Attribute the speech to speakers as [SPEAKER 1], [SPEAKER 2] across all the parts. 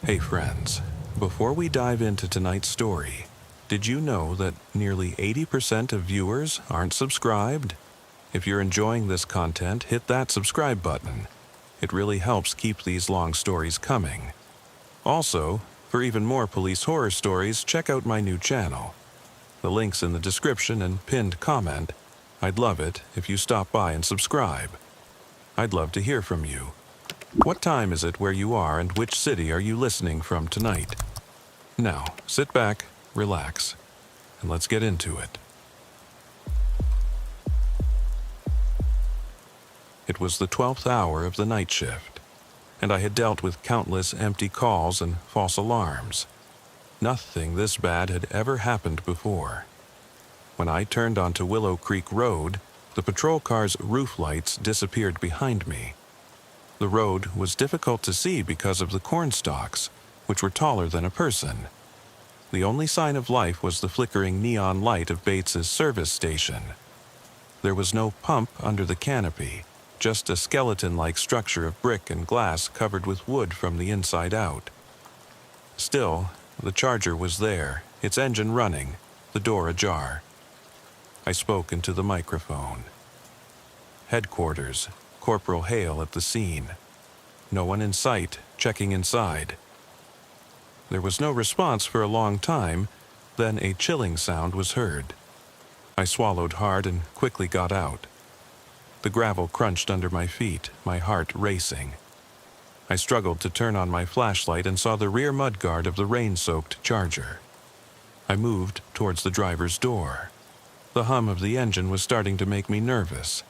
[SPEAKER 1] Hey friends, before we dive into tonight's story, did you know that nearly 80% of viewers aren't subscribed? If you're enjoying this content, hit that subscribe button. It really helps keep these long stories coming. Also, for even more police horror stories, check out my new channel. The link's in the description and pinned comment. I'd love it if you stop by and subscribe. I'd love to hear from you. What time is it where you are and which city are you listening from tonight? Now, sit back, relax, and let's get into it. It was the 12th hour of the night shift, and I had dealt with countless empty calls and false alarms. Nothing this bad had ever happened before. When I turned onto Willow Creek Road, the patrol car's roof lights disappeared behind me. The road was difficult to see because of the corn stalks, which were taller than a person. The only sign of life was the flickering neon light of Bates's service station. There was no pump under the canopy, just a skeleton-like structure of brick and glass covered with wood from the inside out. Still, the charger was there, its engine running, the door ajar. I spoke into the microphone. Headquarters, Corporal Hale at the scene. No one in sight, checking inside. There was no response for a long time, then a chilling sound was heard. I swallowed hard and quickly got out. The gravel crunched under my feet, my heart racing. I struggled to turn on my flashlight and saw the rear mudguard of the rain-soaked Charger. I moved towards the driver's door. The hum of the engine was starting to make me nervous.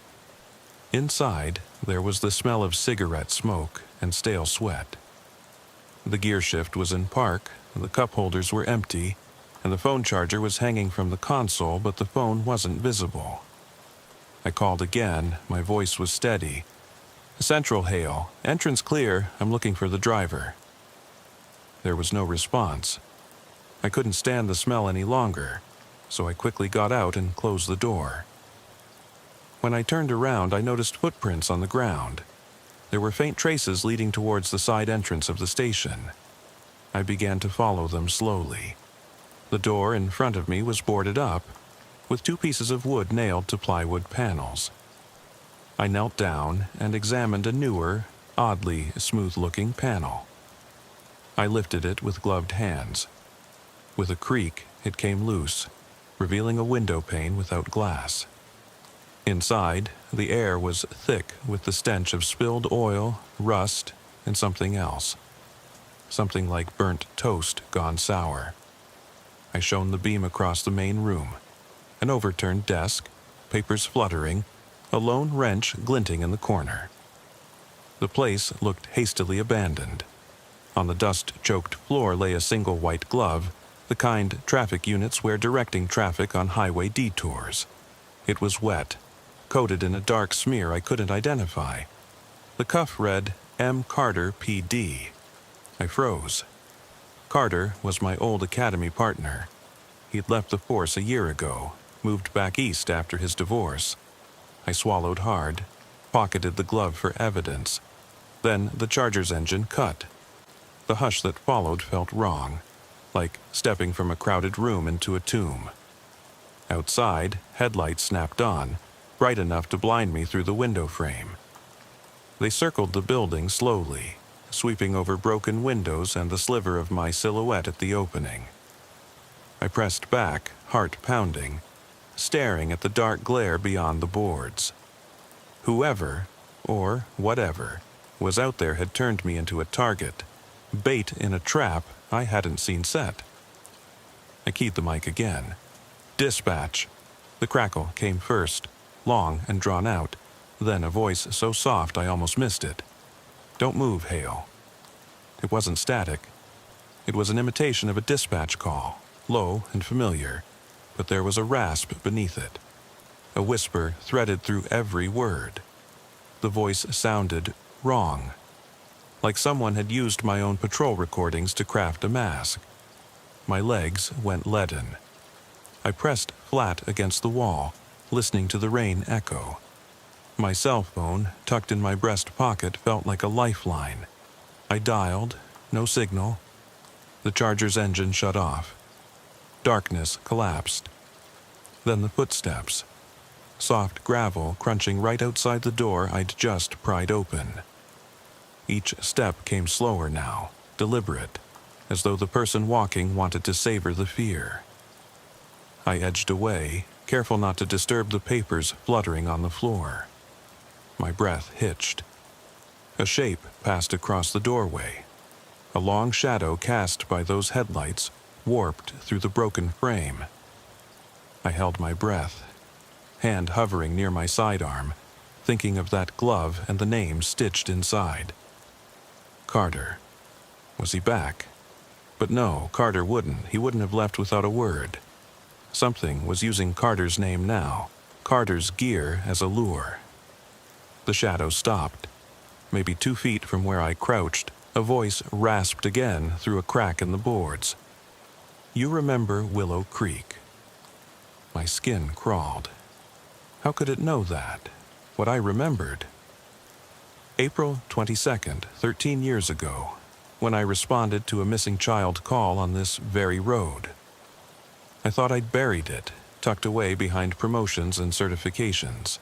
[SPEAKER 1] Inside, there was the smell of cigarette smoke and stale sweat. The gear shift was in park, the cup holders were empty, and the phone charger was hanging from the console, but the phone wasn't visible. I called again, my voice was steady. "Central Hale, entrance clear, I'm looking for the driver." There was no response. I couldn't stand the smell any longer, so I quickly got out and closed the door. When I turned around, I noticed footprints on the ground. There were faint traces leading towards the side entrance of the station. I began to follow them slowly. The door in front of me was boarded up, with 2 pieces of wood nailed to plywood panels. I knelt down and examined a newer, oddly smooth-looking panel. I lifted it with gloved hands. With a creak, it came loose, revealing a window pane without glass. Inside, the air was thick with the stench of spilled oil, rust, and something else. Something like burnt toast gone sour. I shone the beam across the main room. An overturned desk, papers fluttering, a lone wrench glinting in the corner. The place looked hastily abandoned. On the dust-choked floor lay a single white glove, the kind traffic units wear directing traffic on highway detours. It was wet, coated in a dark smear I couldn't identify. The cuff read, M. Carter, P.D. I froze. Carter was my old academy partner. He'd left the force a year ago, moved back east after his divorce. I swallowed hard, pocketed the glove for evidence. Then the Charger's engine cut. The hush that followed felt wrong, like stepping from a crowded room into a tomb. Outside, headlights snapped on, bright enough to blind me through the window frame. They circled the building slowly, sweeping over broken windows and the sliver of my silhouette at the opening. I pressed back, heart pounding, staring at the dark glare beyond the boards. Whoever, or whatever, was out there had turned me into a target, bait in a trap I hadn't seen set. I keyed the mic again. "Dispatch." The crackle came first, long and drawn out, then a voice so soft I almost missed it. "Don't move, Hale." It wasn't static. It was an imitation of a dispatch call, low and familiar, but there was a rasp beneath it. A whisper threaded through every word. The voice sounded wrong, like someone had used my own patrol recordings to craft a mask. My legs went leaden. I pressed flat against the wall, listening to the rain echo. My cell phone, tucked in my breast pocket, felt like a lifeline. I dialed no signal. The Charger's engine shut off. Darkness collapsed. Then the footsteps. Soft gravel crunching right outside the door I'd just pried open. Each step came slower now, deliberate, as though the person walking wanted to savor the fear. I edged away, careful not to disturb the papers fluttering on the floor. My breath hitched. A shape passed across the doorway. A long shadow cast by those headlights warped through the broken frame. I held my breath, hand hovering near my sidearm, thinking of that glove and the name stitched inside. Carter. Was he back? But no, Carter wouldn't. He wouldn't have left without a word. Something was using Carter's name now, Carter's gear as a lure. The shadow stopped. Maybe 2 feet from where I crouched, a voice rasped again through a crack in the boards. You remember Willow Creek. My skin crawled. How could it know that? What I remembered? April 22nd, 13 years ago, when I responded to a missing child call on this very road. I thought I'd buried it, tucked away behind promotions and certifications.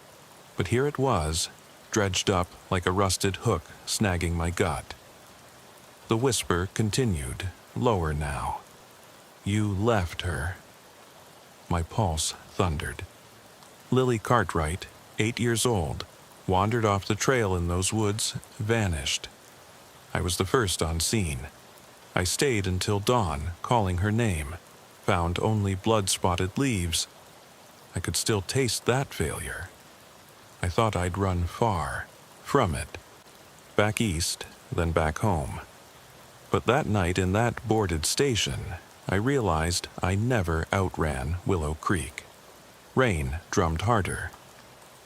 [SPEAKER 1] But here it was, dredged up like a rusted hook snagging my gut. The whisper continued, lower now. You left her. My pulse thundered. Lily Cartwright, 8 years old, wandered off the trail in those woods, vanished. I was the first on scene. I stayed until dawn, calling her name, found only blood-spotted leaves. I could still taste that failure. I thought I'd run far, from it. Back east, then back home. But that night in that boarded station, I realized I never outran Willow Creek. Rain drummed harder.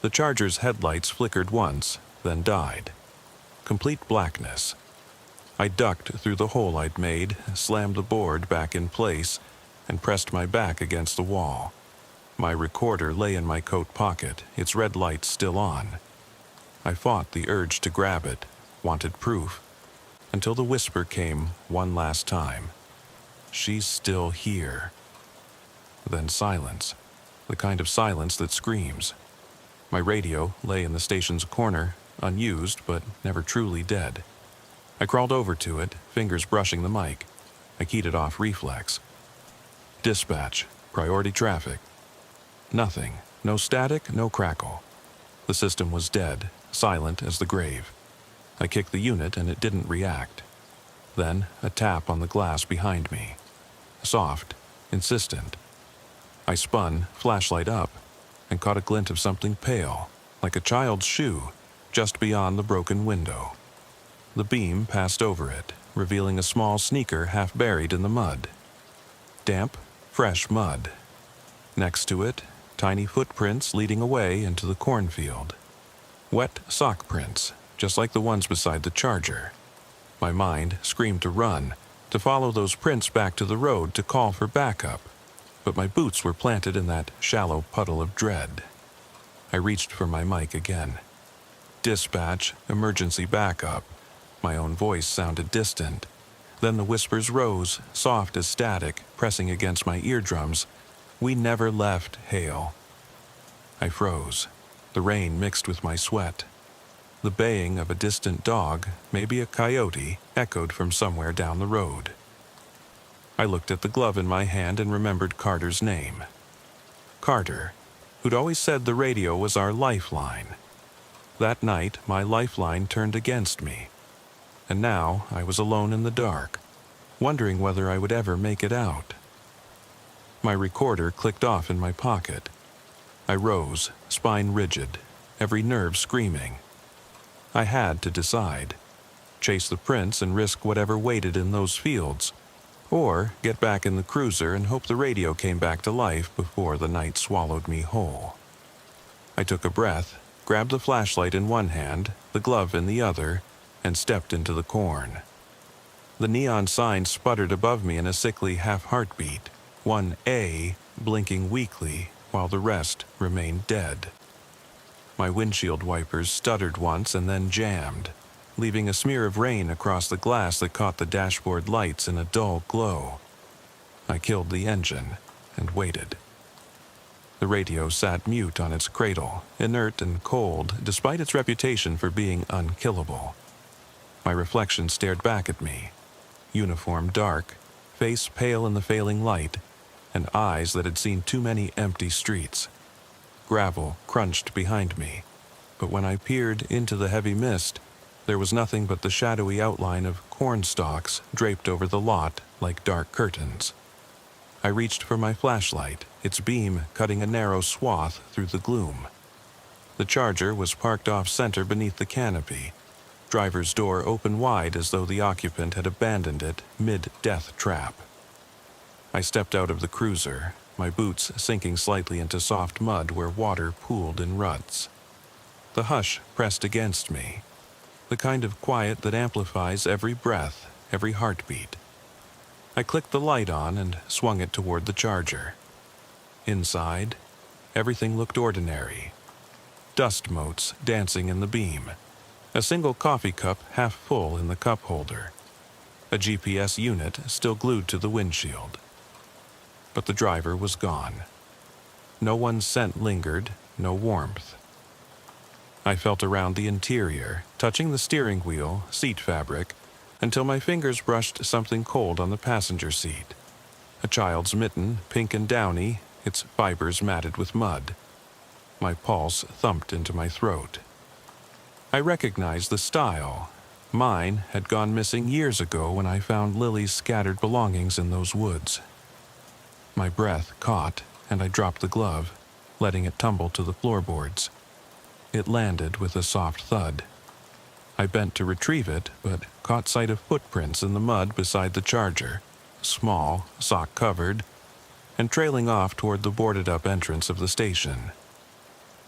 [SPEAKER 1] The Charger's headlights flickered once, then died. Complete blackness. I ducked through the hole I'd made, slammed the board back in place, and pressed my back against the wall. My recorder lay in my coat pocket, its red light still on. I fought the urge to grab it, wanted proof, until the whisper came one last time. She's still here. Then silence, the kind of silence that screams. My radio lay in the station's corner, unused but never truly dead. I crawled over to it, fingers brushing the mic. I keyed it off reflex. Dispatch, priority traffic. Nothing, no static, no crackle. The system was dead, silent as the grave. I kicked the unit and it didn't react. Then a tap on the glass behind me. Soft, insistent. I spun, flashlight up, and caught a glint of something pale, like a child's shoe, just beyond the broken window. The beam passed over it, revealing a small sneaker half buried in the mud. Damp, fresh mud. Next to it, tiny footprints leading away into the cornfield. Wet sock prints, just like the ones beside the Charger. My mind screamed to run, to follow those prints back to the road to call for backup, but my boots were planted in that shallow puddle of dread. I reached for my mic again. Dispatch, emergency backup. My own voice sounded distant. Then the whispers rose, soft as static, pressing against my eardrums. We never left Hale. I froze. The rain mixed with my sweat. The baying of a distant dog, maybe a coyote, echoed from somewhere down the road. I looked at the glove in my hand and remembered Carter's name. Carter, who'd always said the radio was our lifeline. That night, my lifeline turned against me. And now I was alone in the dark, wondering whether I would ever make it out. My recorder clicked off in my pocket. I rose, spine rigid, every nerve screaming. I had to decide. Chase the prints and risk whatever waited in those fields, or get back in the cruiser and hope the radio came back to life before the night swallowed me whole. I took a breath, grabbed the flashlight in one hand, the glove in the other, and stepped into the corn. The neon sign sputtered above me in a sickly half-heartbeat, one A blinking weakly while the rest remained dead. My windshield wipers stuttered once and then jammed. leaving a smear of rain across the glass that caught the dashboard lights in a dull glow. I killed the engine and waited. The radio sat mute on its cradle, inert and cold, despite its reputation for being unkillable. My reflection stared back at me, uniform dark, face pale in the failing light, and eyes that had seen too many empty streets. Gravel crunched behind me, but when I peered into the heavy mist, there was nothing but the shadowy outline of corn stalks draped over the lot like dark curtains. I reached for my flashlight, its beam cutting a narrow swath through the gloom. The Charger was parked off-center beneath the canopy, driver's door open wide as though the occupant had abandoned it mid-death trap. I stepped out of the cruiser, my boots sinking slightly into soft mud where water pooled in ruts. The hush pressed against me, the kind of quiet that amplifies every breath, every heartbeat. I clicked the light on and swung it toward the Charger. Inside, everything looked ordinary. Dust motes dancing in the beam, a single coffee cup half full in the cup holder, a GPS unit still glued to the windshield. But the driver was gone. No one's scent lingered, no warmth. I felt around the interior, touching the steering wheel, seat fabric, until my fingers brushed something cold on the passenger seat. A child's mitten, pink and downy, its fibers matted with mud. My pulse thumped into my throat. I recognized the style. Mine had gone missing years ago when I found Lily's scattered belongings in those woods. My breath caught, and I dropped the glove, letting it tumble to the floorboards. It landed with a soft thud. I bent to retrieve it, but caught sight of footprints in the mud beside the Charger, small, sock-covered, and trailing off toward the boarded-up entrance of the station.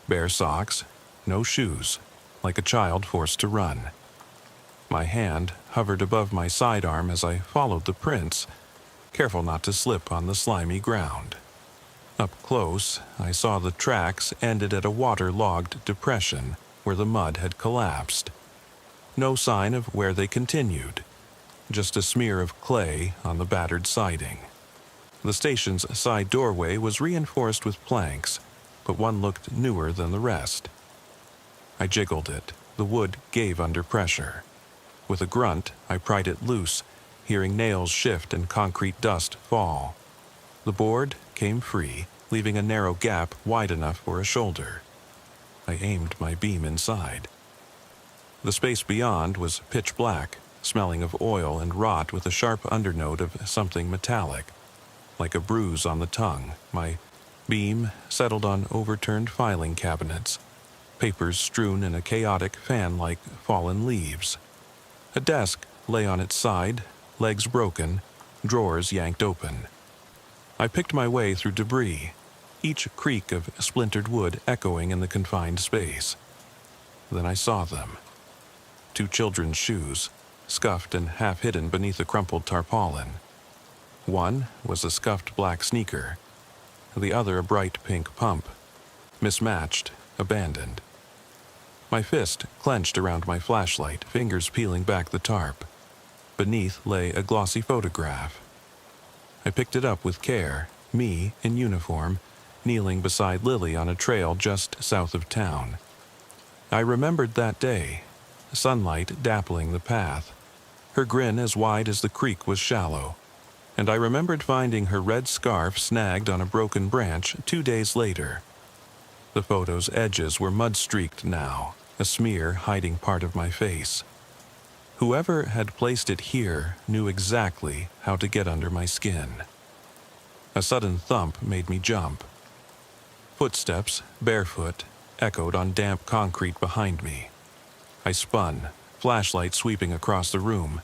[SPEAKER 1] Bare socks, no shoes, like a child forced to run. My hand hovered above my sidearm as I followed the prints, careful not to slip on the slimy ground. Up close, I saw the tracks ended at a water-logged depression where the mud had collapsed. No sign of where they continued, just a smear of clay on the battered siding. The station's side doorway was reinforced with planks, but one looked newer than the rest. I jiggled it. The wood gave under pressure. With a grunt, I pried it loose, hearing nails shift and concrete dust fall. The board came free, leaving a narrow gap wide enough for a shoulder. I aimed my beam inside. The space beyond was pitch black, smelling of oil and rot with a sharp undernote of something metallic, like a bruise on the tongue. My beam settled on overturned filing cabinets, papers strewn in a chaotic fan like fallen leaves. A desk lay on its side, legs broken, drawers yanked open. I picked my way through debris, each creak of splintered wood echoing in the confined space. Then I saw them. 2 children's shoes, scuffed and half hidden beneath a crumpled tarpaulin. One was a scuffed black sneaker, the other a bright pink pump, mismatched, abandoned. My fist clenched around my flashlight, fingers peeling back the tarp. Beneath lay a glossy photograph. I picked it up with care, me in uniform, kneeling beside Lily on a trail just south of town. I remembered that day, sunlight dappling the path, her grin as wide as the creek was shallow, and I remembered finding her red scarf snagged on a broken branch 2 days later. The photo's edges were mud-streaked now, a smear hiding part of my face. Whoever had placed it here knew exactly how to get under my skin. A sudden thump made me jump. Footsteps, barefoot, echoed on damp concrete behind me. I spun, flashlight sweeping across the room.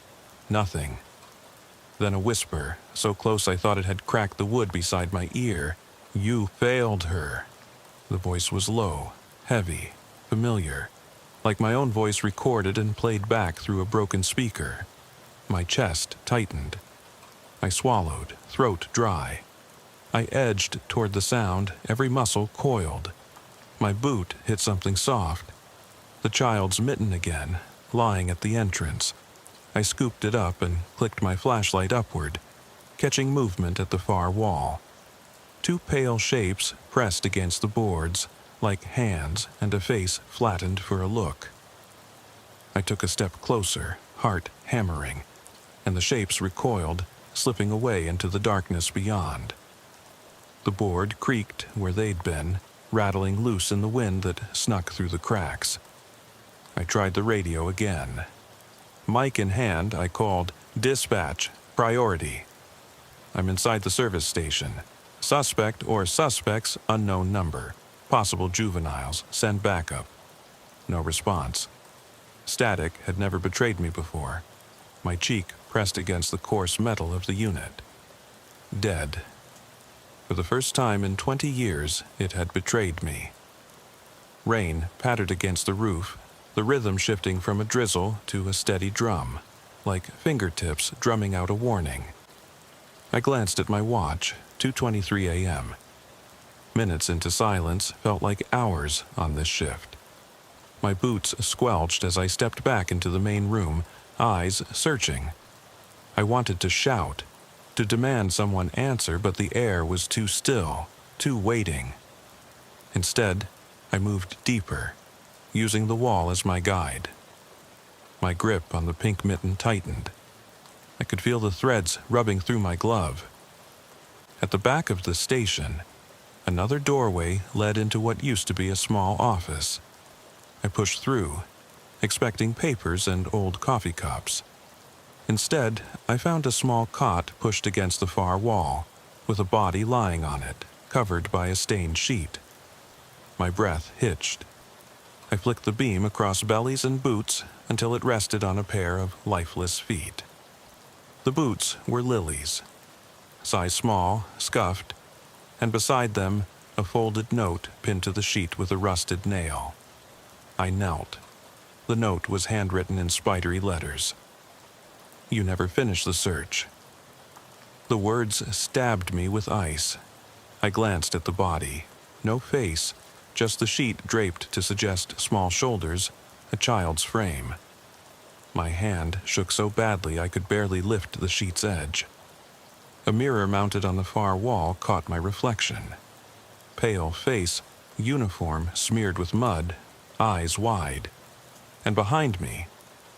[SPEAKER 1] Nothing. Then a whisper, so close I thought it had cracked the wood beside my ear. "You failed her." The voice was low, heavy, familiar, like my own voice recorded and played back through a broken speaker. My chest tightened. I swallowed, throat dry. I edged toward the sound, every muscle coiled. My boot hit something soft. The child's mitten again, lying at the entrance. I scooped it up and clicked my flashlight upward, catching movement at the far wall. Two pale shapes pressed against the boards, like hands and a face flattened for a look. I took a step closer, heart hammering, and the shapes recoiled, slipping away into the darkness beyond. The board creaked where they'd been, rattling loose in the wind that snuck through the cracks. I tried the radio again. Mic in hand, I called, "Dispatch, priority. I'm inside the service station. Suspect or suspects, unknown number. Possible juveniles, send backup." No response. Static had never betrayed me before. My cheek pressed against the coarse metal of the unit. Dead. For the first time in 20 years, it had betrayed me. Rain pattered against the roof, the rhythm shifting from a drizzle to a steady drum, like fingertips drumming out a warning. I glanced at my watch, 2:23 a.m. Minutes into silence felt like hours on this shift. My boots squelched as I stepped back into the main room, eyes searching. I wanted to shout, to demand someone answer, but the air was too still, too waiting. Instead, I moved deeper, using the wall as my guide. My grip on the pink mitten tightened. I could feel the threads rubbing through my glove. At the back of the station, another doorway led into what used to be a small office. I pushed through, expecting papers and old coffee cups. Instead, I found a small cot pushed against the far wall, with a body lying on it, covered by a stained sheet. My breath hitched. I flicked the beam across bellies and boots until it rested on a pair of lifeless feet. The boots were Lily's, size small, scuffed, and beside them a folded note pinned to the sheet with a rusted nail. I knelt. The note was handwritten in spidery letters. "You never finished the search." The words stabbed me with ice. I glanced at the body. No face, just the sheet draped to suggest small shoulders, a child's frame. My hand shook so badly I could barely lift the sheet's edge. A mirror mounted on the far wall caught my reflection. Pale face, uniform smeared with mud, eyes wide. And behind me,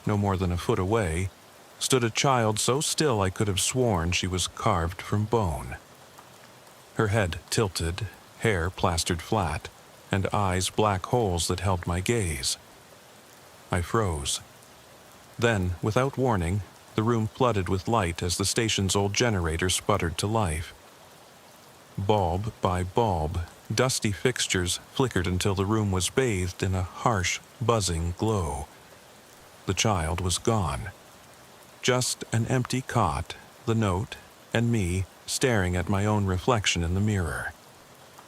[SPEAKER 1] no more than a foot away, stood a child so still I could have sworn she was carved from bone. Her head tilted, hair plastered flat, and eyes black holes that held my gaze. I froze. Then, without warning, the room flooded with light as the station's old generator sputtered to life. Bulb by bulb, dusty fixtures flickered until the room was bathed in a harsh, buzzing glow. The child was gone. Just an empty cot, the note, and me staring at my own reflection in the mirror.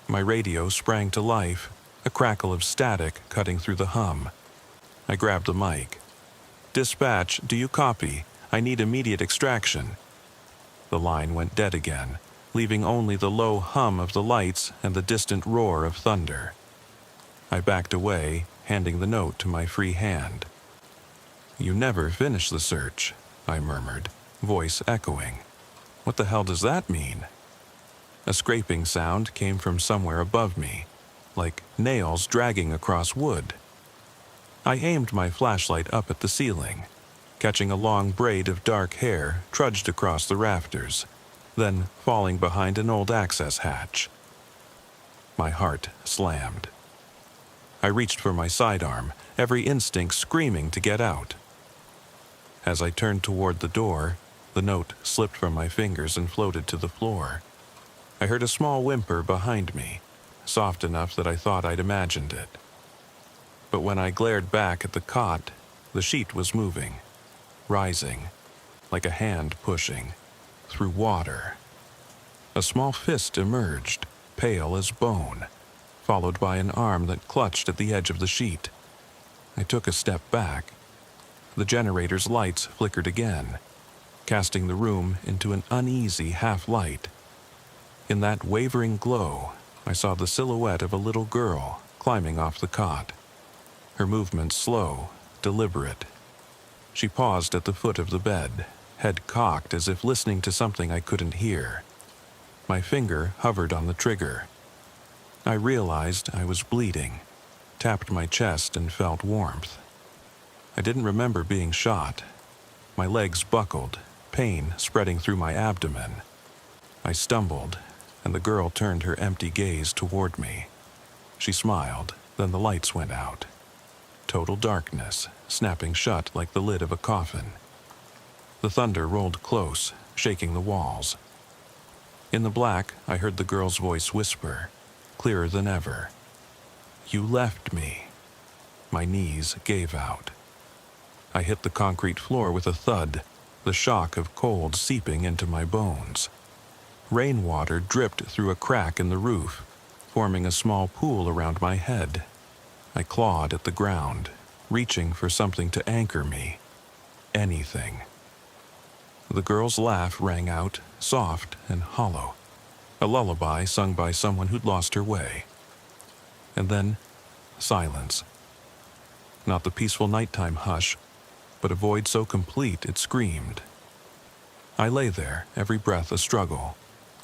[SPEAKER 1] My radio sprang to life, a crackle of static cutting through the hum. I grabbed the mic. "Dispatch, do you copy? I need immediate extraction." The line went dead again, leaving only the low hum of the lights and the distant roar of thunder. I backed away, handing the note to my free hand. "You never finished the search," I murmured, voice echoing. "What the hell does that mean?" A scraping sound came from somewhere above me, like nails dragging across wood. I aimed my flashlight up at the ceiling, catching a long braid of dark hair trudged across the rafters, then falling behind an old access hatch. My heart slammed. I reached for my sidearm, every instinct screaming to get out. As I turned toward the door, the note slipped from my fingers and floated to the floor. I heard a small whimper behind me, soft enough that I thought I'd imagined it. But when I glared back at the cot, the sheet was moving, rising, like a hand pushing, through water. A small fist emerged, pale as bone, followed by an arm that clutched at the edge of the sheet. I took a step back. The generator's lights flickered again, casting the room into an uneasy half-light. In that wavering glow, I saw the silhouette of a little girl climbing off the cot. Her movements slow, deliberate, She paused at the foot of the bed, head cocked as if listening to something I couldn't hear. My finger hovered on the trigger. I realized I was bleeding, tapped my chest and felt warmth. I didn't remember being shot. My legs buckled, pain spreading through my abdomen. I stumbled, and the girl turned her empty gaze toward me. She smiled, then the lights went out. Total darkness, snapping shut like the lid of a coffin. The thunder rolled close, shaking the walls. In the black, I heard the girl's voice whisper, clearer than ever. "You left me." My knees gave out. I hit the concrete floor with a thud, the shock of cold seeping into my bones. Rainwater dripped through a crack in the roof, forming a small pool around my head. I clawed at the ground, reaching for something to anchor me. Anything. The girl's laugh rang out, soft and hollow. A lullaby sung by someone who'd lost her way. And then, silence. Not the peaceful nighttime hush, but a void so complete it screamed. I lay there, every breath a struggle,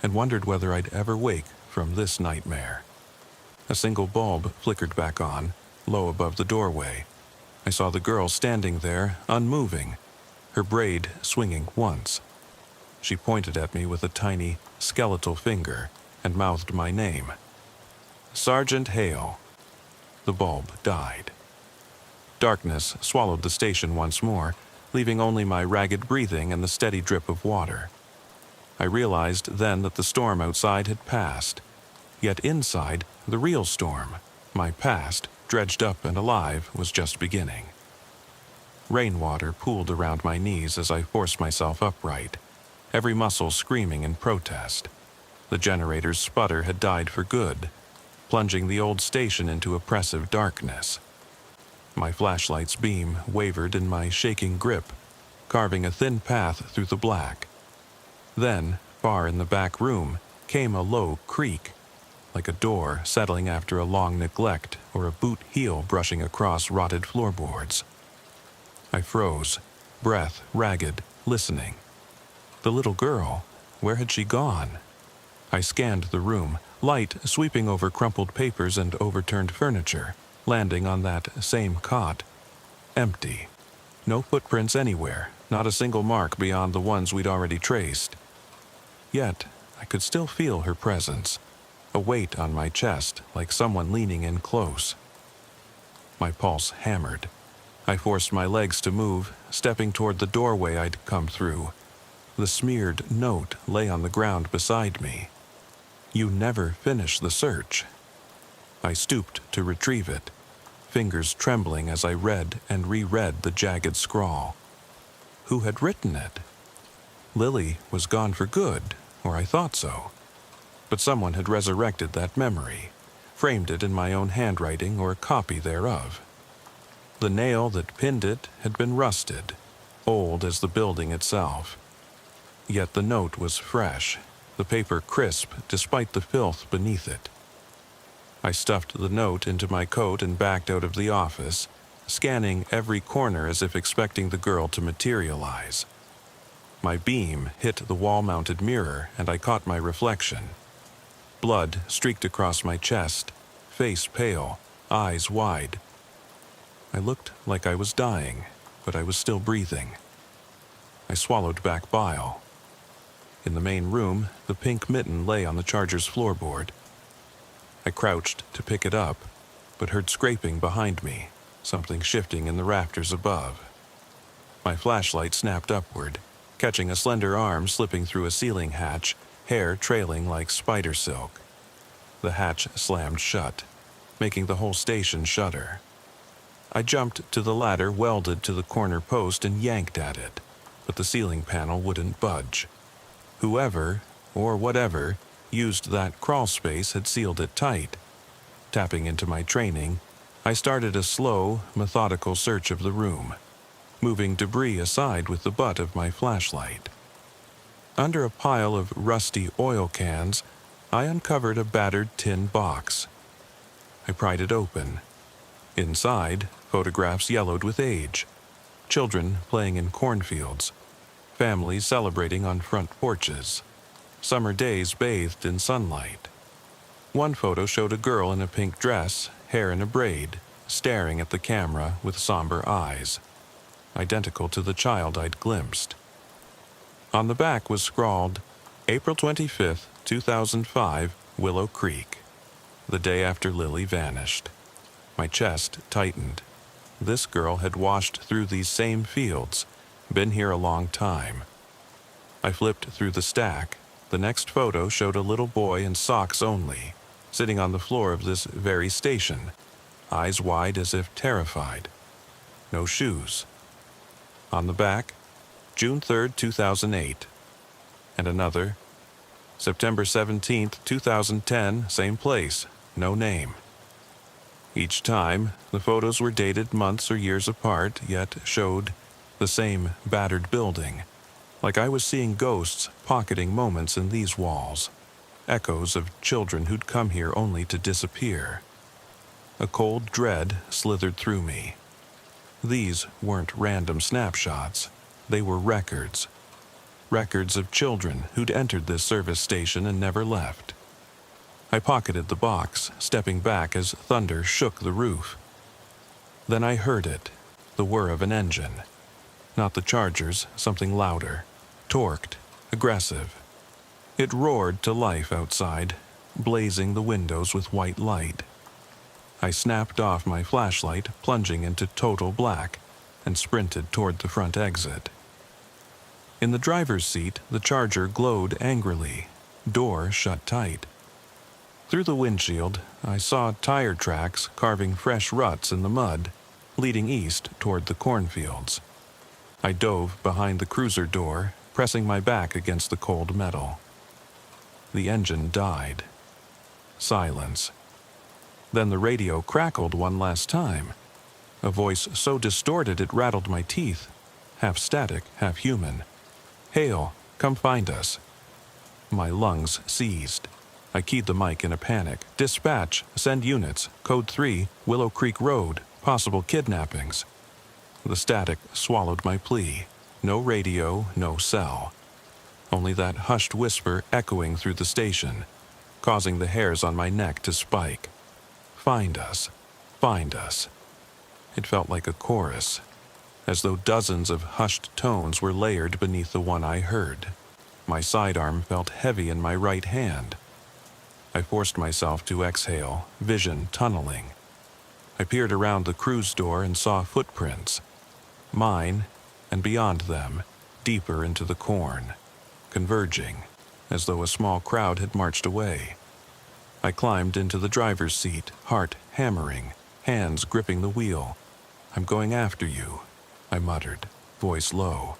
[SPEAKER 1] and wondered whether I'd ever wake from this nightmare. A single bulb flickered back on, low above the doorway. I saw the girl standing there, unmoving, her braid swinging once. She pointed at me with a tiny, skeletal finger and mouthed my name. "Sergeant Hale." The bulb died. Darkness swallowed the station once more, leaving only my ragged breathing and the steady drip of water. I realized then that the storm outside had passed. Yet inside, the real storm, my past, dredged up and alive, was just beginning. Rainwater pooled around my knees as I forced myself upright, every muscle screaming in protest. The generator's sputter had died for good, plunging the old station into oppressive darkness. My flashlight's beam wavered in my shaking grip, carving a thin path through the black. Then, far in the back room, came a low creak, like a door settling after a long neglect or a boot heel brushing across rotted floorboards. I froze, breath ragged, listening. The little girl, where had she gone? I scanned the room, light sweeping over crumpled papers and overturned furniture, landing on that same cot. Empty. No footprints anywhere, not a single mark beyond the ones we'd already traced. Yet, I could still feel her presence, a weight on my chest like someone leaning in close. My pulse hammered. I forced my legs to move, stepping toward the doorway I'd come through. The smeared note lay on the ground beside me. "You never finish the search." I stooped to retrieve it, fingers trembling as I read and reread the jagged scrawl. Who had written it? Lily was gone for good, or I thought so. But someone had resurrected that memory, framed it in my own handwriting or a copy thereof. The nail that pinned it had been rusted, old as the building itself. Yet the note was fresh, the paper crisp despite the filth beneath it. I stuffed the note into my coat and backed out of the office, scanning every corner as if expecting the girl to materialize. My beam hit the wall-mounted mirror and I caught my reflection. Blood streaked across my chest, face pale, eyes wide. I looked like I was dying, but I was still breathing. I swallowed back bile. In the main room, the pink mitten lay on the charger's floorboard. I crouched to pick it up, but heard scraping behind me, something shifting in the rafters above. My flashlight snapped upward, catching a slender arm slipping through a ceiling hatch, hair trailing like spider silk. The hatch slammed shut, making the whole station shudder. I jumped to the ladder welded to the corner post and yanked at it, but the ceiling panel wouldn't budge. Whoever, or whatever, used that crawl space had sealed it tight. Tapping into my training, I started a slow, methodical search of the room, moving debris aside with the butt of my flashlight. Under a pile of rusty oil cans, I uncovered a battered tin box. I pried it open. Inside, photographs yellowed with age. children playing in cornfields, families celebrating on front porches, summer days bathed in sunlight. One photo showed a girl in a pink dress, hair in a braid, staring at the camera with somber eyes, identical to the child I'd glimpsed. On the back was scrawled, April 25th, 2005, Willow Creek, the day after Lily vanished. My chest tightened. This girl had washed through these same fields, been here a long time. I flipped through the stack. The next photo showed a little boy in socks only, sitting on the floor of this very station, eyes wide as if terrified. No shoes. On the back, June 3rd, 2008. And another, September 17th, 2010, same place, no name. Each time, the photos were dated months or years apart, yet showed the same battered building, like I was seeing ghosts pocketing moments in these walls, echoes of children who'd come here only to disappear. A cold dread slithered through me. These weren't random snapshots. They were records. Records of children who'd entered this service station and never left. I pocketed the box, stepping back as thunder shook the roof. Then I heard it, the whir of an engine. Not the Charger's, something louder, torqued, aggressive. It roared to life outside, blazing the windows with white light. I snapped off my flashlight, plunging into total black, and sprinted toward the front exit. In the driver's seat, the Charger glowed angrily, door shut tight. Through the windshield, I saw tire tracks carving fresh ruts in the mud, leading east toward the cornfields. I dove behind the cruiser door, pressing my back against the cold metal. The engine died. Silence. Then the radio crackled one last time. A voice so distorted it rattled my teeth, half static, half human. "Hale, come find us." My lungs seized. I keyed the mic in a panic. "Dispatch, send units, code 3, Willow Creek Road, possible kidnappings." The static swallowed my plea. No radio, no cell. Only that hushed whisper echoing through the station, causing the hairs on my neck to spike. "Find us, find us." It felt like a chorus, as though dozens of hushed tones were layered beneath the one I heard. My sidearm felt heavy in my right hand. I forced myself to exhale, vision tunneling. I peered around the cruise door and saw footprints. Mine, and beyond them, deeper into the corn, converging, as though a small crowd had marched away. I climbed into the driver's seat, heart hammering, hands gripping the wheel. "I'm going after you," I muttered, voice low.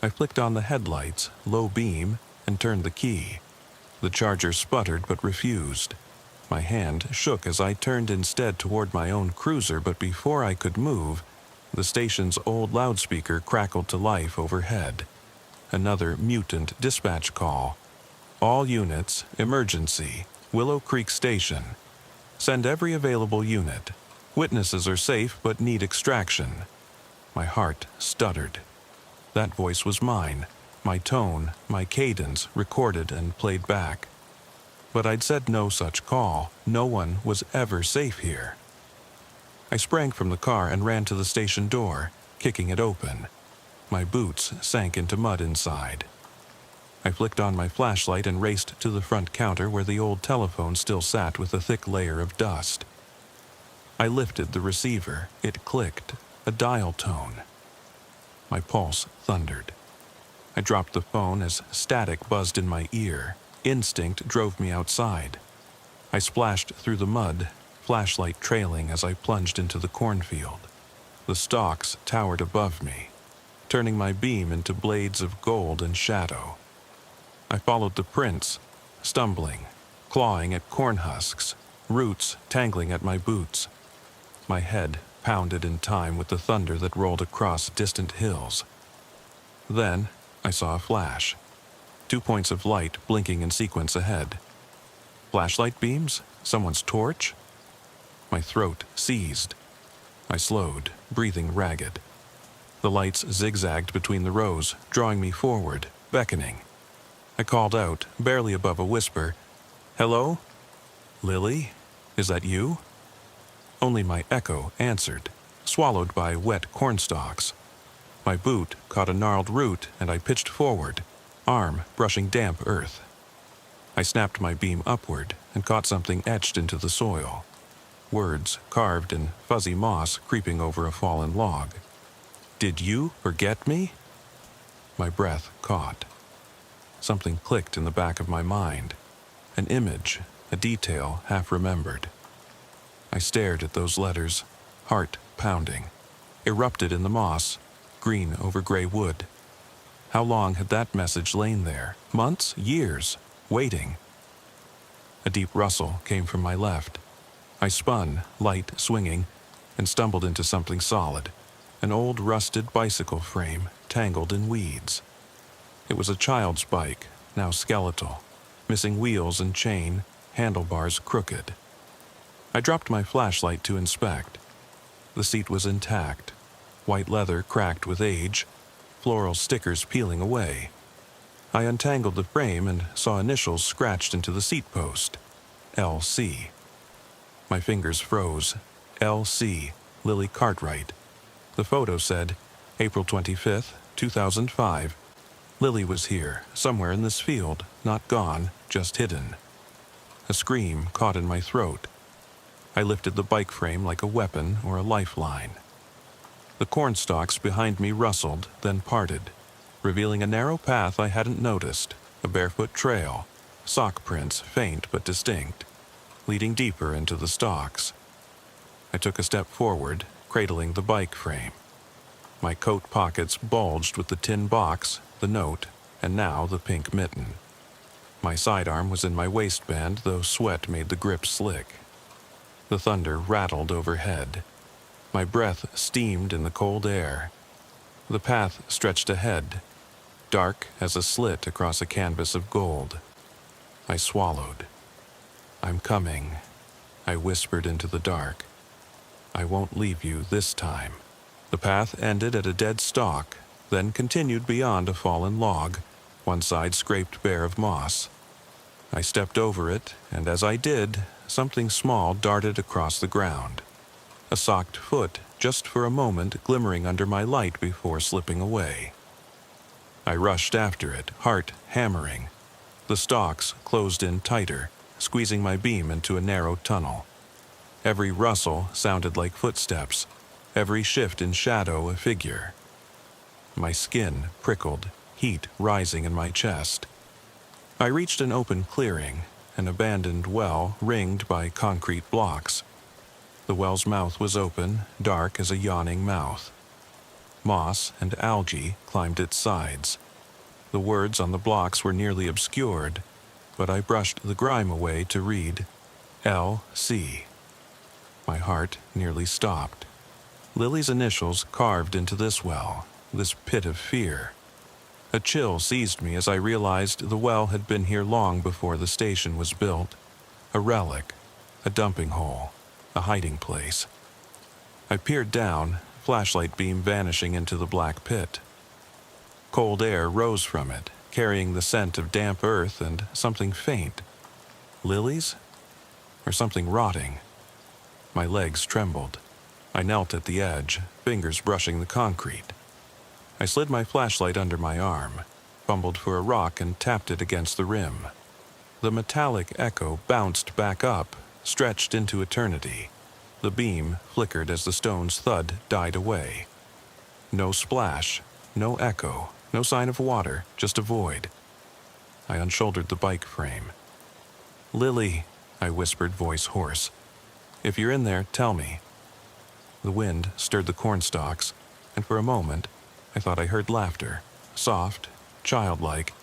[SPEAKER 1] I flicked on the headlights, low beam, and turned the key. The Charger sputtered but refused. My hand shook as I turned instead toward my own cruiser, but before I could move, the station's old loudspeaker crackled to life overhead. Another mutant dispatch call. "All units, emergency, Willow Creek Station. Send every available unit. Witnesses are safe but need extraction." My heart stuttered. That voice was mine, my tone, my cadence recorded and played back. But I'd said no such call. No one was ever safe here. I sprang from the car and ran to the station door, kicking it open. My boots sank into mud inside. I flicked on my flashlight and raced to the front counter where the old telephone still sat with a thick layer of dust. I lifted the receiver. It clicked, a dial tone. My pulse thundered. I dropped the phone as static buzzed in my ear. Instinct drove me outside. I splashed through the mud, flashlight trailing as I plunged into the cornfield. The stalks towered above me, turning my beam into blades of gold and shadow. I followed the prints, stumbling, clawing at corn husks, roots tangling at my boots. My head pounded in time with the thunder that rolled across distant hills. Then I saw a flash. 2 points of light blinking in sequence ahead. Flashlight beams? Someone's torch? My throat seized. I slowed, breathing ragged. The lights zigzagged between the rows, drawing me forward, beckoning. I called out, barely above a whisper, "Hello? Lily? Is that you?" Only my echo answered, swallowed by wet cornstalks. My boot caught a gnarled root and I pitched forward, arm brushing damp earth. I snapped my beam upward and caught something etched into the soil. Words carved in fuzzy moss creeping over a fallen log. "Did you forget me?" My breath caught. Something clicked in the back of my mind. An image, a detail half remembered. I stared at those letters, heart pounding, erupted in the moss, green over gray wood. How long had that message lain there? Months? Years? Waiting. A deep rustle came from my left. I spun, light swinging, and stumbled into something solid, an old rusted bicycle frame tangled in weeds. It was a child's bike, now skeletal, missing wheels and chain, handlebars crooked. I dropped my flashlight to inspect. The seat was intact, white leather cracked with age, floral stickers peeling away. I untangled the frame and saw initials scratched into the seat post. LC. My fingers froze. LC, Lily Cartwright. The photo said, April 25th, 2005. Lily was here, somewhere in this field, not gone, just hidden. A scream caught in my throat. I lifted the bike frame like a weapon or a lifeline. The cornstalks behind me rustled, then parted, revealing a narrow path I hadn't noticed, a barefoot trail, sock prints faint but distinct, leading deeper into the stalks. I took a step forward, cradling the bike frame. My coat pockets bulged with the tin box, the note, and now the pink mitten. My sidearm was in my waistband, though sweat made the grip slick. The thunder rattled overhead. My breath steamed in the cold air. The path stretched ahead, dark as a slit across a canvas of gold. I swallowed. "I'm coming," I whispered into the dark. "I won't leave you this time." The path ended at a dead stalk, then continued beyond a fallen log, one side scraped bare of moss. I stepped over it, and as I did, something small darted across the ground. A socked foot, just for a moment glimmering under my light before slipping away. I rushed after it, heart hammering. The stalks closed in tighter, squeezing my beam into a narrow tunnel. Every rustle sounded like footsteps, every shift in shadow a figure. My skin prickled, heat rising in my chest. I reached an open clearing, an abandoned well ringed by concrete blocks. The well's mouth was open, dark as a yawning mouth. Moss and algae climbed its sides. The words on the blocks were nearly obscured, but I brushed the grime away to read L.C. My heart nearly stopped. Lily's initials carved into this well, this pit of fear. A chill seized me as I realized the well had been here long before the station was built. A relic, a dumping hole, a hiding place. I peered down, flashlight beam vanishing into the black pit. Cold air rose from it, carrying the scent of damp earth and something faint. Lilies? Or something rotting? My legs trembled. I knelt at the edge, fingers brushing the concrete. I slid my flashlight under my arm, fumbled for a rock and tapped it against the rim. The metallic echo bounced back up, stretched into eternity. The beam flickered as the stone's thud died away. No splash, no echo, no sign of water, just a void. I unshouldered the bike frame. "Lily," I whispered, voice hoarse. "If you're in there, tell me." The wind stirred the cornstalks, and for a moment, I thought I heard laughter, soft, childlike,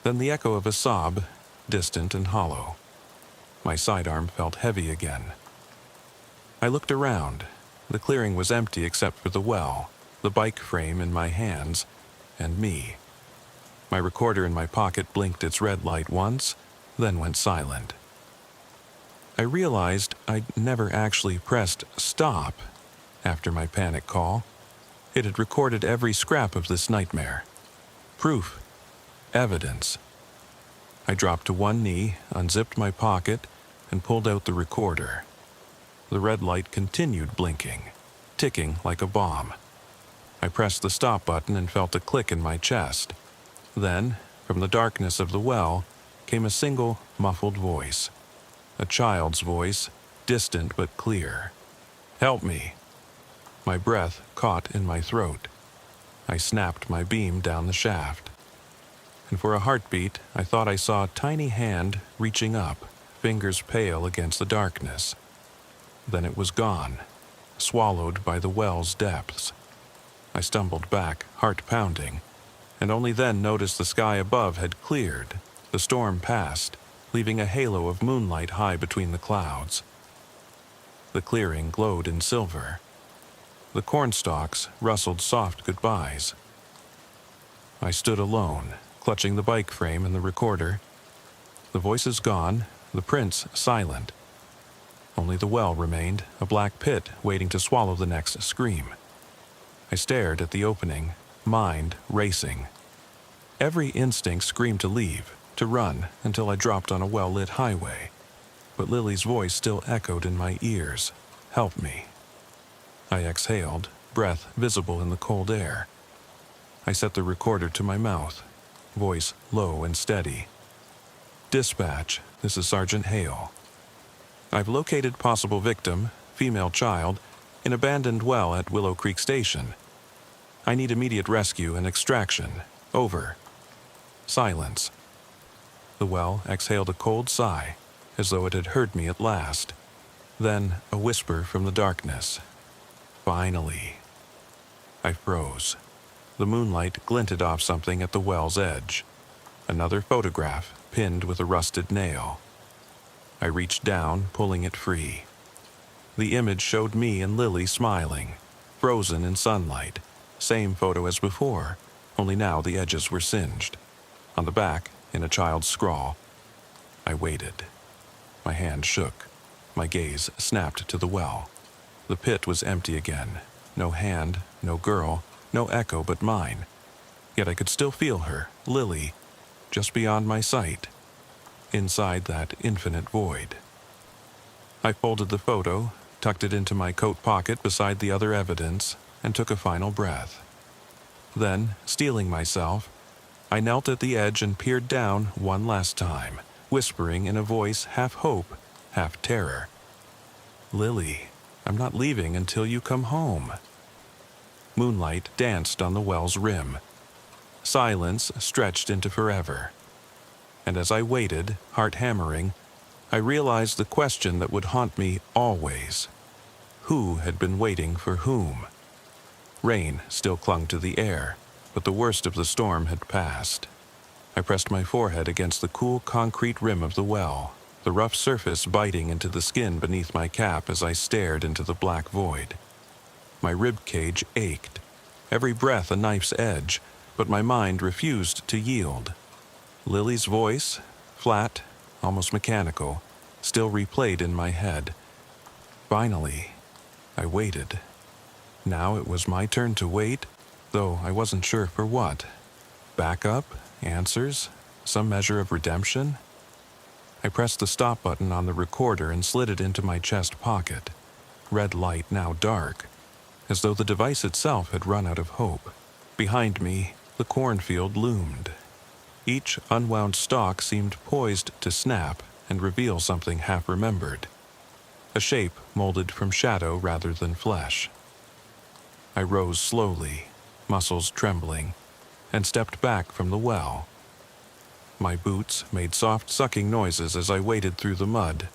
[SPEAKER 1] then the echo of a sob, distant and hollow. My sidearm felt heavy again. I looked around. The clearing was empty except for the well, the bike frame in my hands, and me. My recorder in my pocket blinked its red light once, then went silent. I realized I'd never actually pressed stop after my panic call. It had recorded every scrap of this nightmare. Proof. Evidence. I dropped to one knee, unzipped my pocket, and pulled out the recorder. The red light continued blinking, ticking like a bomb. I pressed the stop button and felt a click in my chest. Then, from the darkness of the well, came a single, muffled voice. A child's voice, distant but clear. "Help me." My breath caught in my throat. I snapped my beam down the shaft. And for a heartbeat, I thought I saw a tiny hand reaching up, fingers pale against the darkness. Then it was gone, swallowed by the well's depths. I stumbled back, heart pounding, and only then noticed the sky above had cleared. The storm passed, leaving a halo of moonlight high between the clouds. The clearing glowed in silver. The cornstalks rustled soft goodbyes. I stood alone, clutching the bike frame and the recorder. The voices gone, the prints silent. Only the well remained, a black pit waiting to swallow the next scream. I stared at the opening, mind racing. Every instinct screamed to leave, to run, until I dropped on a well-lit highway. But Lily's voice still echoed in my ears. "Help me." I exhaled, breath visible in the cold air. I set the recorder to my mouth, voice low and steady. "Dispatch, this is Sergeant Hale. I've located possible victim, female child, in abandoned well at Willow Creek Station. I need immediate rescue and extraction. Over." Silence. The well exhaled a cold sigh, as though it had heard me at last. Then a whisper from the darkness. "Finally." I froze. The moonlight glinted off something at the well's edge. Another photograph, pinned with a rusted nail. I reached down, pulling it free. The image showed me and Lily smiling, frozen in sunlight. Same photo as before, only now the edges were singed. On the back, in a child's scrawl. I waited. My hand shook. My gaze snapped to the well. The pit was empty again. No hand, no girl, no echo but mine. Yet I could still feel her, Lily, just beyond my sight, inside that infinite void. I folded the photo, tucked it into my coat pocket beside the other evidence, and took a final breath. Then, steeling myself, I knelt at the edge and peered down one last time, whispering in a voice half hope, half terror. "Lily, I'm not leaving until you come home." Moonlight danced on the well's rim. Silence stretched into forever. And as I waited, heart hammering, I realized the question that would haunt me always. Who had been waiting for whom? Rain still clung to the air, but the worst of the storm had passed. I pressed my forehead against the cool concrete rim of the well, the rough surface biting into the skin beneath my cap as I stared into the black void. My rib cage ached, every breath a knife's edge, but my mind refused to yield. Lily's voice, flat, almost mechanical, still replayed in my head. Finally, I waited. Now it was my turn to wait, though I wasn't sure for what. Backup, answers, some measure of redemption? I pressed the stop button on the recorder and slid it into my chest pocket. Red light now dark, as though the device itself had run out of hope. Behind me, the cornfield loomed. Each unwound stalk seemed poised to snap and reveal something half-remembered. A shape molded from shadow rather than flesh. I rose slowly, muscles trembling, and stepped back from the well. My boots made soft sucking noises as I waded through the mud,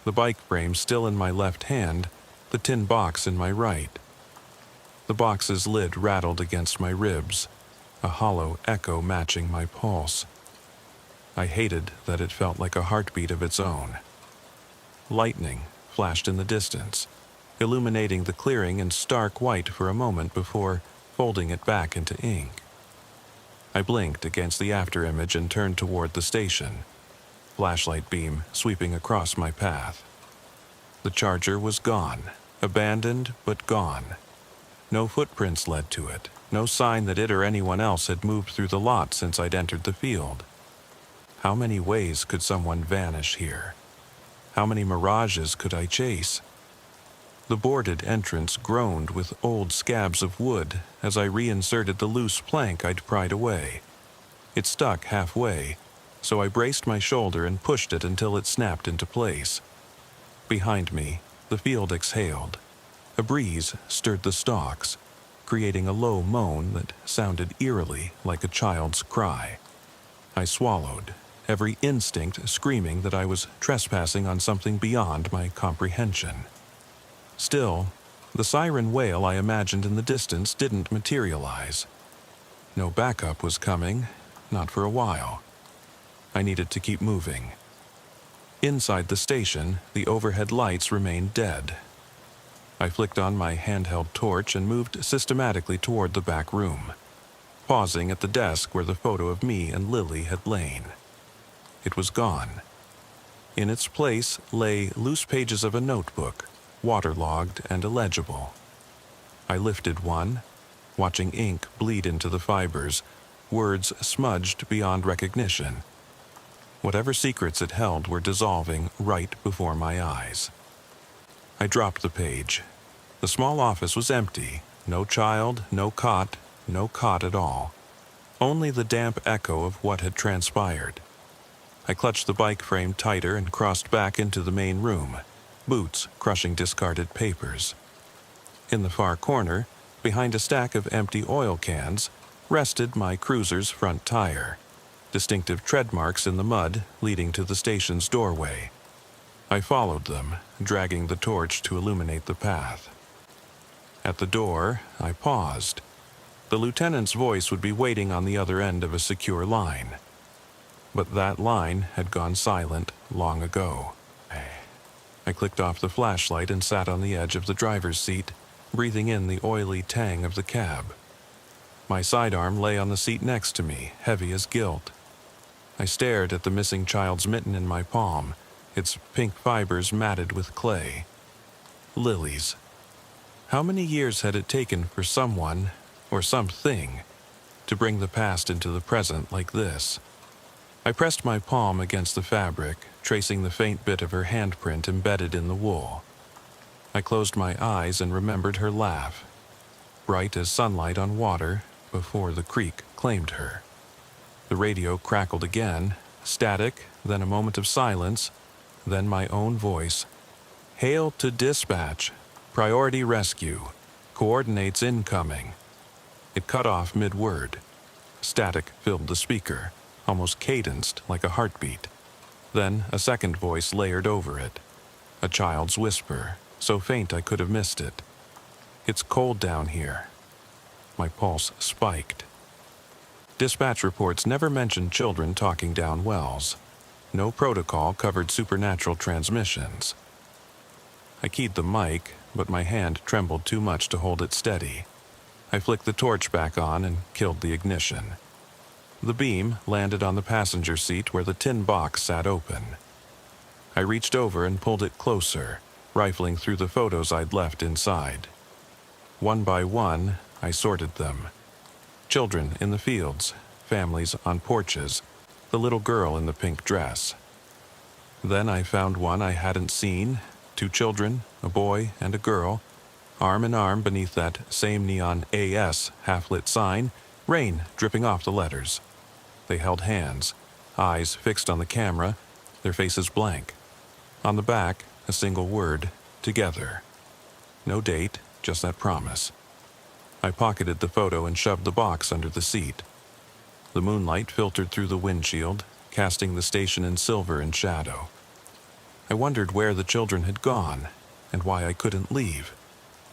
[SPEAKER 1] the bike frame still in my left hand, the tin box in my right. The box's lid rattled against my ribs, a hollow echo matching my pulse. I hated that it felt like a heartbeat of its own. Lightning flashed in the distance, illuminating the clearing in stark white for a moment before folding it back into ink. I blinked against the afterimage and turned toward the station, flashlight beam sweeping across my path. The charger was gone, abandoned but gone. No footprints led to it, no sign that it or anyone else had moved through the lot since I'd entered the field. How many ways could someone vanish here? How many mirages could I chase? The boarded entrance groaned with old scabs of wood as I reinserted the loose plank I'd pried away. It stuck halfway, so I braced my shoulder and pushed it until it snapped into place. Behind me, the field exhaled. A breeze stirred the stalks, creating a low moan that sounded eerily like a child's cry. I swallowed, every instinct screaming that I was trespassing on something beyond my comprehension. Still, the siren wail I imagined in the distance didn't materialize. No backup was coming, not for a while. I needed to keep moving. Inside the station, the overhead lights remained dead. I flicked on my handheld torch and moved systematically toward the back room, pausing at the desk where the photo of me and Lily had lain. It was gone. In its place lay loose pages of a notebook, waterlogged and illegible. I lifted one, watching ink bleed into the fibers, words smudged beyond recognition. Whatever secrets it held were dissolving right before my eyes. I dropped the page. The small office was empty. No child, no cot at all. Only the damp echo of what had transpired. I clutched the bike frame tighter and crossed back into the main room, boots crushing discarded papers. In the far corner, behind a stack of empty oil cans, rested my cruiser's front tire, distinctive tread marks in the mud leading to the station's doorway. I followed them, dragging the torch to illuminate the path. At the door, I paused. The lieutenant's voice would be waiting on the other end of a secure line. But that line had gone silent long ago. I clicked off the flashlight and sat on the edge of the driver's seat, breathing in the oily tang of the cab. My sidearm lay on the seat next to me, heavy as guilt. I stared at the missing child's mitten in my palm, its pink fibers matted with clay. Lily's. How many years had it taken for someone, or something, to bring the past into the present like this? I pressed my palm against the fabric, tracing the faint bit of her handprint embedded in the wool. I closed my eyes and remembered her laugh, bright as sunlight on water before the creek claimed her. The radio crackled again, static, then a moment of silence, then my own voice. "Hail to dispatch. Priority rescue. Coordinates incoming." It cut off mid-word. Static filled the speaker, almost cadenced like a heartbeat. Then a second voice layered over it. A child's whisper, so faint I could have missed it. "It's cold down here." My pulse spiked. Dispatch reports never mentioned children talking down wells. No protocol covered supernatural transmissions. I keyed the mic, but my hand trembled too much to hold it steady. I flicked the torch back on and killed the ignition. The beam landed on the passenger seat where the tin box sat open. I reached over and pulled it closer, rifling through the photos I'd left inside. One by one, I sorted them. Children in the fields, families on porches, the little girl in the pink dress. Then I found one I hadn't seen, 2 children, a boy and a girl, arm in arm beneath that same neon AS half-lit sign, rain dripping off the letters. They held hands, eyes fixed on the camera, their faces blank. On the back, a single word, together. No date, just that promise. I pocketed the photo and shoved the box under the seat. The moonlight filtered through the windshield, casting the station in silver and shadow. I wondered where the children had gone, and why I couldn't leave.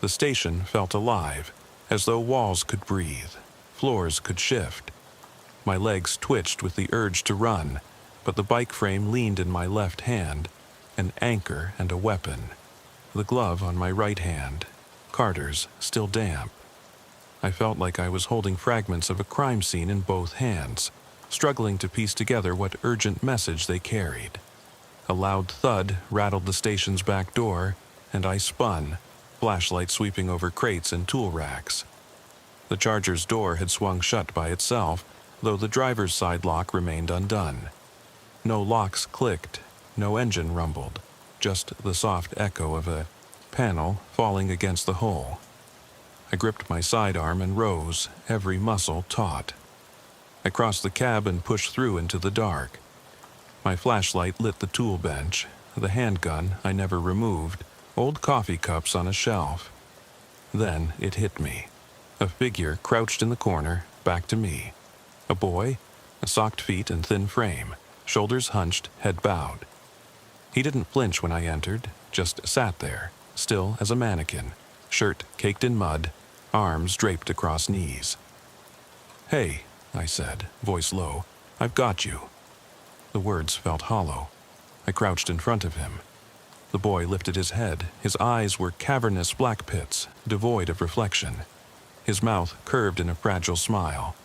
[SPEAKER 1] The station felt alive, as though walls could breathe, floors could shift. My legs twitched with the urge to run, but the bike frame leaned in my left hand, an anchor and a weapon. The glove on my right hand, Carter's still damp. I felt like I was holding fragments of a crime scene in both hands, struggling to piece together what urgent message they carried. A loud thud rattled the station's back door, and I spun, flashlight sweeping over crates and tool racks. The Charger's door had swung shut by itself, though the driver's side lock remained undone. No locks clicked, no engine rumbled, just the soft echo of a panel falling against the hull. I gripped my sidearm and rose, every muscle taut. I crossed the cab and pushed through into the dark. My flashlight lit the tool bench, the handgun I never removed, old coffee cups on a shelf. Then it hit me. A figure crouched in the corner, back to me. A boy, socked feet and thin frame, shoulders hunched, head bowed. He didn't flinch when I entered, just sat there, still as a mannequin, shirt caked in mud, arms draped across knees. "Hey," I said, voice low, "I've got you." The words felt hollow. I crouched in front of him. The boy lifted his head. His eyes were cavernous black pits, devoid of reflection. His mouth curved in a fragile smile.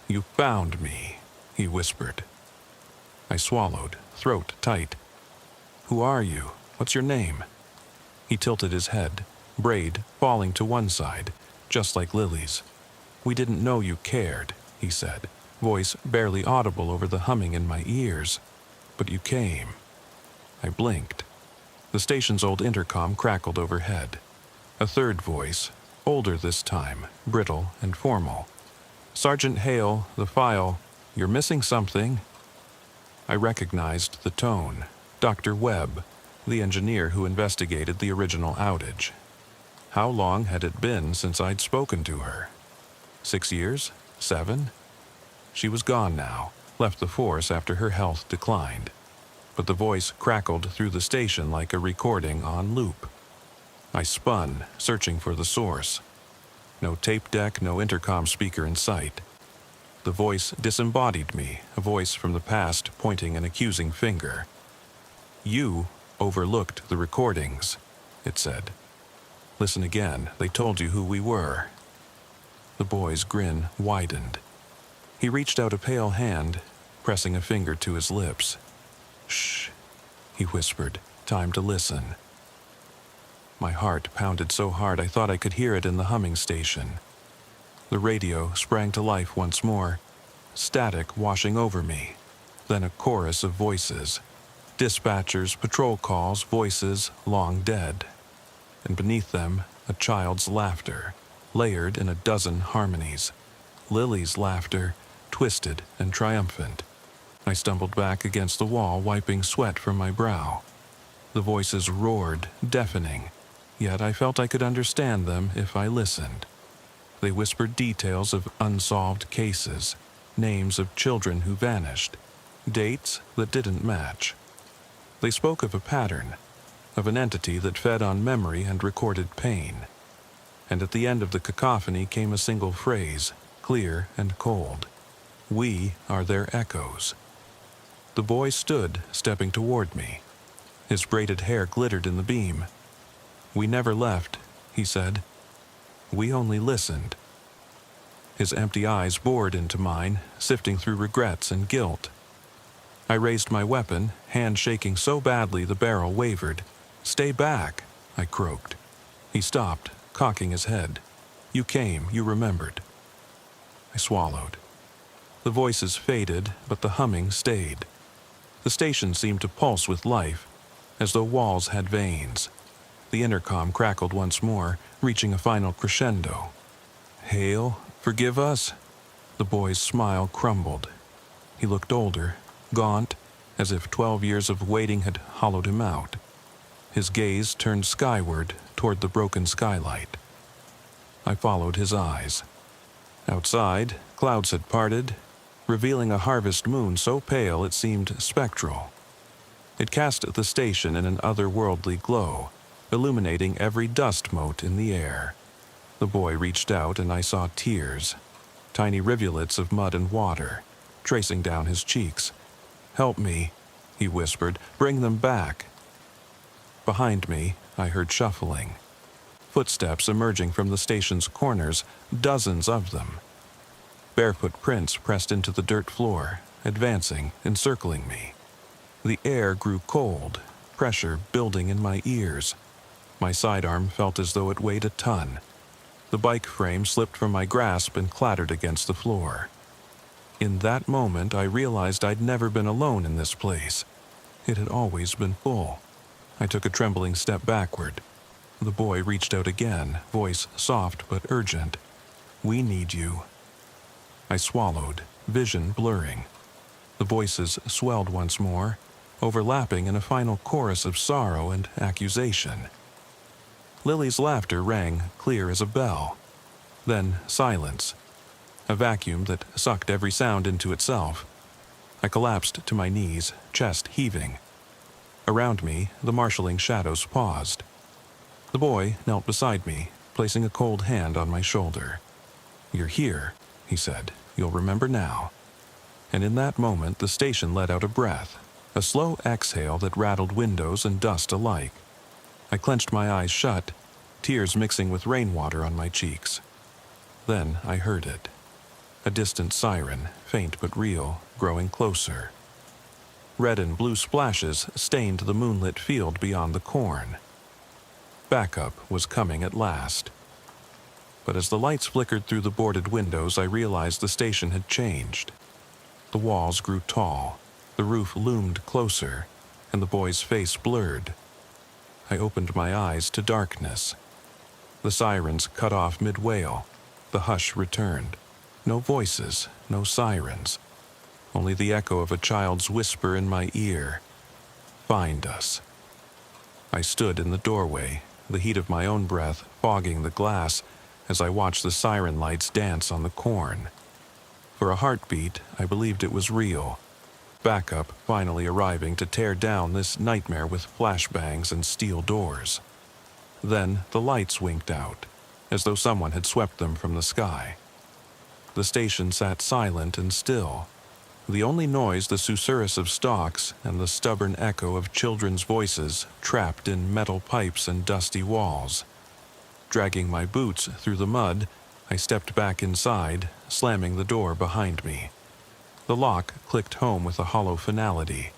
[SPEAKER 1] "You found me," he whispered. I swallowed, throat tight. "Who are you? What's your name?" He tilted his head, braid falling to one side, just like Lily's. "We didn't know you cared," he said, voice barely audible over the humming in my ears. "But you came." I blinked. The station's old intercom crackled overhead. A third voice, older this time, brittle and formal. "Sergeant Hale, the file. You're missing something." I recognized the tone. Dr. Webb, the engineer who investigated the original outage. How long had it been since I'd spoken to her? 6 years? 7? She was gone now, left the force after her health declined. But the voice crackled through the station like a recording on loop. I spun, searching for the source. No tape deck, no intercom speaker in sight. The voice disembodied me, a voice from the past pointing an accusing finger. "You overlooked the recordings," it said. "Listen again, they told you who we were." The boy's grin widened. He reached out a pale hand, pressing a finger to his lips. "Shh," he whispered, "time to listen." My heart pounded so hard I thought I could hear it in the humming station. The radio sprang to life once more, static washing over me, then a chorus of voices. Dispatchers, patrol calls, voices long dead. And beneath them, a child's laughter, layered in a dozen harmonies. Lily's laughter, twisted and triumphant. I stumbled back against the wall, wiping sweat from my brow. The voices roared, deafening, yet I felt I could understand them if I listened. They whispered details of unsolved cases, names of children who vanished, dates that didn't match. They spoke of a pattern, of an entity that fed on memory and recorded pain. And at the end of the cacophony came a single phrase, clear and cold. "We are their echoes." The boy stood, stepping toward me. His braided hair glittered in the beam. "We never left," he said. "We only listened." His empty eyes bored into mine, sifting through regrets and guilt. I raised my weapon, hand shaking so badly the barrel wavered. "Stay back," I croaked. He stopped, cocking his head. "You came, you remembered." I swallowed. The voices faded, but the humming stayed. The station seemed to pulse with life, as though walls had veins. The intercom crackled once more, reaching a final crescendo. "Hale, forgive us?" The boy's smile crumbled. He looked older, gaunt, as if 12 years of waiting had hollowed him out. His gaze turned skyward toward the broken skylight. I followed his eyes. Outside, clouds had parted, revealing a harvest moon so pale it seemed spectral. It cast the station in an otherworldly glow, illuminating every dust mote in the air. The boy reached out and I saw tears, tiny rivulets of mud and water, tracing down his cheeks. "Help me," he whispered. "Bring them back." Behind me, I heard shuffling. Footsteps emerging from the station's corners, dozens of them. Barefoot prints pressed into the dirt floor, advancing, encircling me. The air grew cold, pressure building in my ears. My sidearm felt as though it weighed a ton. The bike frame slipped from my grasp and clattered against the floor. In that moment, I realized I'd never been alone in this place. It had always been full. I took a trembling step backward. The boy reached out again, voice soft but urgent. "We need you." I swallowed, vision blurring. The voices swelled once more, overlapping in a final chorus of sorrow and accusation. Lily's laughter rang clear as a bell. Then silence. A vacuum that sucked every sound into itself. I collapsed to my knees, chest heaving. Around me, the marshalling shadows paused. The boy knelt beside me, placing a cold hand on my shoulder. "You're here," he said. "You'll remember now." And in that moment, the station let out a breath, a slow exhale that rattled windows and dust alike. I clenched my eyes shut, tears mixing with rainwater on my cheeks. Then I heard it. A distant siren, faint but real, growing closer. Red and blue splashes stained the moonlit field beyond the corn. Backup was coming at last. But as the lights flickered through the boarded windows, I realized the station had changed. The walls grew tall, the roof loomed closer, and the boy's face blurred. I opened my eyes to darkness. The sirens cut off mid-wail. The hush returned. No voices, no sirens. Only the echo of a child's whisper in my ear. "Find us." I stood in the doorway, the heat of my own breath fogging the glass as I watched the siren lights dance on the corn. For a heartbeat, I believed it was real. Backup finally arriving to tear down this nightmare with flashbangs and steel doors. Then the lights winked out, as though someone had swept them from the sky. The station sat silent and still. The only noise the susurrus of stalks and the stubborn echo of children's voices trapped in metal pipes and dusty walls. Dragging my boots through the mud, I stepped back inside, slamming the door behind me. The lock clicked home with a hollow finality.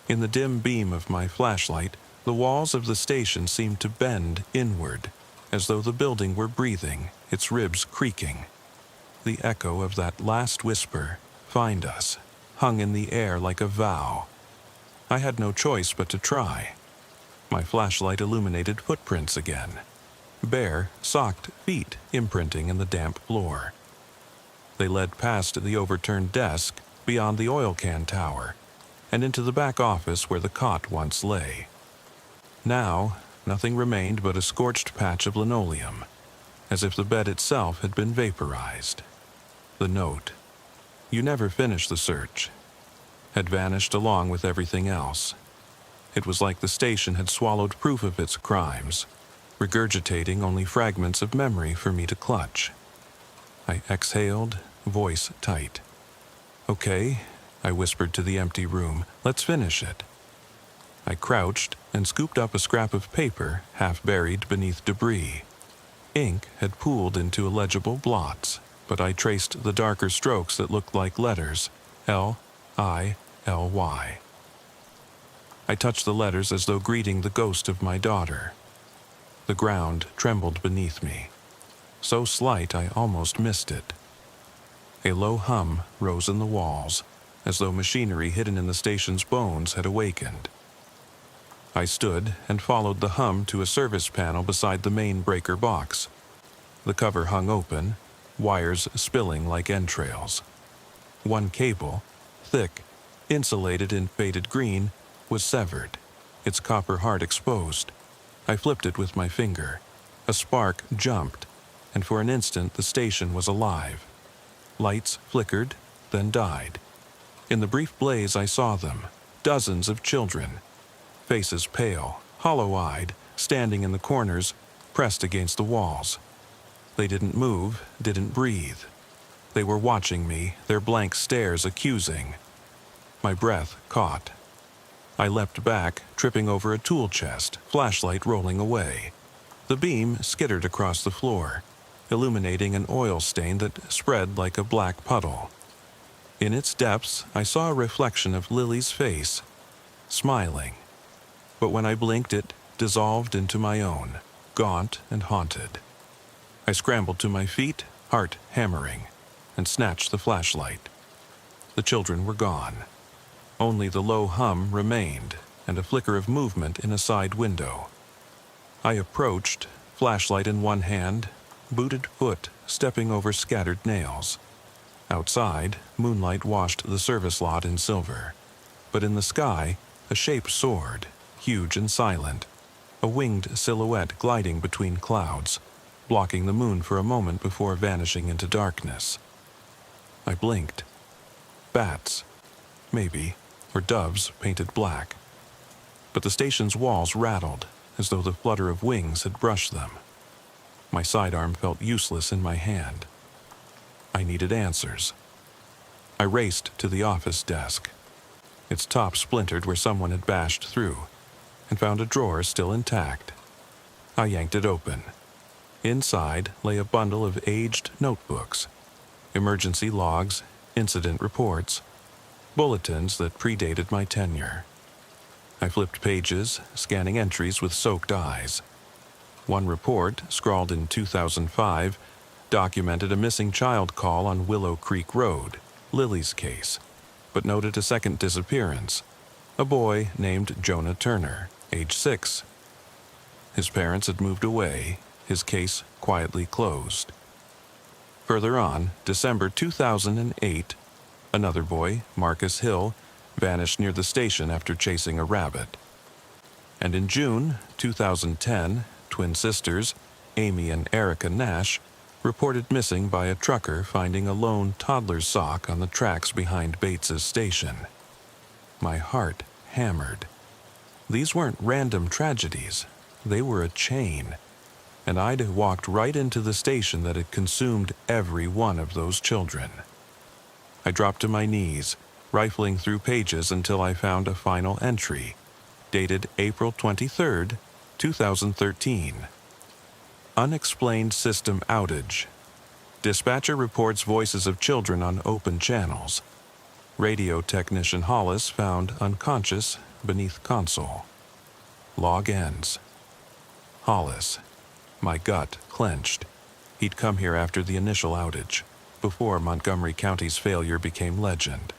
[SPEAKER 1] In the dim beam of my flashlight, the walls of the station seemed to bend inward, as though the building were breathing, its ribs creaking. The echo of that last whisper, "Find us," hung in the air like a vow. I had no choice but to try. My flashlight illuminated footprints again. Bare, socked feet imprinting in the damp floor. They led past the overturned desk, beyond the oil can tower, and into the back office where the cot once lay. Now, nothing remained but a scorched patch of linoleum, as if the bed itself had been vaporized. The note, "You never finished the search," had vanished along with everything else. It was like the station had swallowed proof of its crimes, regurgitating only fragments of memory for me to clutch. I exhaled, voice tight. "Okay," I whispered to the empty room, "let's finish it." I crouched and scooped up a scrap of paper half buried beneath debris. Ink had pooled into illegible blots, but I traced the darker strokes that looked like letters, L-I-L-Y. I touched the letters as though greeting the ghost of my daughter. The ground trembled beneath me, so slight I almost missed it. A low hum rose in the walls, as though machinery hidden in the station's bones had awakened. I stood and followed the hum to a service panel beside the main breaker box. The cover hung open, wires spilling like entrails. One cable, thick, insulated in faded green, was severed, its copper heart exposed. I flipped it with my finger. A spark jumped, and for an instant the station was alive. Lights flickered, then died. In the brief blaze I saw them, dozens of children, faces pale, hollow-eyed, standing in the corners, pressed against the walls. They didn't move, didn't breathe. They were watching me, their blank stares accusing. My breath caught. I leapt back, tripping over a tool chest, flashlight rolling away. The beam skittered across the floor, illuminating an oil stain that spread like a black puddle. In its depths, I saw a reflection of Lily's face, smiling. But when I blinked, it dissolved into my own, gaunt and haunted. I scrambled to my feet, heart hammering, and snatched the flashlight. The children were gone. Only the low hum remained, and a flicker of movement in a side window. I approached, flashlight in one hand, booted foot stepping over scattered nails. Outside, moonlight washed the service lot in silver. But in the sky, a shape soared, huge and silent, a winged silhouette gliding between clouds, blocking the moon for a moment before vanishing into darkness. I blinked. Bats, maybe, or doves painted black. But the station's walls rattled, as though the flutter of wings had brushed them. My sidearm felt useless in my hand. I needed answers. I raced to the office desk. Its top splintered where someone had bashed through, and found a drawer still intact. I yanked it open. Inside lay a bundle of aged notebooks, emergency logs, incident reports, bulletins that predated my tenure. I flipped pages, scanning entries with soaked eyes. One report, scrawled in 2005, documented a missing child call on Willow Creek Road, Lily's case, but noted a second disappearance, a boy named Jonah Turner, age 6. His parents had moved away, his case quietly closed. Further on, December 2008, another boy, Marcus Hill, vanished near the station after chasing a rabbit. And in June 2010, twin sisters, Amy and Erica Nash, reported missing by a trucker finding a lone toddler's sock on the tracks behind Bates's station. My heart hammered. These weren't random tragedies. They were a chain. And I'd walked right into the station that had consumed every one of those children. I dropped to my knees, rifling through pages until I found a final entry, dated April 23, 2013. Unexplained system outage. Dispatcher reports voices of children on open channels. Radio technician Hollis found unconscious beneath console. Log ends. Hollis. My gut clenched. He'd come here after the initial outage, before Montgomery County's failure became legend.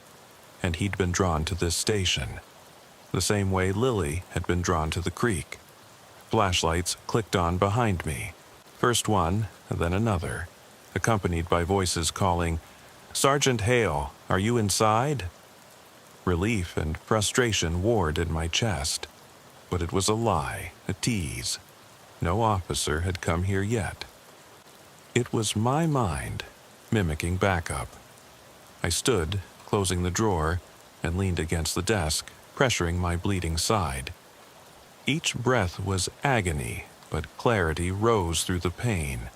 [SPEAKER 1] And he'd been drawn to this station, the same way Lily had been drawn to the creek. Flashlights clicked on behind me, first one, then another, accompanied by voices calling, "Sergeant Hale, are you inside?" Relief and frustration warred in my chest, but it was a lie, a tease. No officer had come here yet. It was my mind, mimicking backup. I stood, closing the drawer, and leaned against the desk, pressuring my bleeding side. Each breath was agony, but clarity rose through the pain.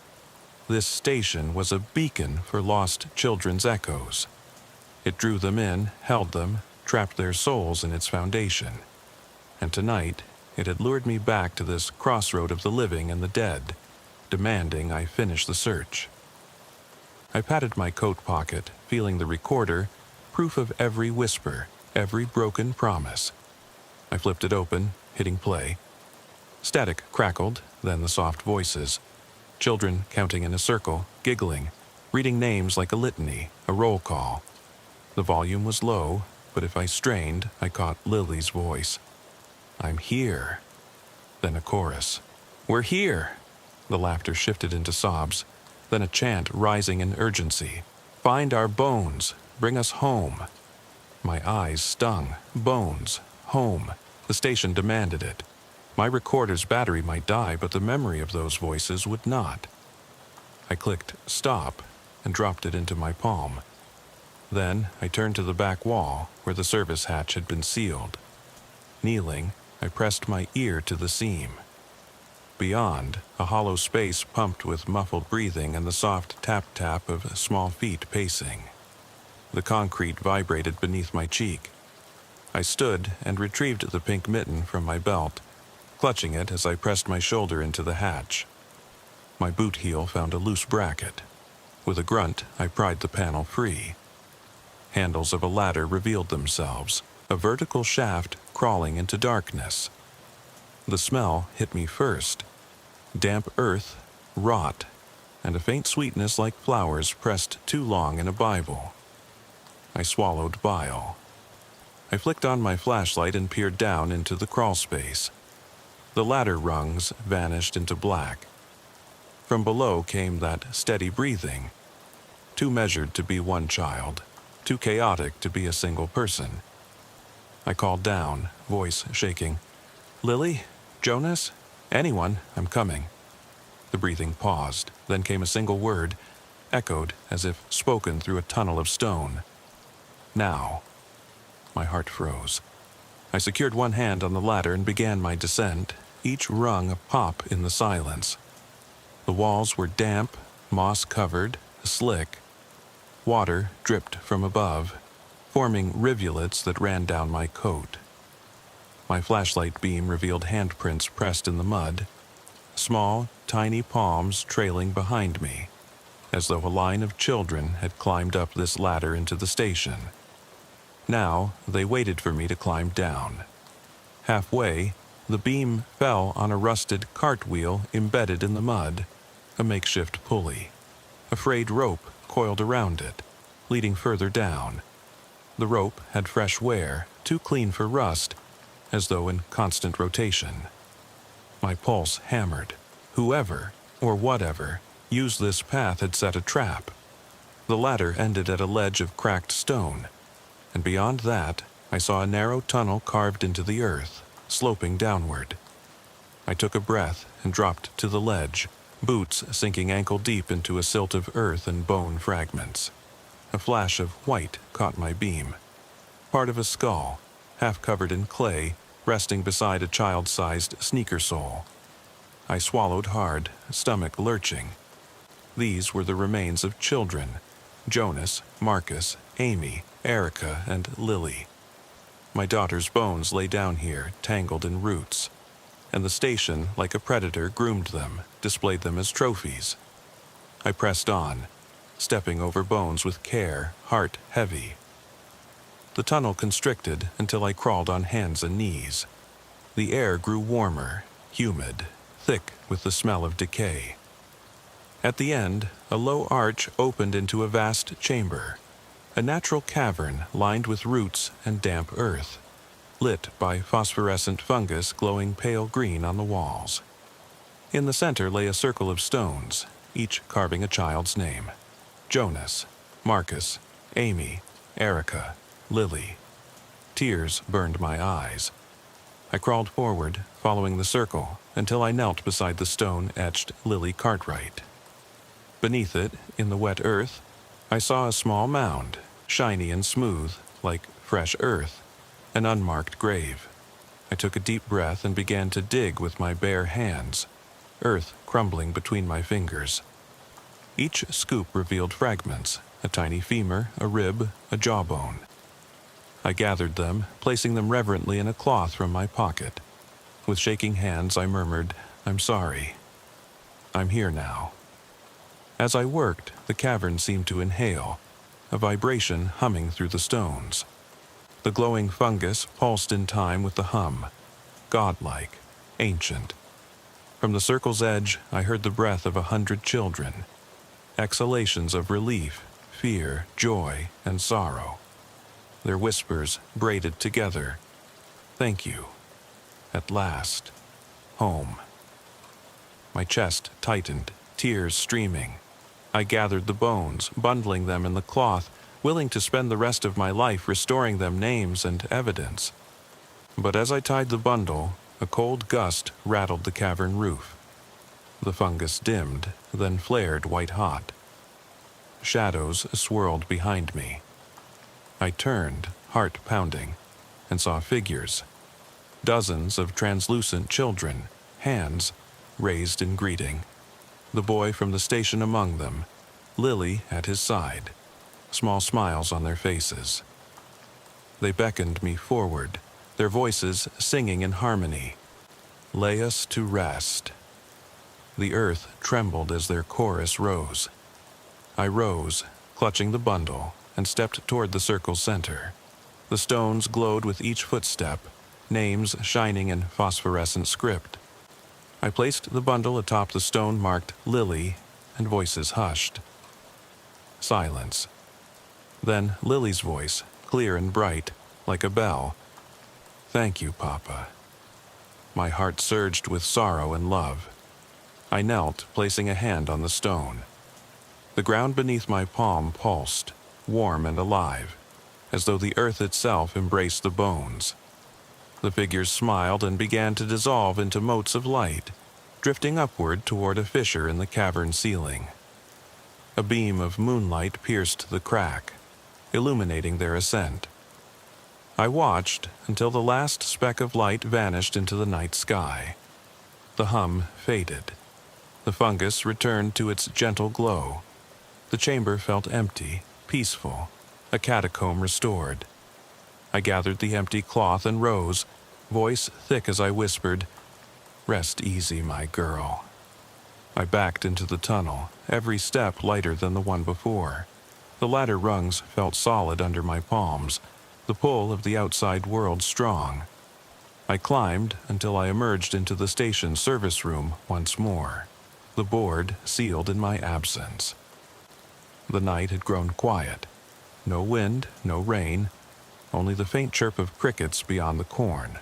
[SPEAKER 1] This station was a beacon for lost children's echoes. It drew them in, held them, trapped their souls in its foundation. And tonight, it had lured me back to this crossroad of the living and the dead, demanding I finish the search. I patted my coat pocket, feeling the recorder, proof of every whisper, every broken promise. I flipped it open, hitting play. Static crackled, then the soft voices. Children counting in a circle, giggling, reading names like a litany, a roll call. The volume was low, but if I strained, I caught Lily's voice. "I'm here." Then a chorus. "We're here." The laughter shifted into sobs, then a chant rising in urgency. "Find our bones. Bring us home." My eyes stung. Bones. Home. The station demanded it. My recorder's battery might die, but the memory of those voices would not. I clicked stop and dropped it into my palm. Then I turned to the back wall where the service hatch had been sealed. Kneeling, I pressed my ear to the seam. Beyond, a hollow space pumped with muffled breathing and the soft tap-tap of small feet pacing. The concrete vibrated beneath my cheek. I stood and retrieved the pink mitten from my belt, clutching it as I pressed my shoulder into the hatch. My boot heel found a loose bracket. With a grunt, I pried the panel free. Handles of a ladder revealed themselves, a vertical shaft crawling into darkness. The smell hit me first. Damp earth, rot, and a faint sweetness like flowers pressed too long in a Bible. I swallowed bile. I flicked on my flashlight and peered down into the crawl space. The ladder rungs vanished into black. From below came that steady breathing, too measured to be one child, too chaotic to be a single person. I called down, voice shaking. "Lily? Jonas? Anyone, I'm coming." The breathing paused, then came a single word, echoed as if spoken through a tunnel of stone. "Now." My heart froze. I secured one hand on the ladder and began my descent, each rung a pop in the silence. The walls were damp, moss-covered, slick. Water dripped from above, forming rivulets that ran down my coat. My flashlight beam revealed handprints pressed in the mud, small, tiny palms trailing behind me, as though a line of children had climbed up this ladder into the station. Now they waited for me to climb down. Halfway, the beam fell on a rusted cartwheel embedded in the mud, a makeshift pulley. A frayed rope coiled around it, leading further down. The rope had fresh wear, too clean for rust, as though in constant rotation. My pulse hammered. Whoever, or whatever, used this path had set a trap. The ladder ended at a ledge of cracked stone, and beyond that, I saw a narrow tunnel carved into the earth, sloping downward. I took a breath and dropped to the ledge, boots sinking ankle-deep into a silt of earth and bone fragments. A flash of white caught my beam. Part of a skull, half covered in clay, resting beside a child-sized sneaker sole. I swallowed hard, stomach lurching. These were the remains of children: Jonas, Marcus, Amy, Erica, and Lily. My daughter's bones lay down here, tangled in roots, and the station, like a predator, groomed them, displayed them as trophies. I pressed on, stepping over bones with care, heart heavy. The tunnel constricted until I crawled on hands and knees. The air grew warmer, humid, thick with the smell of decay. At the end, a low arch opened into a vast chamber, a natural cavern lined with roots and damp earth, lit by phosphorescent fungus glowing pale green on the walls. In the center lay a circle of stones, each carving a child's name: Jonas, Marcus, Amy, Erica, Lily. Tears burned my eyes. I crawled forward, following the circle, until I knelt beside the stone-etched Lily Cartwright. Beneath it, in the wet earth, I saw a small mound, shiny and smooth, like fresh earth, an unmarked grave. I took a deep breath and began to dig with my bare hands, earth crumbling between my fingers. Each scoop revealed fragments: a tiny femur, a rib, a jawbone. I gathered them, placing them reverently in a cloth from my pocket. With shaking hands, I murmured, "I'm sorry. I'm here now." As I worked, the cavern seemed to inhale, a vibration humming through the stones. The glowing fungus pulsed in time with the hum, godlike, ancient. From the circle's edge, I heard the breath of 100 children, exhalations of relief, fear, joy, and sorrow. Their whispers braided together. "Thank you. At last. Home." My chest tightened, tears streaming. I gathered the bones, bundling them in the cloth, willing to spend the rest of my life restoring them names and evidence. But as I tied the bundle, a cold gust rattled the cavern roof. The fungus dimmed, then flared white-hot. Shadows swirled behind me. I turned, heart pounding, and saw figures. Dozens of translucent children, hands raised in greeting. The boy from the station among them, Lily at his side, small smiles on their faces. They beckoned me forward, their voices singing in harmony. "Lay us to rest." The earth trembled as their chorus rose. I rose, clutching the bundle, and stepped toward the circle's center. The stones glowed with each footstep, names shining in phosphorescent script. I placed the bundle atop the stone marked Lily, and voices hushed. Silence. Then Lily's voice, clear and bright, like a bell. "Thank you, Papa." My heart surged with sorrow and love. I knelt, placing a hand on the stone. The ground beneath my palm pulsed, warm and alive, as though the earth itself embraced the bones. The figures smiled and began to dissolve into motes of light, drifting upward toward a fissure in the cavern ceiling. A beam of moonlight pierced the crack, illuminating their ascent. I watched until the last speck of light vanished into the night sky. The hum faded. The fungus returned to its gentle glow. The chamber felt empty, peaceful, a catacomb restored. I gathered the empty cloth and rose, voice thick as I whispered, "Rest easy, my girl." I backed into the tunnel, every step lighter than the one before. The ladder rungs felt solid under my palms, the pull of the outside world strong. I climbed until I emerged into the station service room once more, the board sealed in my absence. The night had grown quiet. No wind, no rain, only the faint chirp of crickets beyond the corn.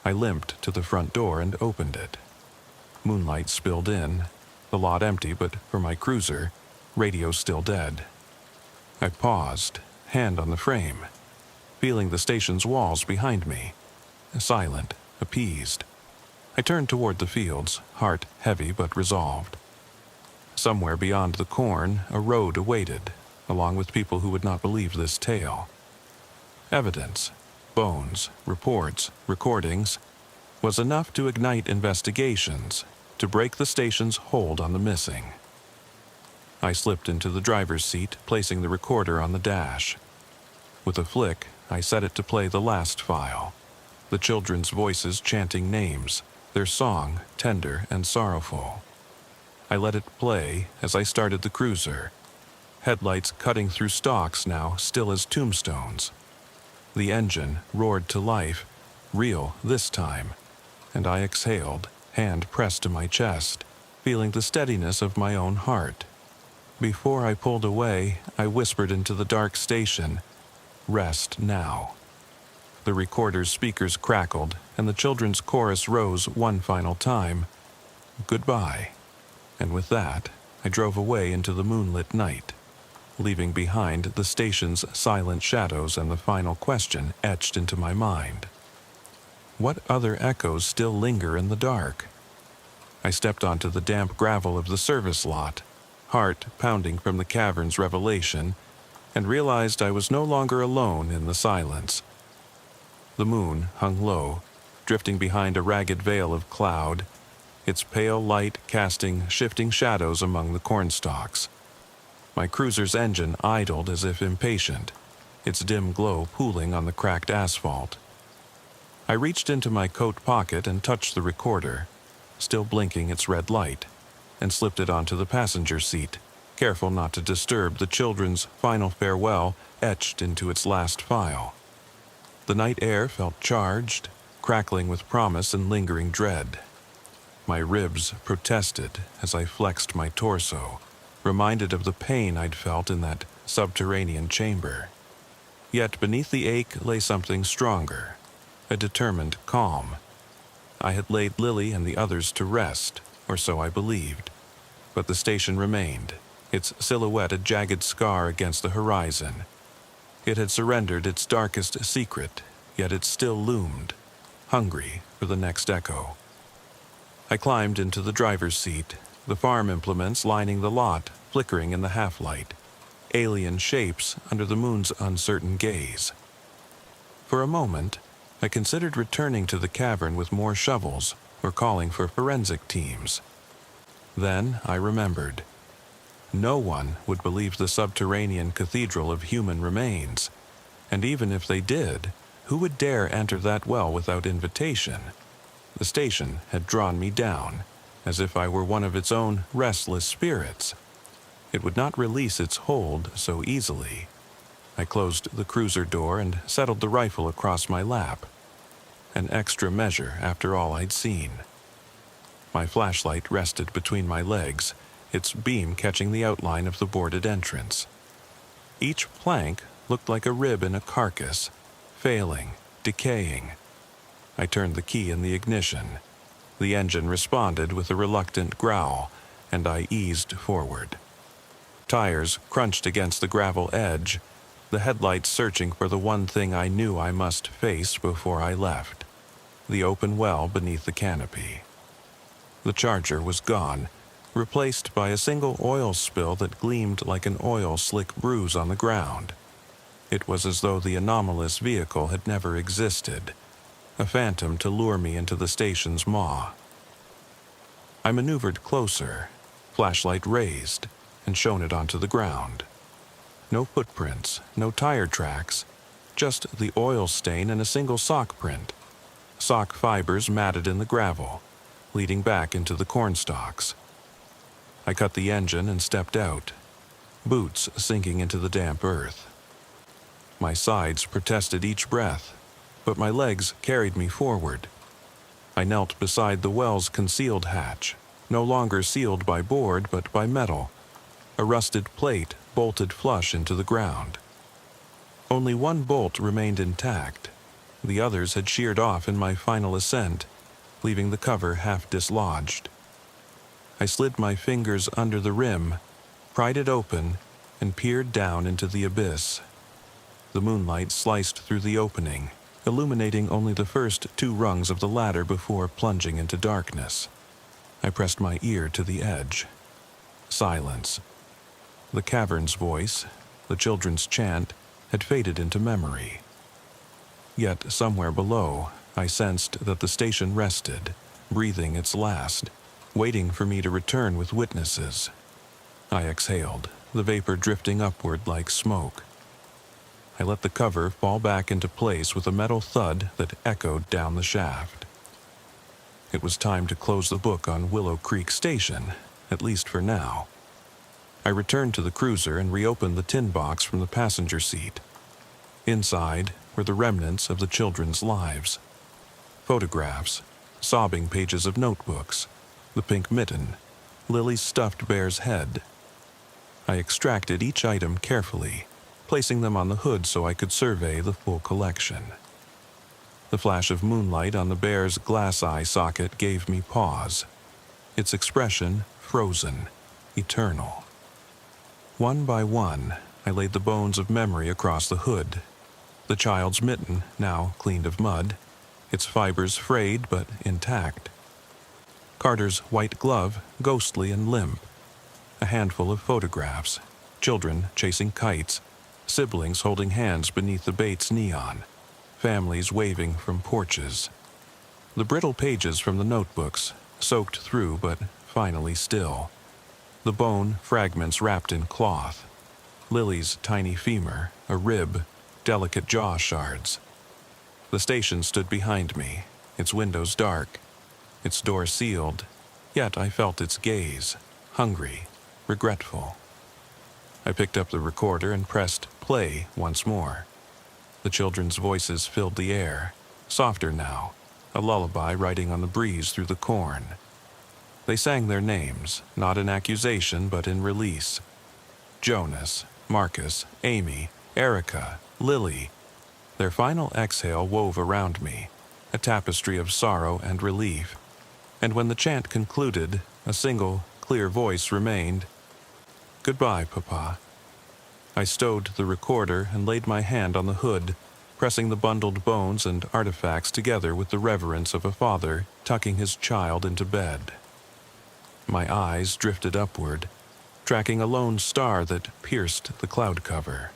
[SPEAKER 1] I limped to the front door and opened it. Moonlight spilled in, the lot empty, but for my cruiser, radio still dead. I paused, hand on the frame, feeling the station's walls behind me, silent, appeased. I turned toward the fields, heart heavy but resolved. Somewhere beyond the corn, a road awaited, along with people who would not believe this tale. Evidence, bones, reports, recordings, was enough to ignite investigations, to break the station's hold on the missing. I slipped into the driver's seat, placing the recorder on the dash. With a flick, I set it to play the last file, the children's voices chanting names, their song tender and sorrowful. I let it play as I started the cruiser, headlights cutting through stalks now still as tombstones. The engine roared to life, real this time, and I exhaled, hand pressed to my chest, feeling the steadiness of my own heart. Before I pulled away, I whispered into the dark station, "Rest now." The recorder's speakers crackled, and the children's chorus rose one final time, "Goodbye." And with that, I drove away into the moonlit night, leaving behind the station's silent shadows and the final question etched into my mind. What other echoes still linger in the dark? I stepped onto the damp gravel of the service lot, heart pounding from the cavern's revelation, and realized I was no longer alone in the silence. The moon hung low, drifting behind a ragged veil of cloud, its pale light casting shifting shadows among the cornstalks. My cruiser's engine idled as if impatient, its dim glow pooling on the cracked asphalt. I reached into my coat pocket and touched the recorder, still blinking its red light, and slipped it onto the passenger seat, careful not to disturb the children's final farewell etched into its last file. The night air felt charged, crackling with promise and lingering dread. My ribs protested as I flexed my torso, reminded of the pain I'd felt in that subterranean chamber. Yet beneath the ache lay something stronger, a determined calm. I had laid Lily and the others to rest, or so I believed, but the station remained, its silhouette a jagged scar against the horizon. It had surrendered its darkest secret, yet it still loomed, hungry for the next echo. I climbed into the driver's seat, the farm implements lining the lot, flickering in the half-light, alien shapes under the moon's uncertain gaze. For a moment, I considered returning to the cavern with more shovels or calling for forensic teams. Then I remembered. No one would believe the subterranean cathedral of human remains, and even if they did, who would dare enter that well without invitation? The station had drawn me down, as if I were one of its own restless spirits. It would not release its hold so easily. I closed the cruiser door and settled the rifle across my lap. an extra measure after all I'd seen. My flashlight rested between my legs, its beam catching the outline of the boarded entrance. Each plank looked like a rib in a carcass, failing, decaying. I turned the key in the ignition. The engine responded with a reluctant growl, and I eased forward. Tires crunched against the gravel edge, the headlights searching for the one thing I knew I must face before I left, the open well beneath the canopy. The charger was gone, replaced by a single oil spill that gleamed like an oil slick bruise on the ground. It was as though the anomalous vehicle had never existed, a phantom to lure me into the station's maw. I maneuvered closer, flashlight raised, and shone it onto the ground. No footprints, no tire tracks, just the oil stain and a single sock print. Sock fibers matted in the gravel, leading back into the cornstalks. I cut the engine and stepped out, boots sinking into the damp earth. My sides protested each breath, but my legs carried me forward. I knelt beside the well's concealed hatch, no longer sealed by board but by metal, a rusted plate bolted flush into the ground. Only one bolt remained intact. The others had sheared off in my final ascent, leaving the cover half dislodged. I slid my fingers under the rim, pried it open, and peered down into the abyss. The moonlight sliced through the opening, illuminating only the first 2 rungs of the ladder before plunging into darkness. I pressed my ear to the edge. Silence. The cavern's voice, the children's chant, had faded into memory. Yet somewhere below, I sensed that the station rested, breathing its last, waiting for me to return with witnesses. I exhaled, the vapor drifting upward like smoke. I let the cover fall back into place with a metal thud that echoed down the shaft. It was time to close the book on Willow Creek Station, at least for now. I returned to the cruiser and reopened the tin box from the passenger seat. Inside were the remnants of the children's lives. Photographs, sobbing pages of notebooks, the pink mitten, Lily's stuffed bear's head. I extracted each item carefully, placing them on the hood so I could survey the full collection. The flash of moonlight on the bear's glass eye socket gave me pause, its expression frozen, eternal. One by one, I laid the bones of memory across the hood. The child's mitten, now cleaned of mud, its fibers frayed but intact. Carter's white glove, ghostly and limp. A handful of photographs, children chasing kites, siblings holding hands beneath the Bates neon, families waving from porches. The brittle pages from the notebooks, soaked through but finally still. The bone fragments wrapped in cloth. Lily's tiny femur, a rib, delicate jaw shards. The station stood behind me, its windows dark, its door sealed, yet I felt its gaze, hungry, regretful. I picked up the recorder and pressed play once more. The children's voices filled the air, softer now, a lullaby riding on the breeze through the corn. They sang their names, not in accusation but in release. Jonas, Marcus, Amy, Erica, Lily. Their final exhale wove around me, a tapestry of sorrow and relief. And when the chant concluded, a single, clear voice remained. "Goodbye, Papa." I stowed the recorder and laid my hand on the hood, pressing the bundled bones and artifacts together with the reverence of a father tucking his child into bed. My eyes drifted upward, tracking a lone star that pierced the cloud cover.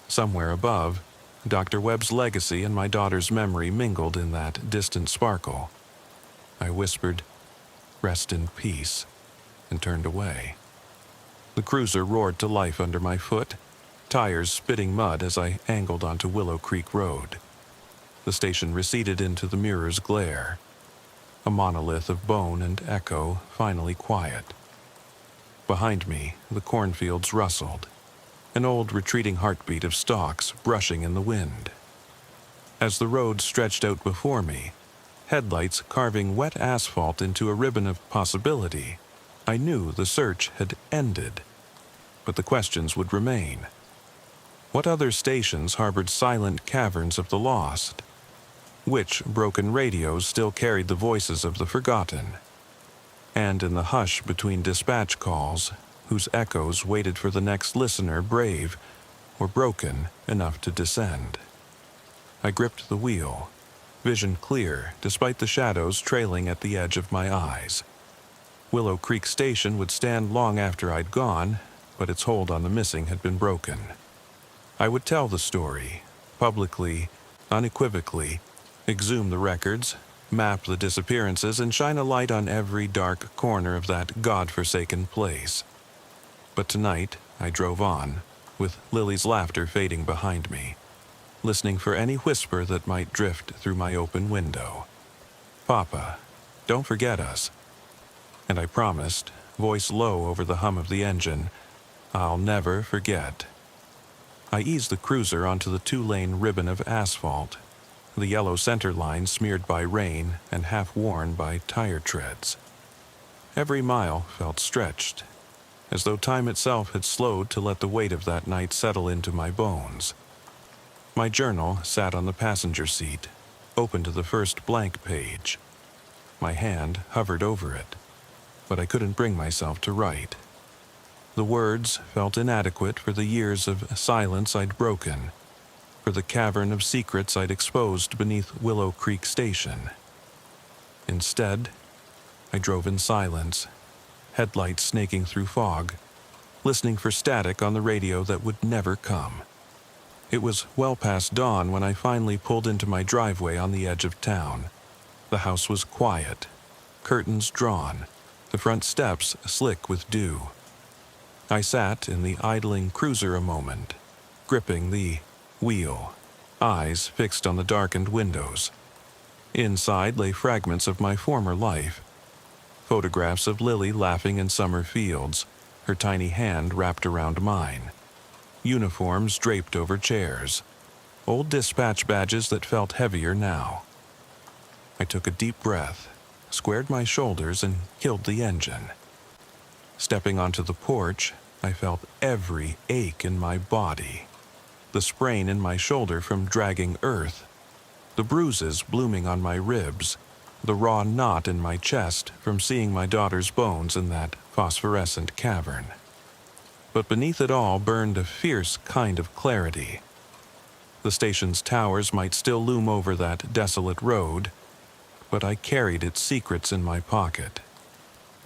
[SPEAKER 1] Somewhere above, Dr. Webb's legacy and my daughter's memory mingled in that distant sparkle. I whispered, "Rest in peace," and turned away. The cruiser roared to life under my foot, tires spitting mud as I angled onto Willow Creek Road. The station receded into the mirror's glare, a monolith of bone and echo finally quiet. Behind me, the cornfields rustled, an old retreating heartbeat of stalks brushing in the wind. As the road stretched out before me, headlights carving wet asphalt into a ribbon of possibility, I knew the search had ended. But the questions would remain. What other stations harbored silent caverns of the lost? Which broken radios still carried the voices of the forgotten? And in the hush between dispatch calls, whose echoes waited for the next listener brave or broken enough to descend? I gripped the wheel, vision clear despite the shadows trailing at the edge of my eyes. Willow Creek Station would stand long after I'd gone, but its hold on the missing had been broken. I would tell the story, publicly, unequivocally, exhume the records, map the disappearances, and shine a light on every dark corner of that God-forsaken place. But tonight, I drove on, with Lily's laughter fading behind me, listening for any whisper that might drift through my open window. "Papa, don't forget us." And I promised, voice low over the hum of the engine, "I'll never forget." I eased the cruiser onto the two-lane ribbon of asphalt, the yellow center line smeared by rain and half-worn by tire treads. Every mile felt stretched, as though time itself had slowed to let the weight of that night settle into my bones. My journal sat on the passenger seat, open to the first blank page. My hand hovered over it, but I couldn't bring myself to write. The words felt inadequate for the years of silence I'd broken, for the cavern of secrets I'd exposed beneath Willow Creek Station. Instead, I drove in silence, headlights snaking through fog, listening for static on the radio that would never come. It was well past dawn when I finally pulled into my driveway on the edge of town. The house was quiet, curtains drawn, the front steps slick with dew. I sat in the idling cruiser a moment, gripping the wheel, eyes fixed on the darkened windows. Inside lay fragments of my former life. Photographs of Lily laughing in summer fields, her tiny hand wrapped around mine. Uniforms draped over chairs. Old dispatch badges that felt heavier now. I took a deep breath, squared my shoulders, and killed the engine. Stepping onto the porch, I felt every ache in my body. The sprain in my shoulder from dragging earth, the bruises blooming on my ribs, the raw knot in my chest from seeing my daughter's bones in that phosphorescent cavern. But beneath it all burned a fierce kind of clarity. The station's towers might still loom over that desolate road, but I carried its secrets in my pocket.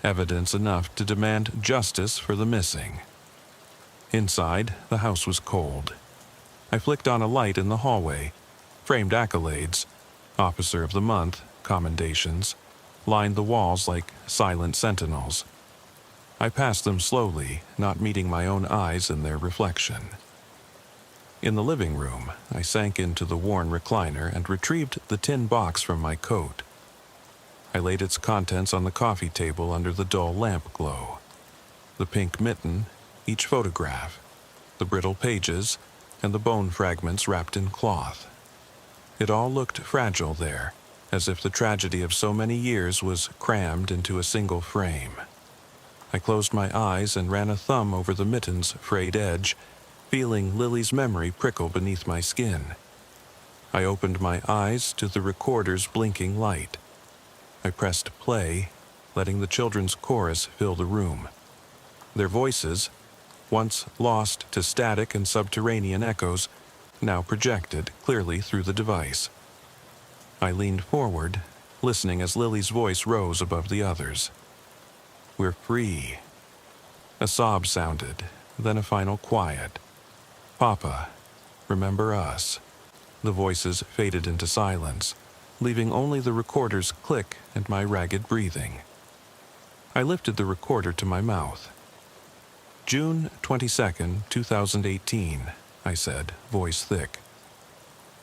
[SPEAKER 1] Evidence enough to demand justice for the missing. Inside, the house was cold. I flicked on a light in the hallway. Framed accolades, Officer of the Month, commendations, lined the walls like silent sentinels. I passed them slowly, not meeting my own eyes in their reflection. In the living room, I sank into the worn recliner and retrieved the tin box from my coat. I laid its contents on the coffee table under the dull lamp glow. The pink mitten, each photograph, the brittle pages, and the bone fragments wrapped in cloth. It all looked fragile there, as if the tragedy of so many years was crammed into a single frame. I closed my eyes and ran a thumb over the mitten's frayed edge, feeling Lily's memory prickle beneath my skin. I opened my eyes to the recorder's blinking light. I pressed play, letting the children's chorus fill the room. Their voices, once lost to static and subterranean echoes, now projected clearly through the device. I leaned forward, listening as Lily's voice rose above the others. "We're free." A sob sounded, then a final quiet. "Papa, remember us." The voices faded into silence, leaving only the recorder's click and my ragged breathing. I lifted the recorder to my mouth. "June 22nd, 2018, I said, voice thick.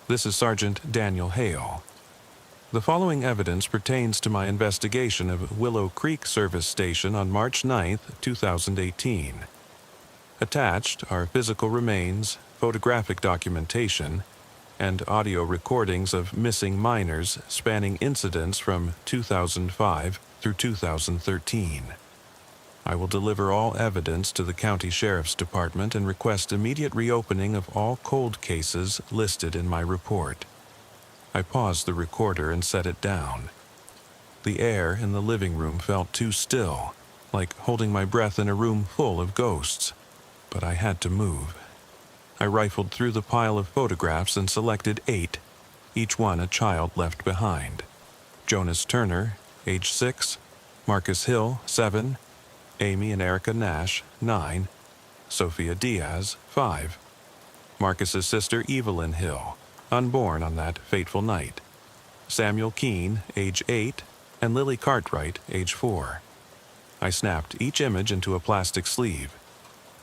[SPEAKER 1] "This is Sergeant Daniel Hale. The following evidence pertains to my investigation of Willow Creek Service Station on March 9th, 2018. Attached are physical remains, photographic documentation, and audio recordings of missing minors spanning incidents from 2005 through 2013. I will deliver all evidence to the County Sheriff's Department and request immediate reopening of all cold cases listed in my report. I paused the recorder and set it down. The air in the living room felt too still, like holding my breath in a room full of ghosts. But I had to move. I rifled through the pile of photographs and selected 8, each one a child left behind. Jonas Turner, age 6, Marcus Hill, 7, Amy and Erica Nash, 9, Sophia Diaz, 5, Marcus's sister Evelyn Hill, unborn on that fateful night, Samuel Keene, age 8, and Lily Cartwright, age 4. I snapped each image into a plastic sleeve,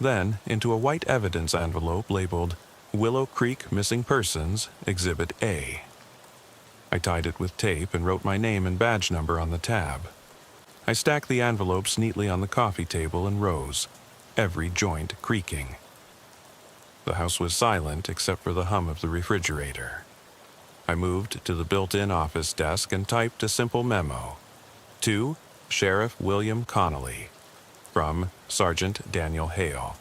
[SPEAKER 1] then into a white evidence envelope labeled Willow Creek Missing Persons, Exhibit A. I tied it with tape and wrote my name and badge number on the tab. I stacked the envelopes neatly on the coffee table and rose, every joint creaking. The house was silent except for the hum of the refrigerator. I moved to the built-in office desk and typed a simple memo. To Sheriff William Connolly. From Sergeant Daniel Hale.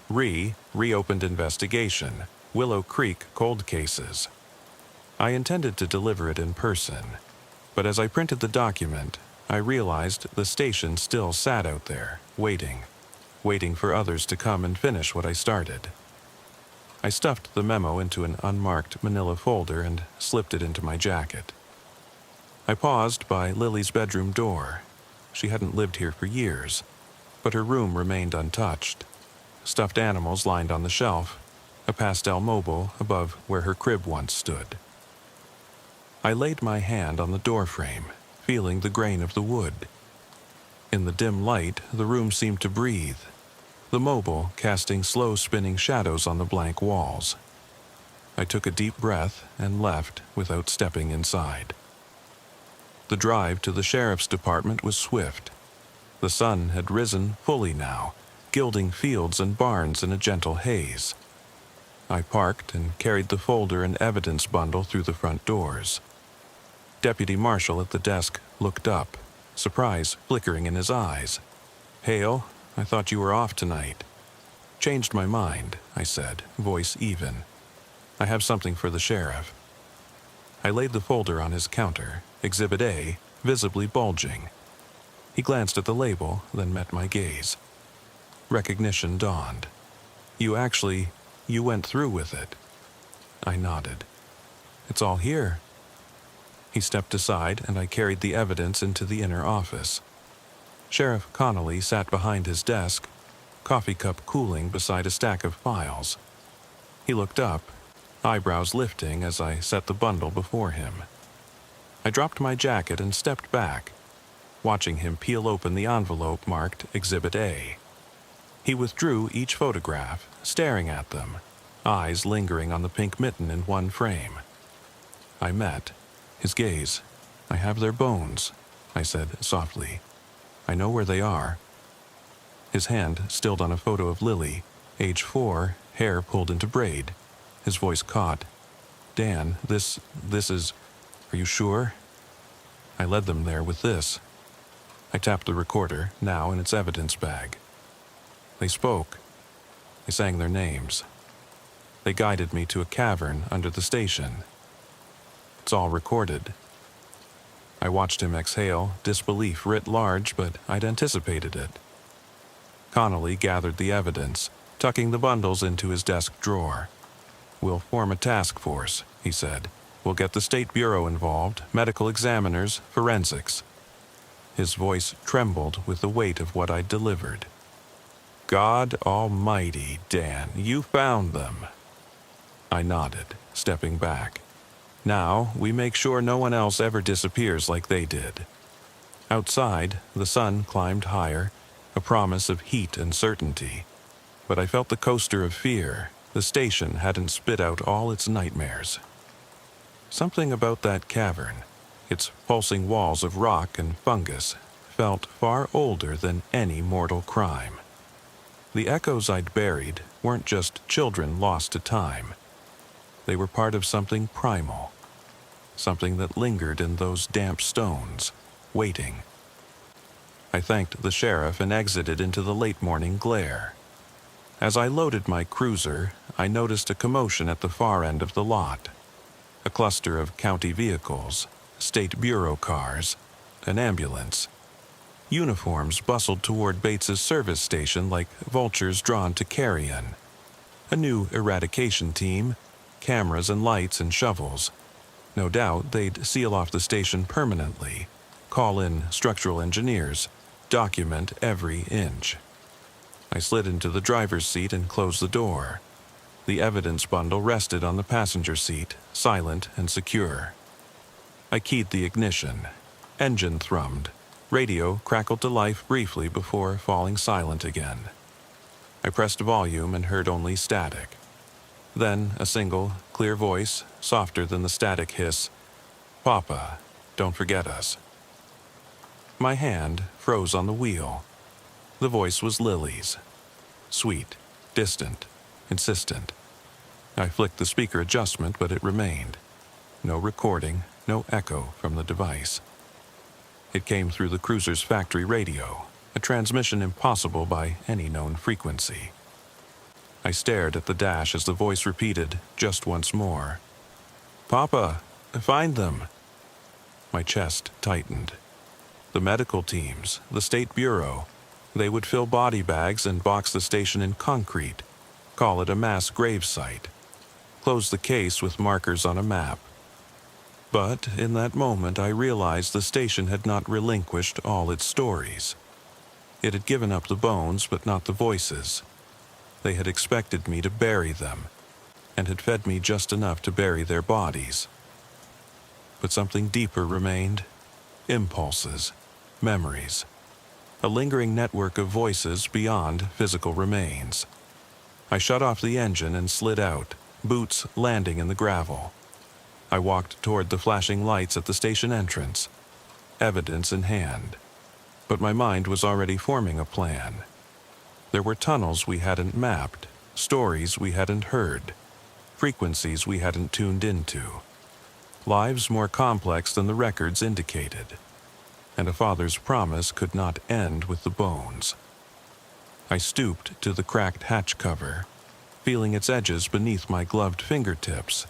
[SPEAKER 1] Reopened investigation. Willow Creek cold cases. I intended to deliver it in person, but as I printed the document, I realized the station still sat out there, waiting for others to come and finish what I started. I stuffed the memo into an unmarked manila folder and slipped it into my jacket. I paused by Lily's bedroom door. She hadn't lived here for years, but her room remained untouched. Stuffed animals lined on the shelf, a pastel mobile above where her crib once stood. I laid my hand on the doorframe, feeling the grain of the wood. In the dim light, the room seemed to breathe, the mobile casting slow spinning shadows on the blank walls. I took a deep breath and left without stepping inside. The drive to the sheriff's department was swift. The sun had risen fully now, gilding fields and barns in a gentle haze. I parked and carried the folder and evidence bundle through the front doors. Deputy Marshal at the desk looked up, surprise flickering in his eyes. "Hale, I thought you were off tonight." "Changed my mind," I said, voice even. "I have something for the sheriff." I laid the folder on his counter, Exhibit A, visibly bulging. He glanced at the label, then met my gaze. Recognition dawned. You went through with it." I nodded. "It's all here." He stepped aside, and I carried the evidence into the inner office. Sheriff Connolly sat behind his desk, coffee cup cooling beside a stack of files. He looked up, eyebrows lifting as I set the bundle before him. I dropped my jacket and stepped back, watching him peel open the envelope marked Exhibit A. He withdrew each photograph, staring at them, eyes lingering on the pink mitten in one frame. I met his gaze. "I have their bones," I said softly. "I know where they are." His hand stilled on a photo of Lily, age 4, hair pulled into braid. His voice caught. "Dan, this is... Are you sure?" I led them there with this. I tapped the recorder, now in its evidence bag. They spoke. They sang their names. They guided me to a cavern under the station. It's all recorded. I watched him exhale, disbelief writ large, but I'd anticipated it. Connolly gathered the evidence, tucking the bundles into his desk drawer. "We'll form a task force," he said. "We'll get the State Bureau involved, medical examiners, forensics." His voice trembled with the weight of what I'd delivered. "God almighty, Dan, you found them." I nodded, stepping back. "Now, we make sure no one else ever disappears like they did." Outside, the sun climbed higher, a promise of heat and certainty. But I felt the coaster of fear. The station hadn't spit out all its nightmares. Something about that cavern, its pulsing walls of rock and fungus, felt far older than any mortal crime. The echoes I'd buried weren't just children lost to time. They were part of something primal, something that lingered in those damp stones, waiting. I thanked the sheriff and exited into the late morning glare. As I loaded my cruiser, I noticed a commotion at the far end of the lot. A cluster of county vehicles, state bureau cars, an ambulance. Uniforms bustled toward Bates's service station like vultures drawn to carrion. A new eradication team, cameras and lights and shovels. No doubt they'd seal off the station permanently, call in structural engineers, document every inch. I slid into the driver's seat and closed the door. The evidence bundle rested on the passenger seat, silent and secure. I keyed the ignition. Engine thrummed. Radio crackled to life briefly before falling silent again. I pressed volume and heard only static. Then a single, clear voice, softer than the static hiss, "Papa, don't forget us." My hand froze on the wheel. The voice was Lily's. Sweet, distant, insistent. I flicked the speaker adjustment, but it remained. No recording, no echo from the device. It came through the cruiser's factory radio, a transmission impossible by any known frequency. I stared at the dash as the voice repeated, just once more, "Papa, find them." My chest tightened. The medical teams, the State Bureau, they would fill body bags and box the station in concrete, call it a mass grave site, close the case with markers on a map. But in that moment I realized the station had not relinquished all its stories. It had given up the bones, but not the voices. They had expected me to bury them, and had fed me just enough to bury their bodies. But something deeper remained. Impulses, memories, a lingering network of voices beyond physical remains. I shut off the engine and slid out, boots landing in the gravel. I walked toward the flashing lights at the station entrance, evidence in hand. But my mind was already forming a plan. There were tunnels we hadn't mapped, stories we hadn't heard, frequencies we hadn't tuned into, lives more complex than the records indicated. And a father's promise could not end with the bones. I stooped to the cracked hatch cover, feeling its edges beneath my gloved fingertips.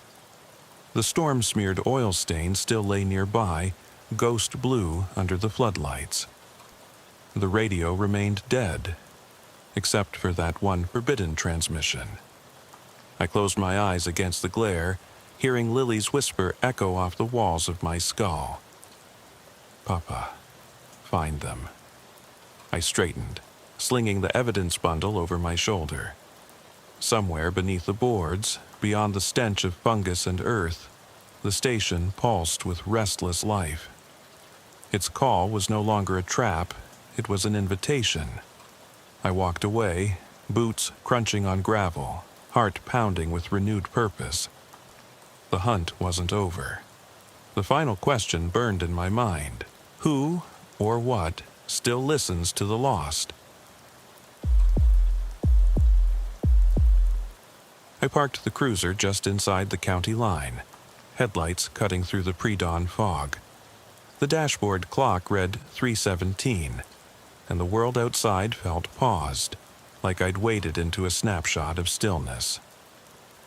[SPEAKER 1] The storm-smeared oil stain still lay nearby, ghost blue under the floodlights. The radio remained dead, except for that one forbidden transmission. I closed my eyes against the glare, hearing Lily's whisper echo off the walls of my skull. "Papa, find them." I straightened, slinging the evidence bundle over my shoulder. Somewhere beneath the boards, beyond the stench of fungus and earth, the station pulsed with restless life. Its call was no longer a trap, it was an invitation. I walked away, boots crunching on gravel, heart pounding with renewed purpose. The hunt wasn't over. The final question burned in my mind. Who, or what, still listens to the lost? I parked the cruiser just inside the county line, headlights cutting through the pre-dawn fog. The dashboard clock read 3:17, and the world outside felt paused, like I'd waded into a snapshot of stillness.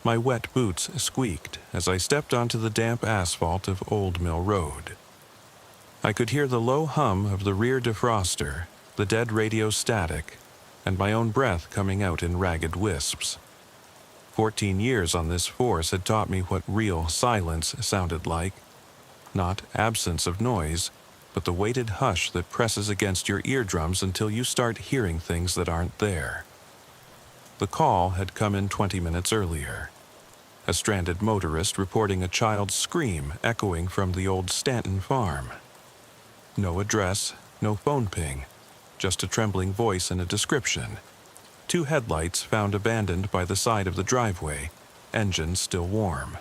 [SPEAKER 1] My wet boots squeaked as I stepped onto the damp asphalt of Old Mill Road. I could hear the low hum of the rear defroster, the dead radio static, and my own breath coming out in ragged wisps. 14 years on this force had taught me what real silence sounded like. Not absence of noise, but the weighted hush that presses against your eardrums until you start hearing things that aren't there. The call had come in 20 minutes earlier. A stranded motorist reporting a child's scream echoing from the old Stanton farm. No address, no phone ping, just a trembling voice and a description. 2 headlights found abandoned by the side of the driveway, engines still warm.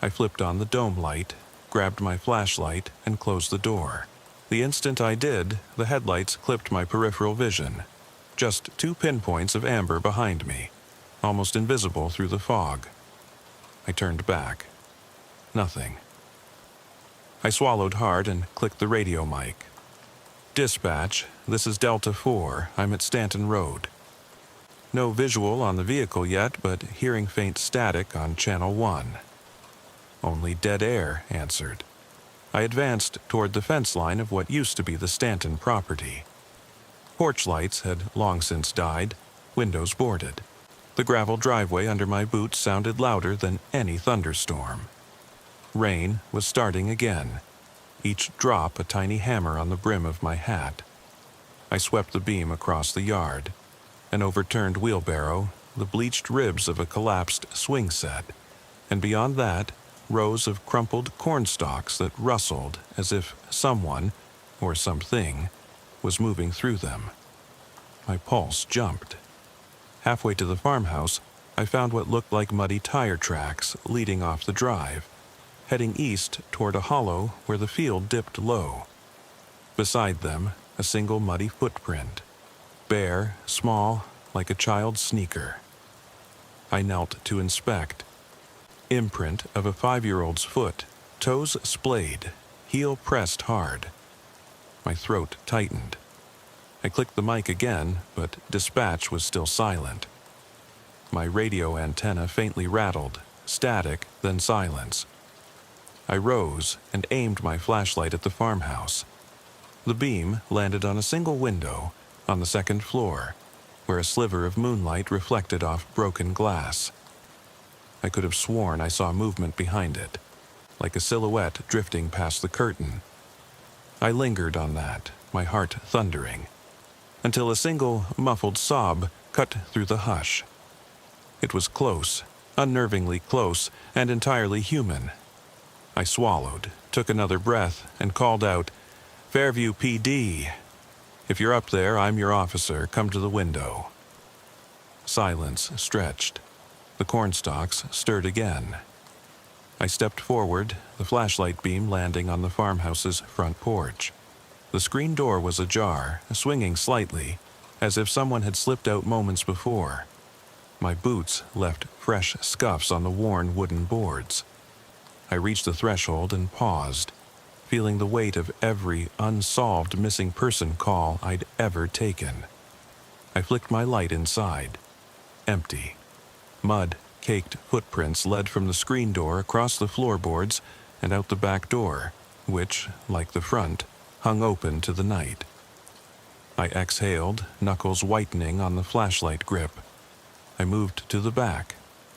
[SPEAKER 1] I flipped on the dome light, grabbed my flashlight, and closed the door. The instant I did, the headlights clipped my peripheral vision. Just 2 pinpoints of amber behind me, almost invisible through the fog. I turned back. Nothing. I swallowed hard and clicked the radio mic. "Dispatch, this is Delta 4. I'm at Stanton Road." No visual on the vehicle yet, but hearing faint static on Channel 1. "Only dead air," answered. I advanced toward the fence line of what used to be the Stanton property. Porch lights had long since died, windows boarded. The gravel driveway under my boots sounded louder than any thunderstorm. Rain was starting again, each drop a tiny hammer on the brim of my hat. I swept the beam across the yard, an overturned wheelbarrow, the bleached ribs of a collapsed swing set, and beyond that, rows of crumpled corn stalks that rustled as if someone, or something, was moving through them. My pulse jumped. Halfway to the farmhouse, I found what looked like muddy tire tracks leading off the drive, heading east toward a hollow where the field dipped low. Beside them, a single muddy footprint, bare, small, like a child's sneaker. I knelt to inspect. Imprint of a 5-year-old's foot, toes splayed, heel pressed hard. My throat tightened. I clicked the mic again, but dispatch was still silent. My radio antenna faintly rattled, static, then silence. I rose and aimed my flashlight at the farmhouse. The beam landed on a single window on the second floor, where a sliver of moonlight reflected off broken glass. I could have sworn I saw movement behind it, like a silhouette drifting past the curtain. I lingered on that, my heart thundering, until a single, muffled sob cut through the hush. It was close, unnervingly close, and entirely human. I swallowed, took another breath, and called out, "Fairview PD. If you're up there, I'm your officer. Come to the window." Silence stretched. The cornstalks stirred again. I stepped forward, the flashlight beam landing on the farmhouse's front porch. The screen door was ajar, swinging slightly, as if someone had slipped out moments before. My boots left fresh scuffs on the worn wooden boards. I reached the threshold and paused, feeling the weight of every unsolved missing person call I'd ever taken. I flicked my light inside. Empty. Mud-caked footprints led from the screen door across the floorboards and out the back door, which, like the front, hung open to the night. I exhaled, knuckles whitening on the flashlight grip. I moved to the back,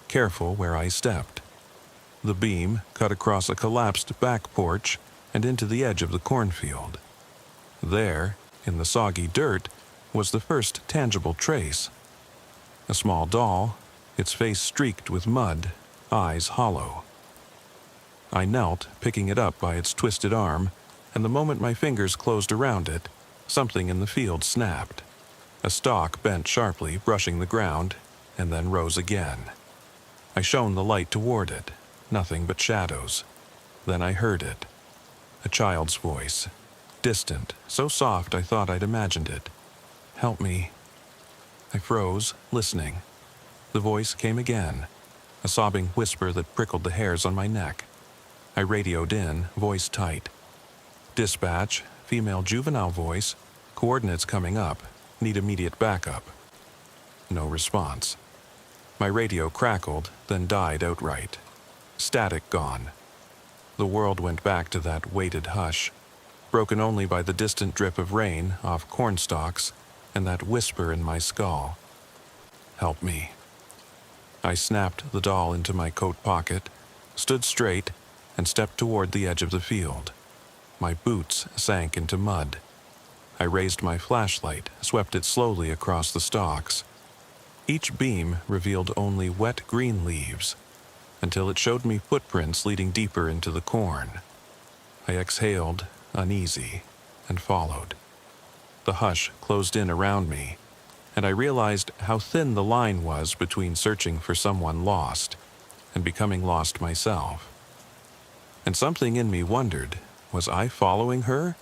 [SPEAKER 1] careful where I stepped. The beam cut across a collapsed back porch and into the edge of the cornfield. There, in the soggy dirt, was the first tangible trace. A small doll, its face streaked with mud, eyes hollow. I knelt, picking it up by its twisted arm, and the moment my fingers closed around it, something in the field snapped. A stalk bent sharply, brushing the ground, and then rose again. I shone the light toward it, nothing but shadows. Then I heard it. A child's voice, distant, so soft I thought I'd imagined it. "Help me." I froze, listening. The voice came again, a sobbing whisper that prickled the hairs on my neck. I radioed in, voice tight. "Dispatch, female juvenile voice, coordinates coming up, need immediate backup." No response. My radio crackled, then died outright. Static gone. The world went back to that weighted hush, broken only by the distant drip of rain off cornstalks and that whisper in my skull. "Help me." I snapped the doll into my coat pocket, stood straight, and stepped toward the edge of the field. My boots sank into mud. I raised my flashlight, swept it slowly across the stalks. Each beam revealed only wet green leaves, until it showed me footprints leading deeper into the corn. I exhaled, uneasy, and followed. The hush closed in around me, and I realized how thin the line was between searching for someone lost and becoming lost myself. And something in me wondered, was I following her?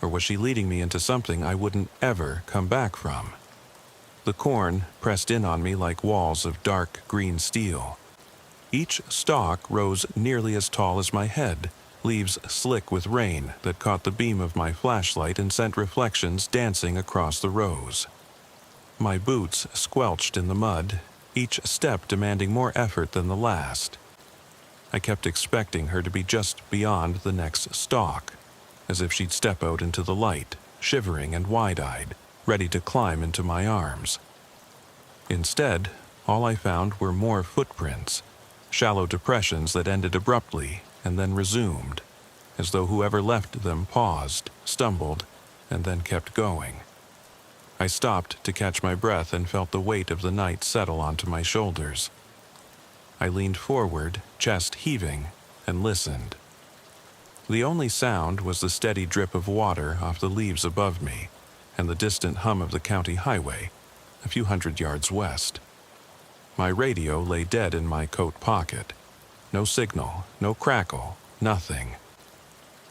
[SPEAKER 1] Or was she leading me into something I wouldn't ever come back from? The corn pressed in on me like walls of dark green steel. Each stalk rose nearly as tall as my head, leaves slick with rain that caught the beam of my flashlight and sent reflections dancing across the rows. My boots squelched in the mud, each step demanding more effort than the last. I kept expecting her to be just beyond the next stalk, as if she'd step out into the light, shivering and wide-eyed, ready to climb into my arms. Instead, all I found were more footprints, shallow depressions that ended abruptly and then resumed, as though whoever left them paused, stumbled, and then kept going. I stopped to catch my breath and felt the weight of the night settle onto my shoulders. I leaned forward, chest heaving, and listened. The only sound was the steady drip of water off the leaves above me and the distant hum of the county highway, a few hundred yards west. My radio lay dead in my coat pocket. No signal, no crackle, nothing.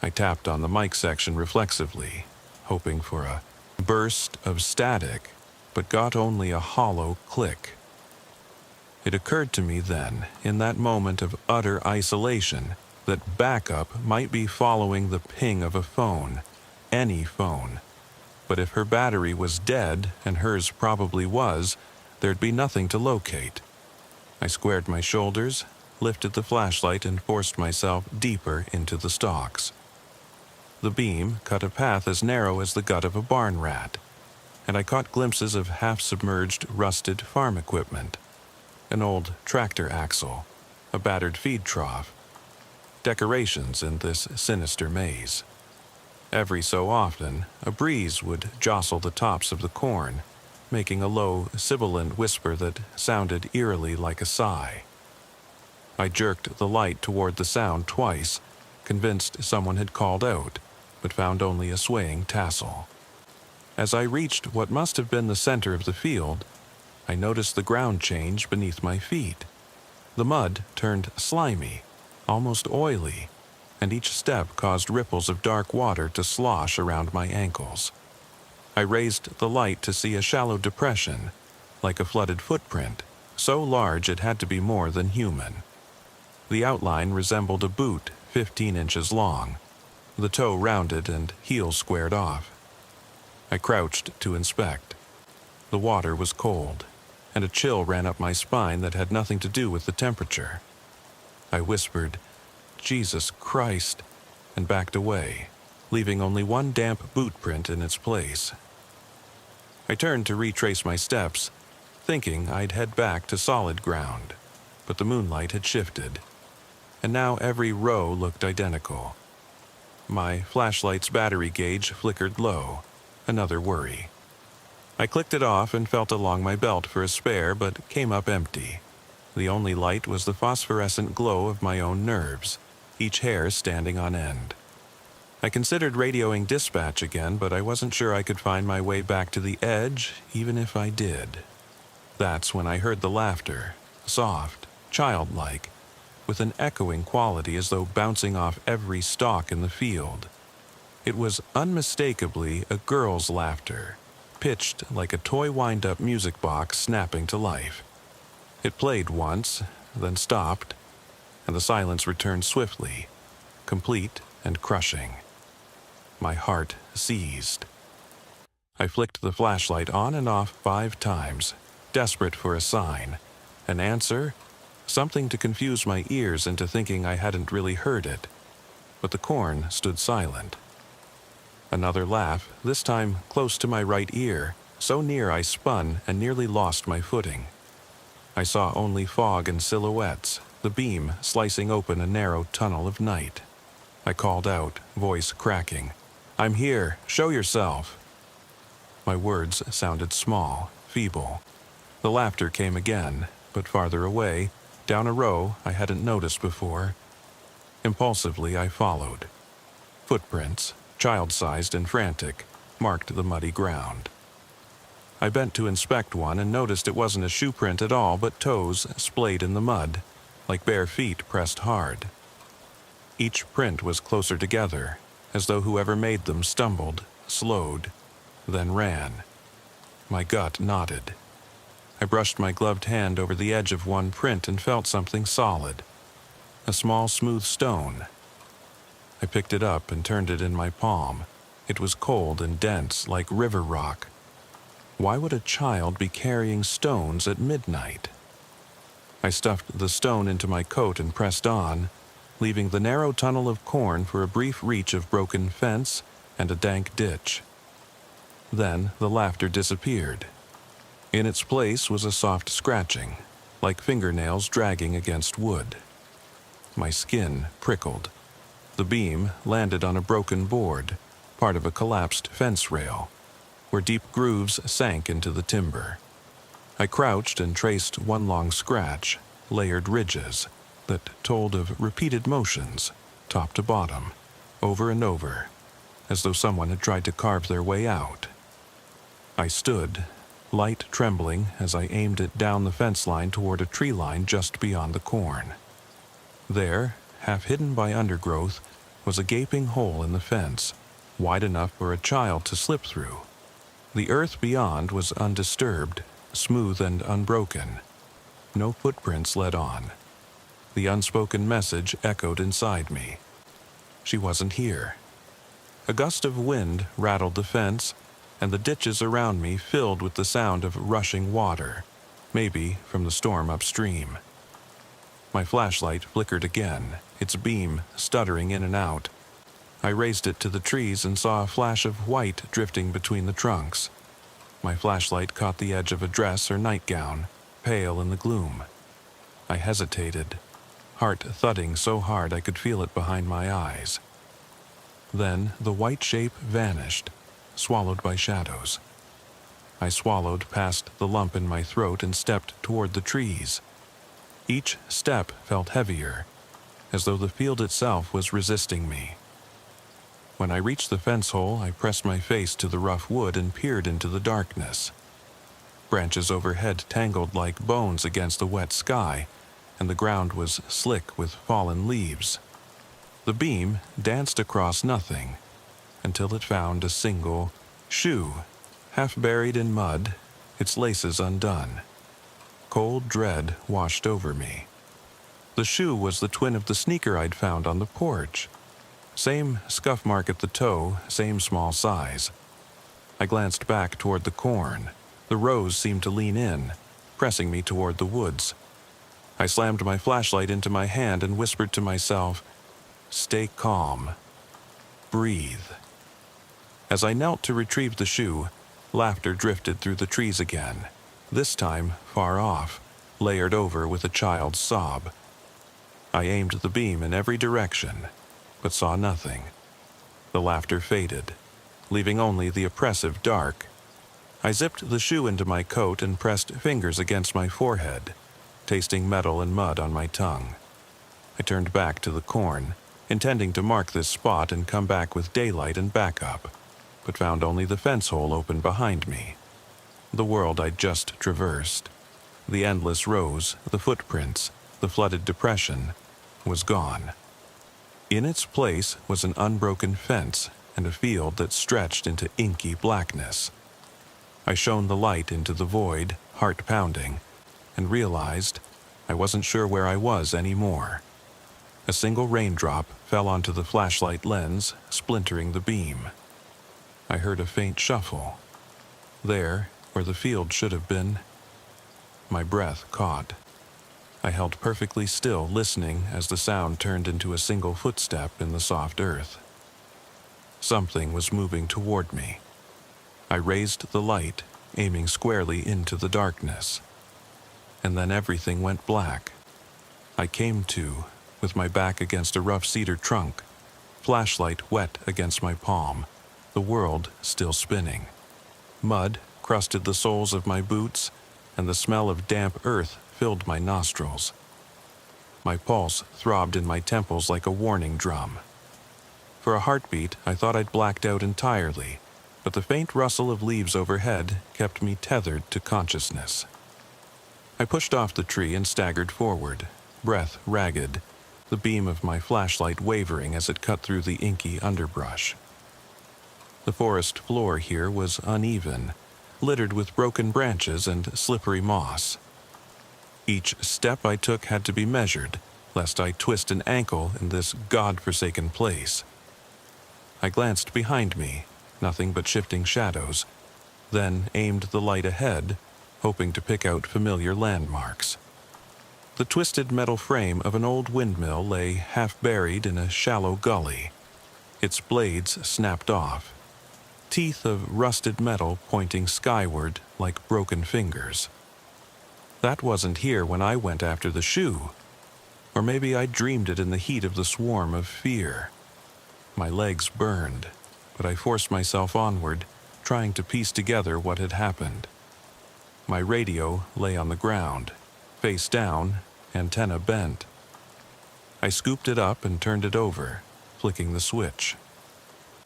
[SPEAKER 1] I tapped on the mic section reflexively, hoping for a burst of static, but got only a hollow click. It occurred to me then, in that moment of utter isolation, that backup might be following the ping of a phone, any phone. But if her battery was dead, and hers probably was, there'd be nothing to locate. I squared my shoulders, lifted the flashlight, and forced myself deeper into the stalks. The beam cut a path as narrow as the gut of a barn rat, and I caught glimpses of half-submerged, rusted farm equipment. An old tractor axle, a battered feed trough, decorations in this sinister maze. Every so often, a breeze would jostle the tops of the corn, making a low, sibilant whisper that sounded eerily like a sigh. I jerked the light toward the sound twice, convinced someone had called out, but found only a swaying tassel. As I reached what must have been the center of the field, I noticed the ground change beneath my feet. The mud turned slimy, almost oily, and each step caused ripples of dark water to slosh around my ankles. I raised the light to see a shallow depression, like a flooded footprint, so large it had to be more than human. The outline resembled a boot 15 inches long, the toe rounded and heel squared off. I crouched to inspect. The water was cold, and a chill ran up my spine that had nothing to do with the temperature. I whispered, "Jesus Christ," and backed away, leaving only one damp boot print in its place. I turned to retrace my steps, thinking I'd head back to solid ground, but the moonlight had shifted, and now every row looked identical. My flashlight's battery gauge flickered low, another worry. I clicked it off and felt along my belt for a spare, but came up empty. The only light was the phosphorescent glow of my own nerves, each hair standing on end. I considered radioing dispatch again, but I wasn't sure I could find my way back to the edge, even if I did. That's when I heard the laughter, soft, childlike, with an echoing quality as though bouncing off every stalk in the field. It was unmistakably a girl's laughter, pitched like a toy wind-up music box snapping to life. It played once, then stopped, and the silence returned swiftly, complete and crushing. My heart seized. I flicked the flashlight on and off 5 times, desperate for a sign, an answer, something to confuse my ears into thinking I hadn't really heard it. But the corn stood silent. Another laugh, this time close to my right ear, so near I spun and nearly lost my footing. I saw only fog and silhouettes, the beam slicing open a narrow tunnel of night. I called out, voice cracking, "I'm here, show yourself." My words sounded small, feeble. The laughter came again, but farther away, down a row I hadn't noticed before. Impulsively I followed. Footprints, child-sized and frantic, marked the muddy ground. I bent to inspect one and noticed it wasn't a shoe print at all, but toes splayed in the mud, like bare feet pressed hard. Each print was closer together, as though whoever made them stumbled, slowed, then ran. My gut nodded. I brushed my gloved hand over the edge of one print and felt something solid. A small, smooth stone. I picked it up and turned it in my palm. It was cold and dense, like river rock. Why would a child be carrying stones at midnight? I stuffed the stone into my coat and pressed on, leaving the narrow tunnel of corn for a brief reach of broken fence and a dank ditch. Then the laughter disappeared. In its place was a soft scratching, like fingernails dragging against wood. My skin prickled. The beam landed on a broken board, part of a collapsed fence rail, where deep grooves sank into the timber. I crouched and traced one long scratch, layered ridges, that told of repeated motions, top to bottom, over and over, as though someone had tried to carve their way out. I stood, light trembling as I aimed it down the fence line toward a tree line just beyond the corn. There, half hidden by undergrowth, was a gaping hole in the fence, wide enough for a child to slip through. The earth beyond was undisturbed, smooth and unbroken. No footprints led on. The unspoken message echoed inside me. She wasn't here. A gust of wind rattled the fence, and the ditches around me filled with the sound of rushing water, maybe from the storm upstream. My flashlight flickered again, its beam stuttering in and out. I raised it to the trees and saw a flash of white drifting between the trunks. My flashlight caught the edge of a dress or nightgown, pale in the gloom. I hesitated, heart thudding so hard I could feel it behind my eyes. Then the white shape vanished, swallowed by shadows. I swallowed past the lump in my throat and stepped toward the trees. Each step felt heavier, as though the field itself was resisting me. When I reached the fence hole, I pressed my face to the rough wood and peered into the darkness. Branches overhead tangled like bones against the wet sky, and the ground was slick with fallen leaves. The beam danced across nothing, until it found a single shoe, half buried in mud, its laces undone. Cold dread washed over me. The shoe was the twin of the sneaker I'd found on the porch. Same scuff mark at the toe, same small size. I glanced back toward the corn. The rows seemed to lean in, pressing me toward the woods. I slammed my flashlight into my hand and whispered to myself, "Stay calm. Breathe." As I knelt to retrieve the shoe, laughter drifted through the trees again, this time far off, layered over with a child's sob. I aimed the beam in every direction, but saw nothing. The laughter faded, leaving only the oppressive dark. I zipped the shoe into my coat and pressed fingers against my forehead, tasting metal and mud on my tongue. I turned back to the corn, intending to mark this spot and come back with daylight and backup, but found only the fence hole open behind me. The world I'd just traversed, the endless rows, the footprints, the flooded depression, was gone. In its place was an unbroken fence and a field that stretched into inky blackness. I shone the light into the void, heart pounding, and realized I wasn't sure where I was anymore. A single raindrop fell onto the flashlight lens, splintering the beam. I heard a faint shuffle. There, where the field should have been, my breath caught. I held perfectly still, listening as the sound turned into a single footstep in the soft earth. Something was moving toward me. I raised the light, aiming squarely into the darkness. And then everything went black. I came to, with my back against a rough cedar trunk, flashlight wet against my palm, the world still spinning. Mud crusted the soles of my boots, and the smell of damp earth filled my nostrils. My pulse throbbed in my temples like a warning drum. For a heartbeat, I thought I'd blacked out entirely, but the faint rustle of leaves overhead kept me tethered to consciousness. I pushed off the tree and staggered forward, breath ragged, the beam of my flashlight wavering as it cut through the inky underbrush. The forest floor here was uneven, littered with broken branches and slippery moss. Each step I took had to be measured, lest I twist an ankle in this God-forsaken place. I glanced behind me, nothing but shifting shadows, then aimed the light ahead, hoping to pick out familiar landmarks. The twisted metal frame of an old windmill lay half buried in a shallow gully, its blades snapped off, teeth of rusted metal pointing skyward like broken fingers. That wasn't here when I went after the shoe, or maybe I dreamed it in the heat of the swarm of fear. My legs burned, but I forced myself onward, trying to piece together what had happened. My radio lay on the ground, face down, antenna bent. I scooped it up and turned it over, flicking the switch.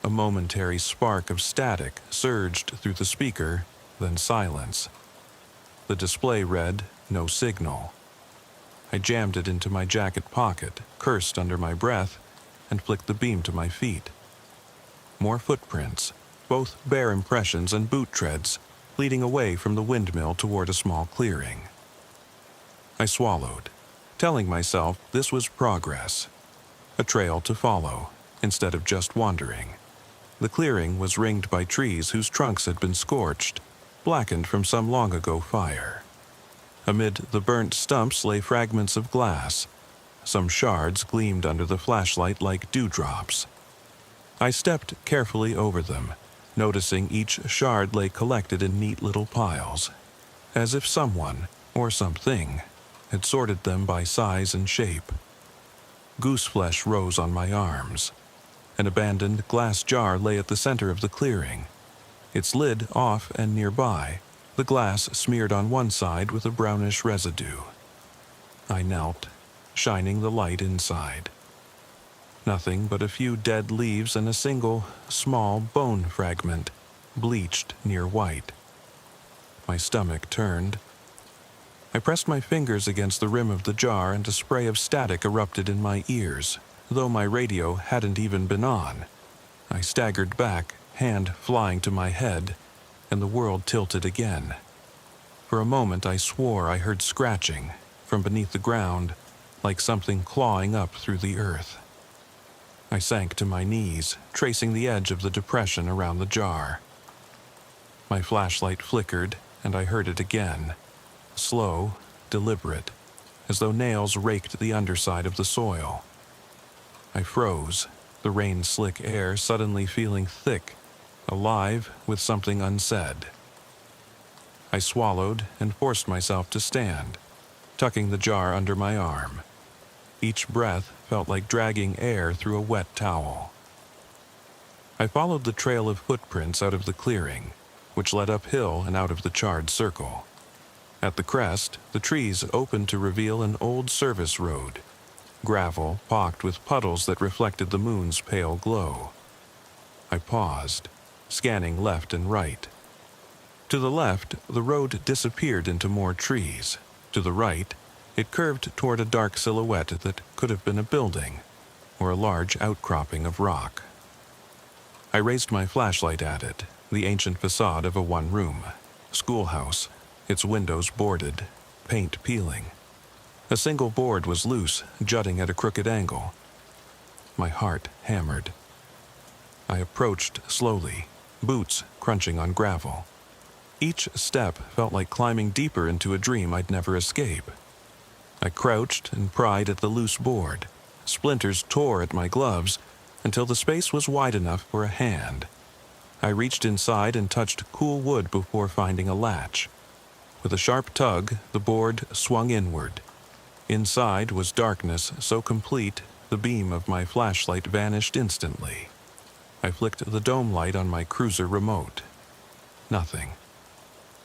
[SPEAKER 1] A momentary spark of static surged through the speaker, then silence. The display read, "No signal." I jammed it into my jacket pocket, cursed under my breath, and flicked the beam to my feet. More footprints, both bare impressions and boot treads, leading away from the windmill toward a small clearing. I swallowed, telling myself this was progress, a trail to follow, instead of just wandering. The clearing was ringed by trees whose trunks had been scorched, blackened from some long-ago fire. Amid the burnt stumps lay fragments of glass. Some shards gleamed under the flashlight like dewdrops. I stepped carefully over them, noticing each shard lay collected in neat little piles, as if someone, or something, had sorted them by size and shape. Gooseflesh rose on my arms. An abandoned glass jar lay at the center of the clearing, its lid off and nearby, the glass smeared on one side with a brownish residue. I knelt, shining the light inside. Nothing but a few dead leaves and a single, small bone fragment, bleached near white. My stomach turned. I pressed my fingers against the rim of the jar and a spray of static erupted in my ears, though my radio hadn't even been on. I staggered back, hand flying to my head, and the world tilted again. For a moment I swore I heard scratching, from beneath the ground, like something clawing up through the earth. I sank to my knees, tracing the edge of the depression around the jar. My flashlight flickered, and I heard it again, slow, deliberate, as though nails raked the underside of the soil. I froze, the rain-slick air suddenly feeling thick, alive with something unsaid. I swallowed and forced myself to stand, tucking the jar under my arm. Each breath felt like dragging air through a wet towel. I followed the trail of footprints out of the clearing, which led uphill and out of the charred circle. At the crest, the trees opened to reveal an old service road, gravel pocked with puddles that reflected the moon's pale glow. I paused, scanning left and right. To the left, the road disappeared into more trees. To the right, it curved toward a dark silhouette that could have been a building or a large outcropping of rock. I raised my flashlight at it, the ancient facade of a one-room schoolhouse, its windows boarded, paint peeling. A single board was loose, jutting at a crooked angle. My heart hammered. I approached slowly, boots crunching on gravel. Each step felt like climbing deeper into a dream I'd never escape. I crouched and pried at the loose board. Splinters tore at my gloves until the space was wide enough for a hand. I reached inside and touched cool wood before finding a latch. With a sharp tug, the board swung inward. Inside was darkness so complete the beam of my flashlight vanished instantly. I flicked the dome light on my cruiser remote. Nothing.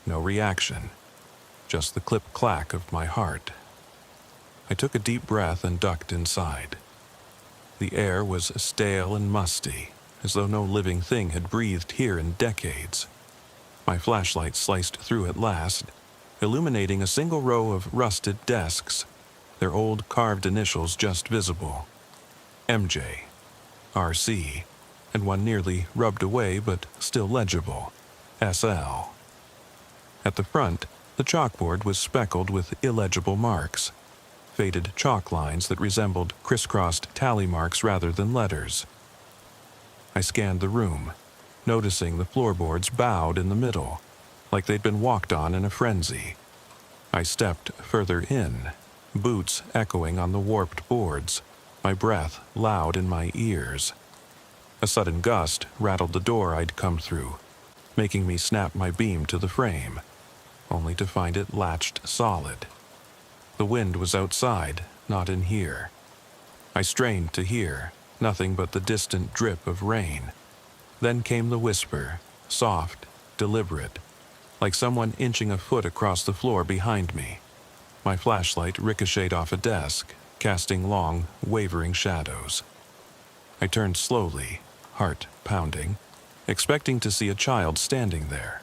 [SPEAKER 1] No reaction. Just the clip-clack of my heart. I took a deep breath and ducked inside. The air was stale and musty, as though no living thing had breathed here in decades. My flashlight sliced through at last, illuminating a single row of rusted desks, their old carved initials just visible. MJ, RC, and one nearly rubbed away but still legible, SL. At the front, the chalkboard was speckled with illegible marks, faded chalk lines that resembled crisscrossed tally marks rather than letters. I scanned the room, noticing the floorboards bowed in the middle, like they'd been walked on in a frenzy. I stepped further in, boots echoing on the warped boards, my breath loud in my ears. A sudden gust rattled the door I'd come through, making me snap my beam to the frame, only to find it latched solid. The wind was outside, not in here. I strained to hear, nothing but the distant drip of rain. Then came the whisper, soft, deliberate, like someone inching a foot across the floor behind me. My flashlight ricocheted off a desk, casting long, wavering shadows. I turned slowly, heart pounding, expecting to see a child standing there.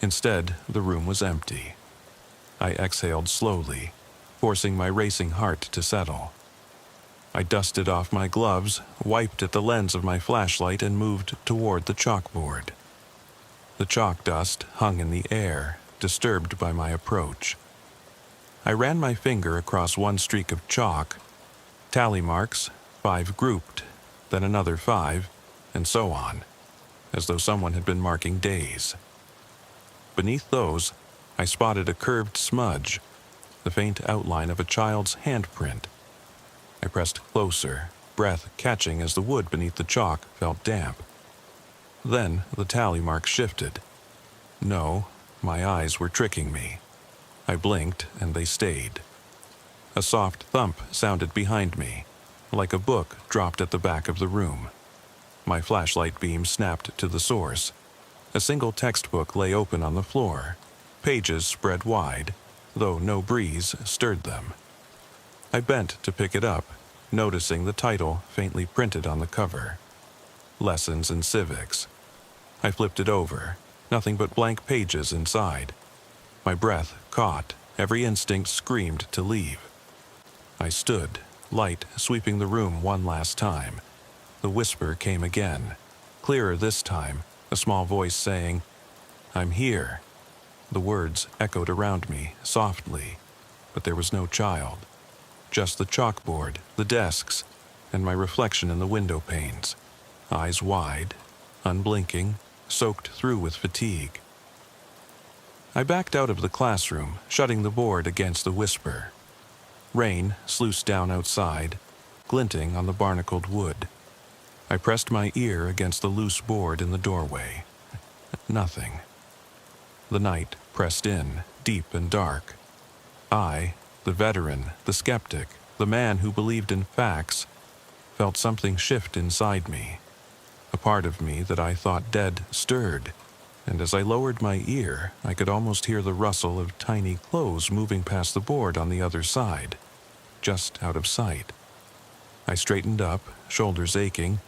[SPEAKER 1] Instead, the room was empty. I exhaled slowly, forcing my racing heart to settle. I dusted off my gloves, wiped at the lens of my flashlight, and moved toward the chalkboard. The chalk dust hung in the air, disturbed by my approach. I ran my finger across one streak of chalk. Tally marks, 5 grouped, then another 5, and so on, as though someone had been marking days. Beneath those, I spotted a curved smudge, the faint outline of a child's handprint. I pressed closer, breath catching as the wood beneath the chalk felt damp. Then the tally mark shifted. No, my eyes were tricking me. I blinked and they stayed. A soft thump sounded behind me, like a book dropped at the back of the room. My flashlight beam snapped to the source. A single textbook lay open on the floor, pages spread wide, though no breeze stirred them. I bent to pick it up, noticing the title faintly printed on the cover. Lessons in Civics. I flipped it over, nothing but blank pages inside. My breath caught, every instinct screamed to leave. I stood, light sweeping the room one last time. The whisper came again, clearer this time, a small voice saying, "I'm here." The words echoed around me, softly, but there was no child. Just the chalkboard, the desks, and my reflection in the window panes. Eyes wide, unblinking, soaked through with fatigue. I backed out of the classroom, shutting the board against the whisper. Rain sluiced down outside, glinting on the barnacled wood. I pressed my ear against the loose board in the doorway. Nothing. The night pressed in, deep and dark. I, the veteran, the skeptic, the man who believed in facts, felt something shift inside me. A part of me that I thought dead stirred, and as I lowered my ear, I could almost hear the rustle of tiny clothes moving past the board on the other side, just out of sight. I straightened up, shoulders aching,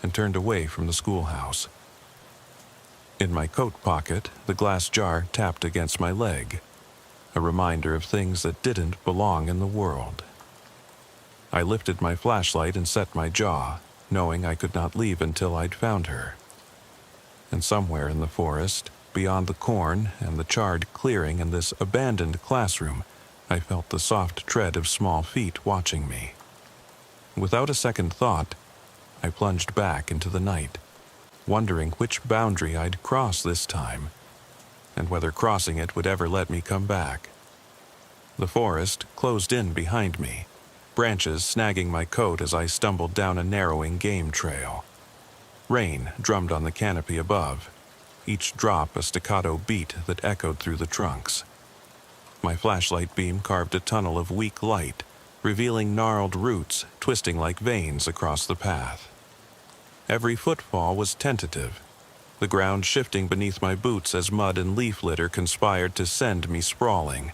[SPEAKER 1] and turned away from the schoolhouse. In my coat pocket, the glass jar tapped against my leg, a reminder of things that didn't belong in the world. I lifted my flashlight and set my jaw, knowing I could not leave until I'd found her. And somewhere in the forest, beyond the corn and the charred clearing in this abandoned classroom, I felt the soft tread of small feet watching me. Without a second thought, I plunged back into the night, wondering which boundary I'd cross this time, and whether crossing it would ever let me come back. The forest closed in behind me, branches snagging my coat as I stumbled down a narrowing game trail. Rain drummed on the canopy above, each drop a staccato beat that echoed through the trunks. My flashlight beam carved a tunnel of weak light, revealing gnarled roots twisting like veins across the path. Every footfall was tentative, the ground shifting beneath my boots as mud and leaf litter conspired to send me sprawling.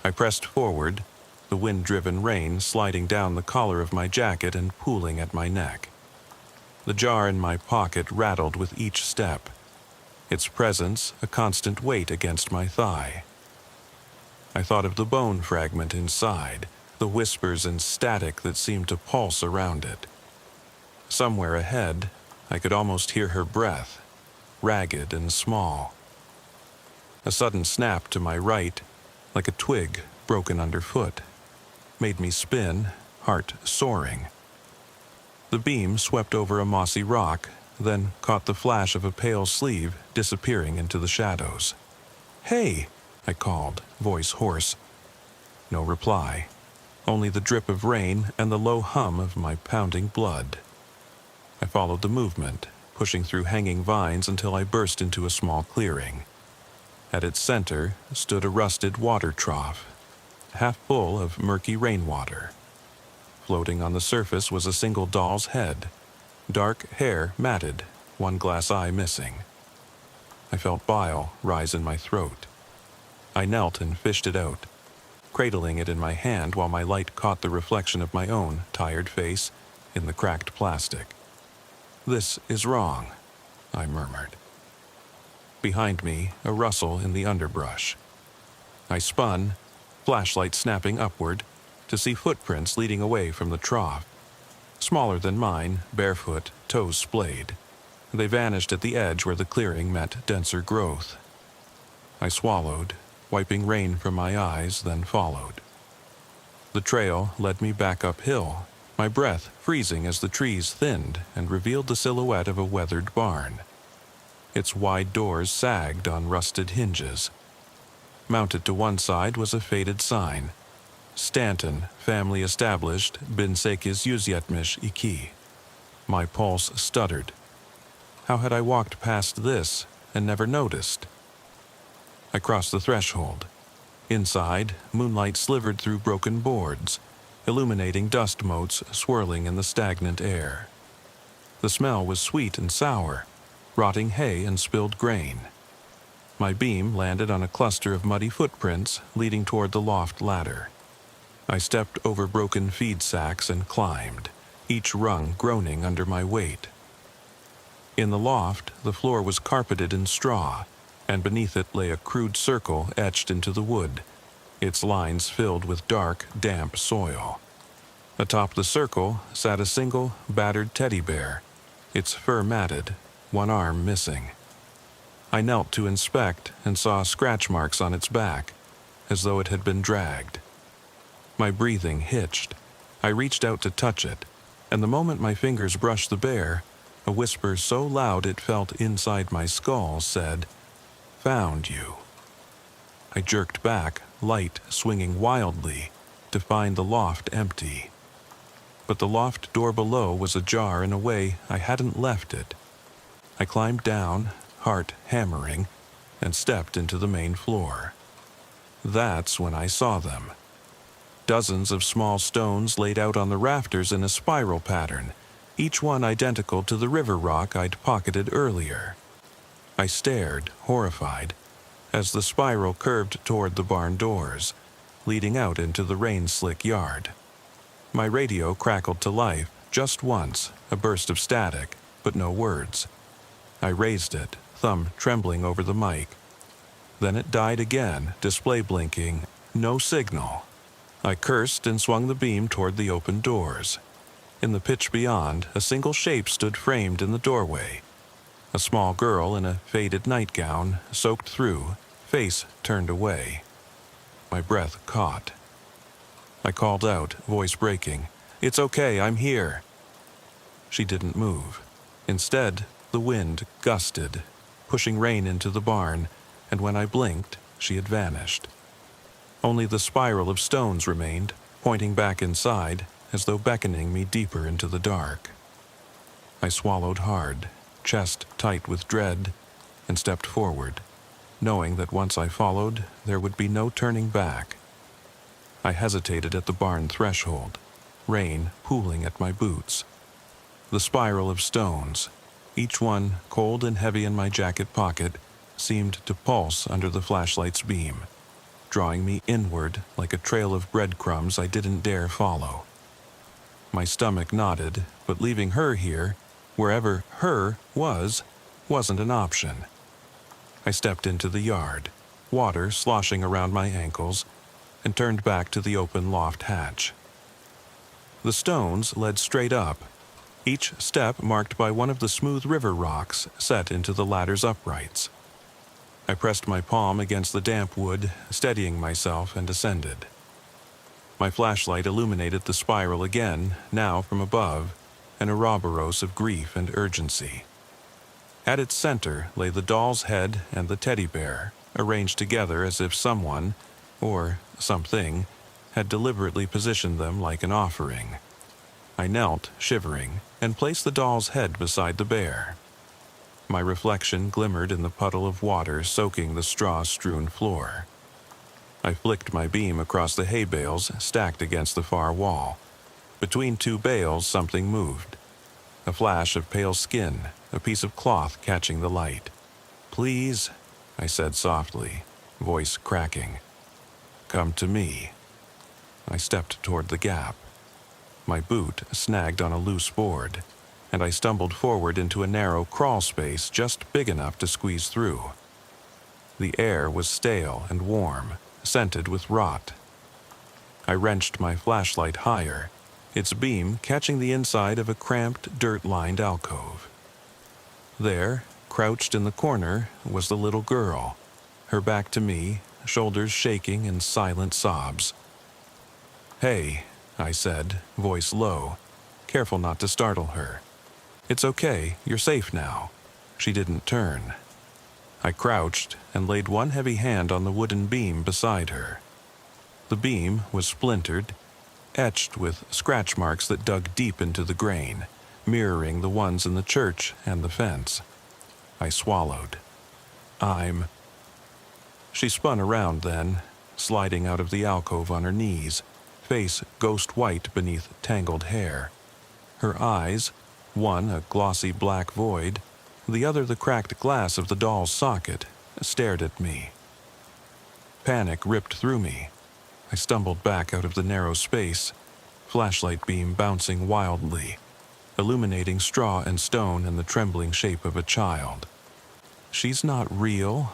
[SPEAKER 1] I pressed forward, the wind-driven rain sliding down the collar of my jacket and pooling at my neck. The jar in my pocket rattled with each step, its presence a constant weight against my thigh. I thought of the bone fragment inside, the whispers and static that seemed to pulse around it. Somewhere ahead, I could almost hear her breath, ragged and small. A sudden snap to my right, like a twig broken underfoot, made me spin, heart soaring. The beam swept over a mossy rock, then caught the flash of a pale sleeve disappearing into the shadows. "Hey!" I called, voice hoarse. No reply, only the drip of rain and the low hum of my pounding blood. I followed the movement, pushing through hanging vines until I burst into a small clearing. At its center stood a rusted water trough, half full of murky rainwater. Floating on the surface was a single doll's head, dark hair matted, one glass eye missing. I felt bile rise in my throat. I knelt and fished it out, cradling it in my hand while my light caught the reflection of my own tired face in the cracked plastic. "This is wrong," I murmured. Behind me, a rustle in the underbrush. I spun, flashlight snapping upward, to see footprints leading away from the trough. Smaller than mine, barefoot, toes splayed. They vanished at the edge where the clearing met denser growth. I swallowed, wiping rain from my eyes, then followed. The trail led me back uphill, my breath freezing as the trees thinned and revealed the silhouette of a weathered barn. Its wide doors sagged on rusted hinges. Mounted to one side was a faded sign, "Stanton, family established, bin sekiz yüzyetmiş iki." My pulse stuttered. How had I walked past this and never noticed? I crossed the threshold. Inside, moonlight slivered through broken boards, illuminating dust motes swirling in the stagnant air. The smell was sweet and sour, rotting hay and spilled grain. My beam landed on a cluster of muddy footprints leading toward the loft ladder. I stepped over broken feed sacks and climbed, each rung groaning under my weight. In the loft, the floor was carpeted in straw, and beneath it lay a crude circle etched into the wood, its lines filled with dark, damp soil. Atop the circle sat a single, battered teddy bear, its fur matted, one arm missing. I knelt to inspect and saw scratch marks on its back, as though it had been dragged. My breathing hitched. I reached out to touch it, and the moment my fingers brushed the bear, a whisper so loud it felt inside my skull said, "Found you." I jerked back, light swinging wildly, to find the loft empty. But the loft door below was ajar in a way I hadn't left it. I climbed down, heart hammering, and stepped into the main floor. That's when I saw them. Dozens of small stones laid out on the rafters in a spiral pattern, each one identical to the river rock I'd pocketed earlier. I stared, horrified, as the spiral curved toward the barn doors, leading out into the rain-slick yard. My radio crackled to life just once, a burst of static, but no words. I raised it, thumb trembling over the mic. Then it died again, display blinking, no signal. I cursed and swung the beam toward the open doors. In the pitch beyond, a single shape stood framed in the doorway. A small girl in a faded nightgown, soaked through, face turned away. My breath caught. I called out, voice breaking, "It's okay, I'm here." She didn't move. Instead, the wind gusted, pushing rain into the barn, and when I blinked, she had vanished. Only the spiral of stones remained, pointing back inside, as though beckoning me deeper into the dark. I swallowed hard, chest tight with dread, and stepped forward, knowing that once I followed, there would be no turning back. I hesitated at the barn threshold, rain pooling at my boots. The spiral of stones, each one cold and heavy in my jacket pocket, seemed to pulse under the flashlight's beam, drawing me inward like a trail of breadcrumbs I didn't dare follow. My stomach knotted, but leaving her here, wherever her was, wasn't an option. I stepped into the yard, water sloshing around my ankles, and turned back to the open loft hatch. The stones led straight up, each step marked by one of the smooth river rocks set into the ladder's uprights. I pressed my palm against the damp wood, steadying myself, and ascended. My flashlight illuminated the spiral again, now from above, an Ouroboros of grief and urgency. At its center lay the doll's head and the teddy bear, arranged together as if someone, or something, had deliberately positioned them like an offering. I knelt, shivering, and placed the doll's head beside the bear. My reflection glimmered in the puddle of water soaking the straw-strewn floor. I flicked my beam across the hay bales stacked against the far wall. Between two bales, something moved. A flash of pale skin, a piece of cloth catching the light. "Please," I said softly, voice cracking. "Come to me." I stepped toward the gap. My boot snagged on a loose board, and I stumbled forward into a narrow crawl space just big enough to squeeze through. The air was stale and warm, scented with rot. I wrenched my flashlight higher, its beam catching the inside of a cramped, dirt-lined alcove. There, crouched in the corner, was the little girl, her back to me, shoulders shaking in silent sobs. "Hey," I said, voice low, careful not to startle her. "It's okay, you're safe now." She didn't turn. I crouched and laid one heavy hand on the wooden beam beside her. The beam was splintered, etched with scratch marks that dug deep into the grain, mirroring the ones in the church and the fence. I swallowed. She spun around then, sliding out of the alcove on her knees, face ghost white beneath tangled hair. Her eyes, one a glossy black void, the other the cracked glass of the doll's socket, stared at me. Panic ripped through me. I stumbled back out of the narrow space, flashlight beam bouncing wildly, illuminating straw and stone in the trembling shape of a child. "She's not real,"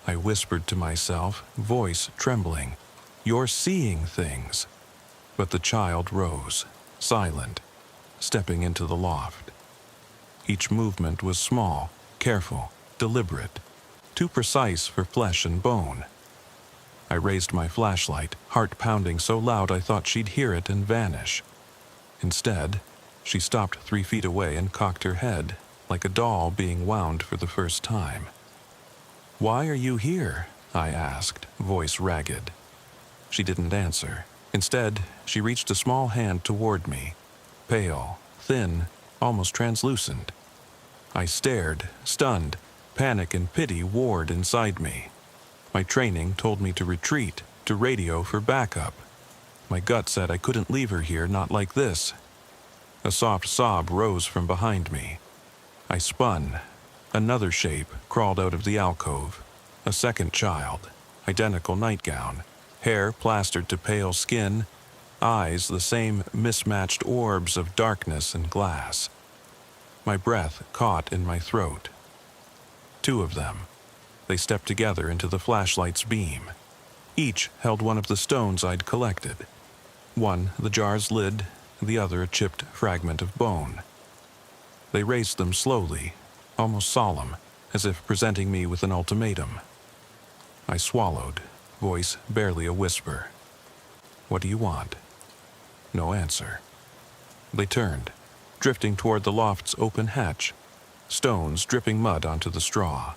[SPEAKER 1] I whispered to myself, voice trembling. "You're seeing things." But the child rose, silent, stepping into the loft. Each movement was small, careful, deliberate, too precise for flesh and bone. I raised my flashlight, heart pounding so loud I thought she'd hear it and vanish. Instead, she stopped 3 feet away and cocked her head, like a doll being wound for the first time. "Why are you here?" I asked, voice ragged. She didn't answer. Instead, she reached a small hand toward me, pale, thin, almost translucent. I stared, stunned. Panic and pity warred inside me. My training told me to retreat, to radio for backup. My gut said I couldn't leave her here, not like this. A soft sob rose from behind me. I spun. Another shape crawled out of the alcove. A second child, identical nightgown, hair plastered to pale skin, eyes the same mismatched orbs of darkness and glass. My breath caught in my throat. 2 of them. They stepped together into the flashlight's beam. Each held one of the stones I'd collected. One the jar's lid, the other a chipped fragment of bone. They raised them slowly, almost solemn, as if presenting me with an ultimatum. I swallowed, voice barely a whisper. "What do you want?" No answer. They turned, drifting toward the loft's open hatch, stones dripping mud onto the straw.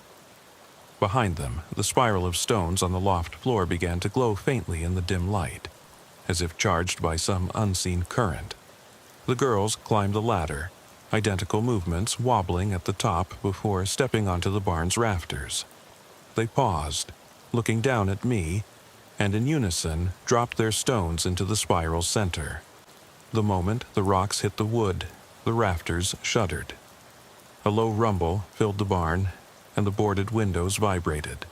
[SPEAKER 1] Behind them, the spiral of stones on the loft floor began to glow faintly in the dim light, as if charged by some unseen current. The girls climbed the ladder, identical movements wobbling at the top before stepping onto the barn's rafters. They paused, looking down at me, and in unison dropped their stones into the spiral's center. The moment the rocks hit the wood, the rafters shuddered. A low rumble filled the barn, and the boarded windows vibrated.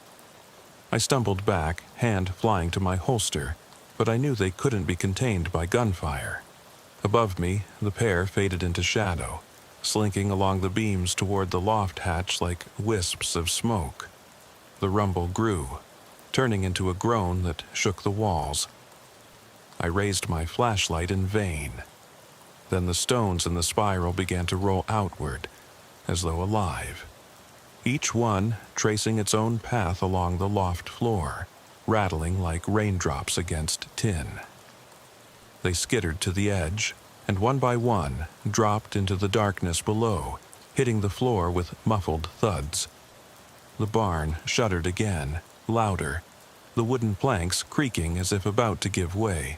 [SPEAKER 1] I stumbled back, hand flying to my holster, but I knew they couldn't be contained by gunfire. Above me, the pair faded into shadow, slinking along the beams toward the loft hatch like wisps of smoke. The rumble grew, turning into a groan that shook the walls. I raised my flashlight in vain. Then the stones in the spiral began to roll outward, as though alive. each one tracing its own path along the loft floor, rattling like raindrops against tin. They skittered to the edge, and one by one dropped into the darkness below, hitting the floor with muffled thuds. The barn shuddered again, louder, the wooden planks creaking as if about to give way.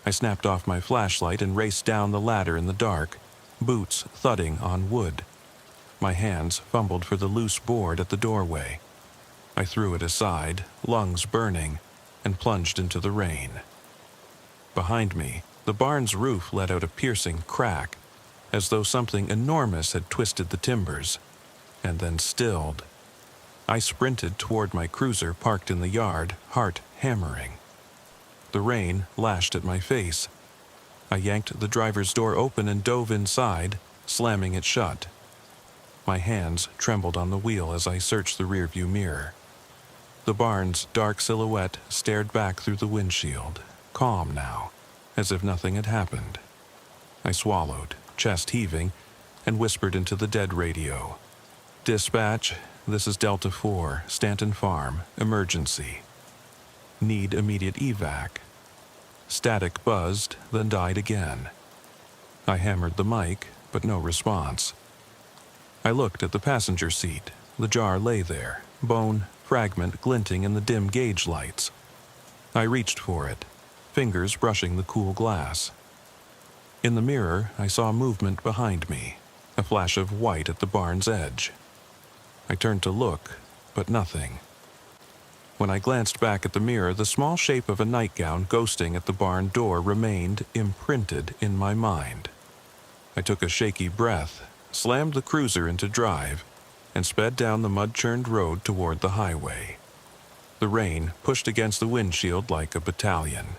[SPEAKER 1] I snapped off my flashlight and raced down the ladder in the dark, boots thudding on wood. My hands fumbled for the loose board at the doorway. I threw it aside, lungs burning, and plunged into the rain. Behind me, the barn's roof let out a piercing crack, as though something enormous had twisted the timbers, and then stilled. I sprinted toward my cruiser parked in the yard, heart hammering. The rain lashed at my face. I yanked the driver's door open and dove inside, slamming it shut. My hands trembled on the wheel as I searched the rearview mirror. The barn's dark silhouette stared back through the windshield, calm now, as if nothing had happened. I swallowed, chest heaving, and whispered into the dead radio. "Dispatch, this is Delta 4, Stanton Farm, emergency. Need immediate evac." Static buzzed, then died again. I hammered the mic, but no response. I looked at the passenger seat. The jar lay there, bone fragment glinting in the dim gauge lights. I reached for it, fingers brushing the cool glass. In the mirror, I saw movement behind me, a flash of white at the barn's edge. I turned to look, but nothing. When I glanced back at the mirror, the small shape of a nightgown ghosting at the barn door remained imprinted in my mind. I took a shaky breath, slammed the cruiser into drive, and sped down the mud-churned road toward the highway. The rain pushed against the windshield like a battalion.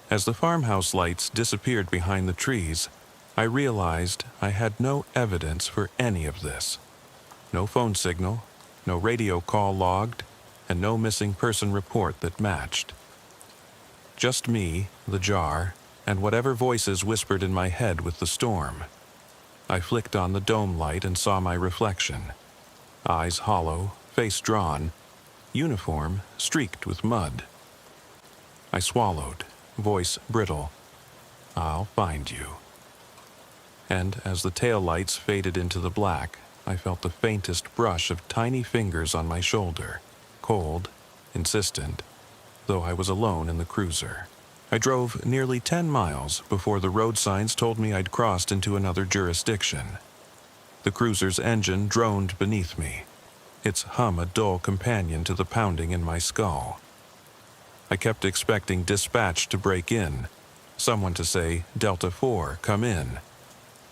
[SPEAKER 1] As the farmhouse lights disappeared behind the trees, I realized I had no evidence for any of this. No phone signal, no radio call logged, and no missing person report that matched. Just me, the jar, and whatever voices whispered in my head with the storm. I flicked on the dome light and saw my reflection. Eyes hollow, face drawn, uniform streaked with mud. I swallowed, voice brittle. "I'll find you." And as the taillights faded into the black, I felt the faintest brush of tiny fingers on my shoulder, cold, insistent, though I was alone in the cruiser. I drove nearly 10 miles before the road signs told me I'd crossed into another jurisdiction. The cruiser's engine droned beneath me, its hum a dull companion to the pounding in my skull. I kept expecting dispatch to break in, someone to say, "Delta 4, come in,"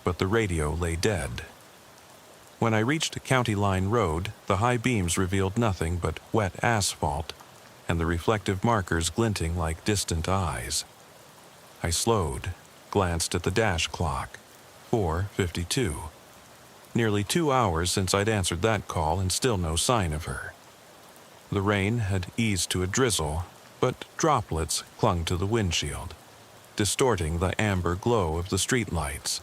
[SPEAKER 1] but the radio lay dead. When I reached County Line Road, the high beams revealed nothing but wet asphalt, and the reflective markers glinting like distant eyes. I slowed, glanced at the dash clock. 4:52. Nearly 2 hours since I'd answered that call and still no sign of her. The rain had eased to a drizzle, but droplets clung to the windshield, distorting the amber glow of the streetlights.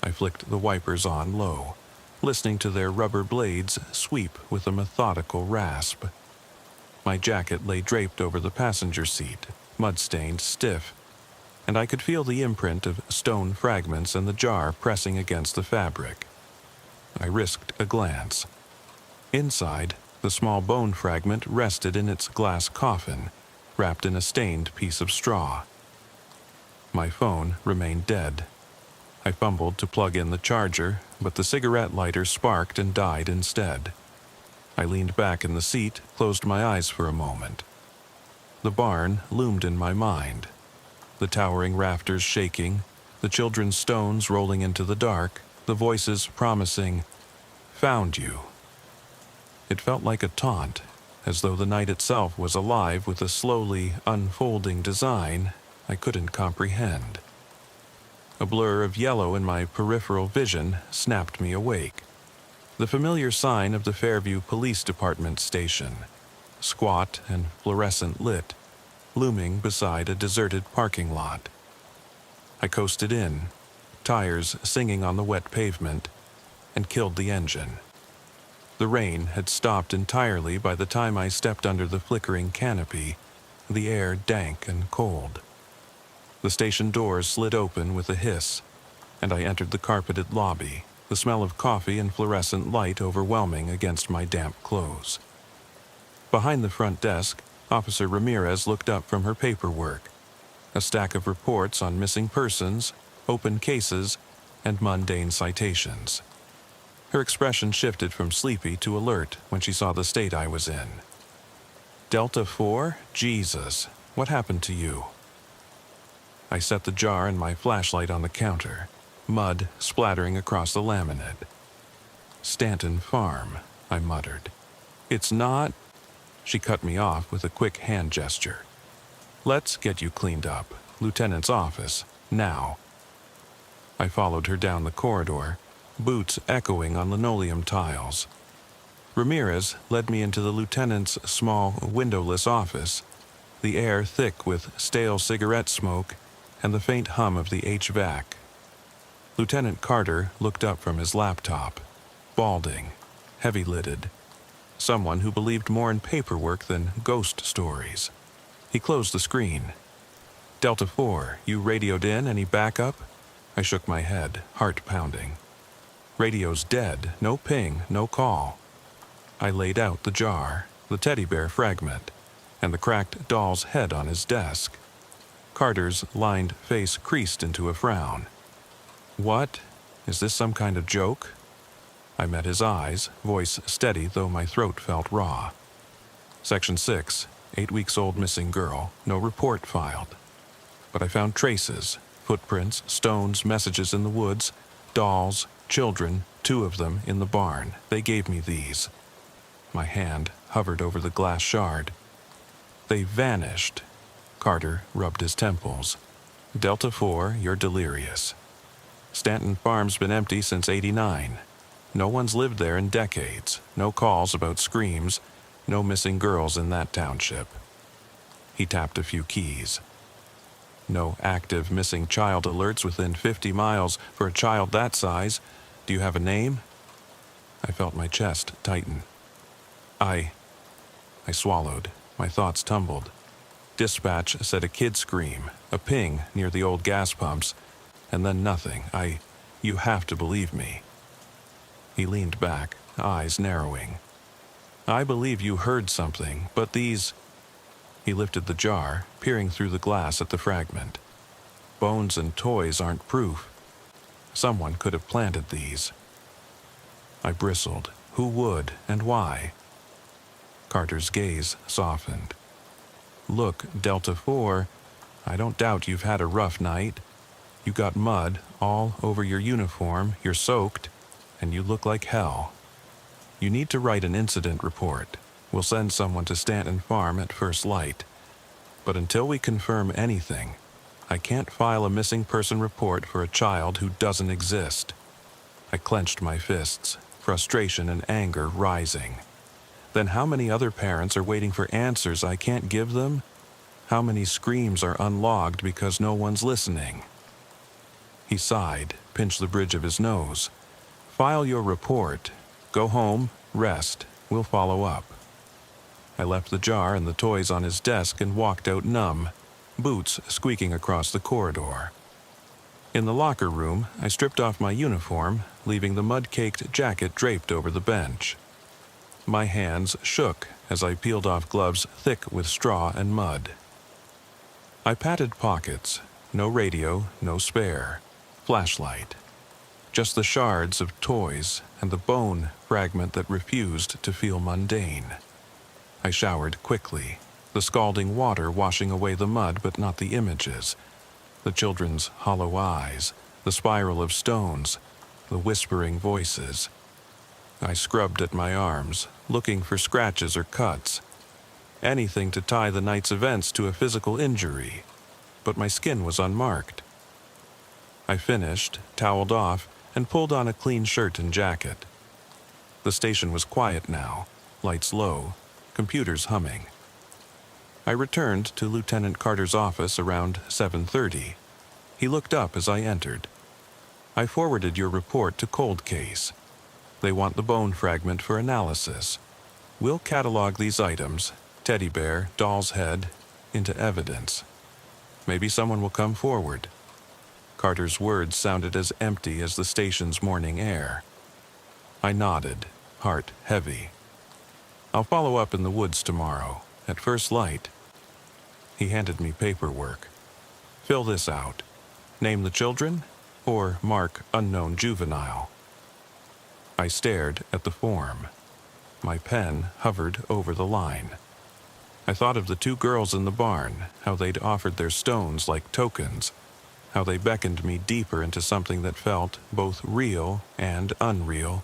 [SPEAKER 1] I flicked the wipers on low, listening to their rubber blades sweep with a methodical rasp. My jacket lay draped over the passenger seat, mud-stained stiff, and I could feel the imprint of stone fragments in the jar pressing against the fabric. I risked a glance. Inside, the small bone fragment rested in its glass coffin, wrapped in a stained piece of straw. My phone remained dead. I fumbled to plug in the charger, but the cigarette lighter sparked and died instead. I leaned back in the seat, closed my eyes for a moment. The barn loomed in my mind, the towering rafters shaking, the children's stones rolling into the dark, the voices promising, "Found you." It felt like a taunt, as though the night itself was alive with a slowly unfolding design I couldn't comprehend. A blur of yellow in my peripheral vision snapped me awake. The familiar sign of the Fairview Police Department station, squat and fluorescent lit, looming beside a deserted parking lot. I coasted in, tires singing on the wet pavement, and killed the engine. The rain had stopped entirely by the time I stepped under the flickering canopy, the air dank and cold. The station doors slid open with a hiss, and I entered the carpeted lobby, the smell of coffee and fluorescent light overwhelming against my damp clothes. Behind the front desk, Officer Ramirez looked up from her paperwork, a stack of reports on missing persons, open cases, and mundane citations. Her expression shifted from sleepy to alert when she saw the state I was in. Delta 4? Jesus, what happened to you? I set the jar and my flashlight on the counter, mud splattering across the laminate. Stanton Farm, I muttered. It's not... She cut me off with a quick hand gesture. Let's get you cleaned up. Lieutenant's office, now. I followed her down the corridor, boots echoing on linoleum tiles. Ramirez led me into the lieutenant's small, windowless office, the air thick with stale cigarette smoke and the faint hum of the HVAC. Lieutenant Carter looked up from his laptop, balding, heavy-lidded, someone who believed more in paperwork than ghost stories. He closed the screen. Delta 4, you radioed in, any backup? I shook my head, heart pounding. Radio's dead, no ping, no call. I laid out the jar, the teddy bear fragment, and the cracked doll's head on his desk. Carter's lined face creased into a frown. What? Is this some kind of joke? I met his eyes, voice steady though my throat felt raw. Section 6, 8 weeks old missing girl, no report filed. But I found traces, footprints, stones, messages in the woods, dolls, children, 2 of them in the barn. They gave me these. My hand hovered over the glass shard. They vanished. Carter rubbed his temples. Delta 4, you're delirious. Stanton Farm's been empty since '89. No one's lived there in decades. No calls about screams. No missing girls in that township. He tapped a few keys. No active missing child alerts within 50 miles for a child that size. Do you have a name? I felt my chest tighten. I swallowed. My thoughts tumbled. Dispatch said a kid scream, a ping near the old gas pumps, and then nothing. You have to believe me. He leaned back, eyes narrowing. I believe you heard something, but these... He lifted the jar, peering through the glass at the fragment. Bones and toys aren't proof. Someone could have planted these. I bristled. Who would, and why? Carter's gaze softened. Look, Delta 4, I don't doubt you've had a rough night. You got mud all over your uniform, you're soaked, and you look like hell. You need to write an incident report. We'll send someone to Stanton Farm at first light. But until we confirm anything, I can't file a missing person report for a child who doesn't exist. I clenched my fists, frustration and anger rising. Then how many other parents are waiting for answers I can't give them? How many screams are unlogged because no one's listening? He sighed, pinched the bridge of his nose. File your report. Go home, rest. We'll follow up. I left the jar and the toys on his desk and walked out numb, boots squeaking across the corridor. In the locker room, I stripped off my uniform, leaving the mud-caked jacket draped over the bench. My hands shook as I peeled off gloves thick with straw and mud. I patted pockets. No radio, no spare. Flashlight. Just the shards of toys and the bone fragment that refused to feel mundane. I showered quickly, the scalding water washing away the mud but not the images, the children's hollow eyes, the spiral of stones, the whispering voices. I scrubbed at my arms, looking for scratches or cuts, anything to tie the night's events to a physical injury, but my skin was unmarked. I finished, toweled off, and pulled on a clean shirt and jacket. The station was quiet now, lights low, computers humming. I returned to Lieutenant Carter's office around 7:30. He looked up as I entered. I forwarded your report to Cold Case. They want the bone fragment for analysis. We'll catalog these items, teddy bear, doll's head, into evidence. Maybe someone will come forward. Carter's words sounded as empty as the station's morning air. I nodded, heart heavy. I'll follow up in the woods tomorrow, at first light. He handed me paperwork. Fill this out. Name the children, or mark unknown juvenile. I stared at the form. My pen hovered over the line. I thought of the two girls in the barn, how they'd offered their stones like tokens, how they beckoned me deeper into something that felt both real and unreal.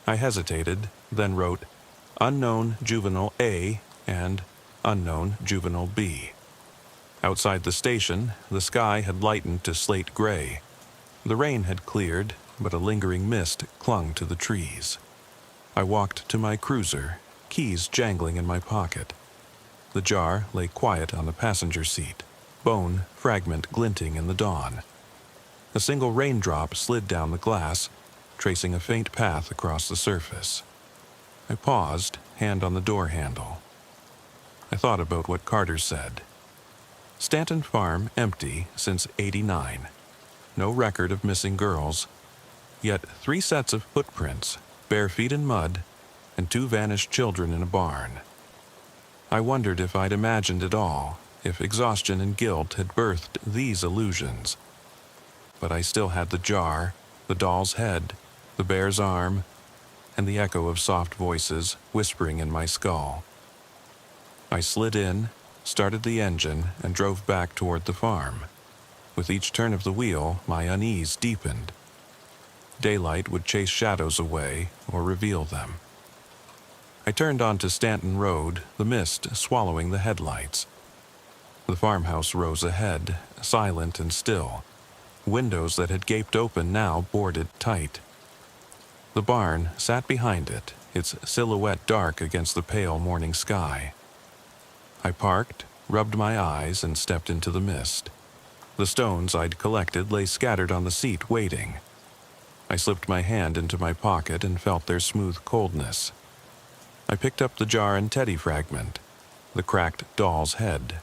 [SPEAKER 1] I hesitated, then wrote unknown juvenile A and unknown juvenile B. Outside the station, the sky had lightened to slate gray. The rain had cleared, but a lingering mist clung to the trees. I walked to my cruiser, keys jangling in my pocket. The jar lay quiet on the passenger seat, bone fragment glinting in the dawn. A single raindrop slid down the glass, tracing a faint path across the surface. I paused, hand on the door handle. I thought about what Carter said. Stanton Farm empty since '89. No record of missing girls. Yet 3 sets of footprints, bare feet in mud, and 2 vanished children in a barn. I wondered if I'd imagined it all, if exhaustion and guilt had birthed these illusions. But I still had the jar, the doll's head, the bear's arm, and the echo of soft voices whispering in my skull. I slid in, started the engine, and drove back toward the farm. With each turn of the wheel, my unease deepened. Daylight would chase shadows away or reveal them. I turned onto Stanton Road, the mist swallowing the headlights. The farmhouse rose ahead, silent and still. Windows that had gaped open now boarded tight. The barn sat behind it, its silhouette dark against the pale morning sky. I parked, rubbed my eyes, and stepped into the mist. The stones I'd collected lay scattered on the seat, waiting. I slipped my hand into my pocket and felt their smooth coldness. I picked up the jar and teddy fragment, the cracked doll's head.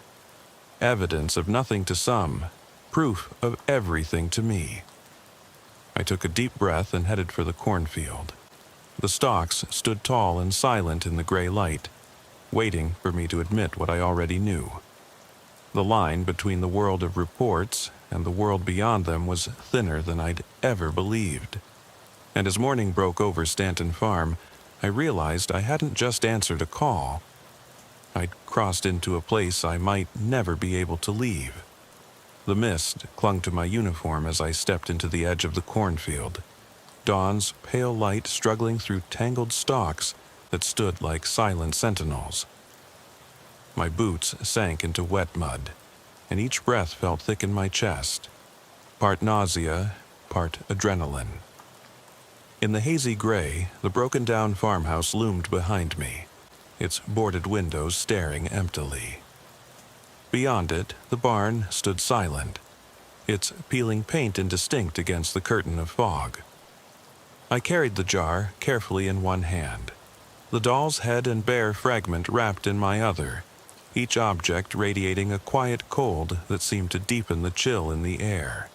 [SPEAKER 1] Evidence of nothing to some, proof of everything to me. I took a deep breath and headed for the cornfield. The stalks stood tall and silent in the gray light, waiting for me to admit what I already knew. The line between the world of reports and the world beyond them was thinner than I'd ever believed. And as morning broke over Stanton Farm, I realized I hadn't just answered a call. I'd crossed into a place I might never be able to leave. The mist clung to my uniform as I stepped into the edge of the cornfield, dawn's pale light struggling through tangled stalks that stood like silent sentinels. My boots sank into wet mud, and each breath felt thick in my chest, part nausea, part adrenaline. In the hazy gray, the broken-down farmhouse loomed behind me, its boarded windows staring emptily. Beyond it, the barn stood silent, its peeling paint indistinct against the curtain of fog. I carried the jar carefully in one hand, the doll's head and bear fragment wrapped in my other, each object radiating a quiet cold that seemed to deepen the chill in the air.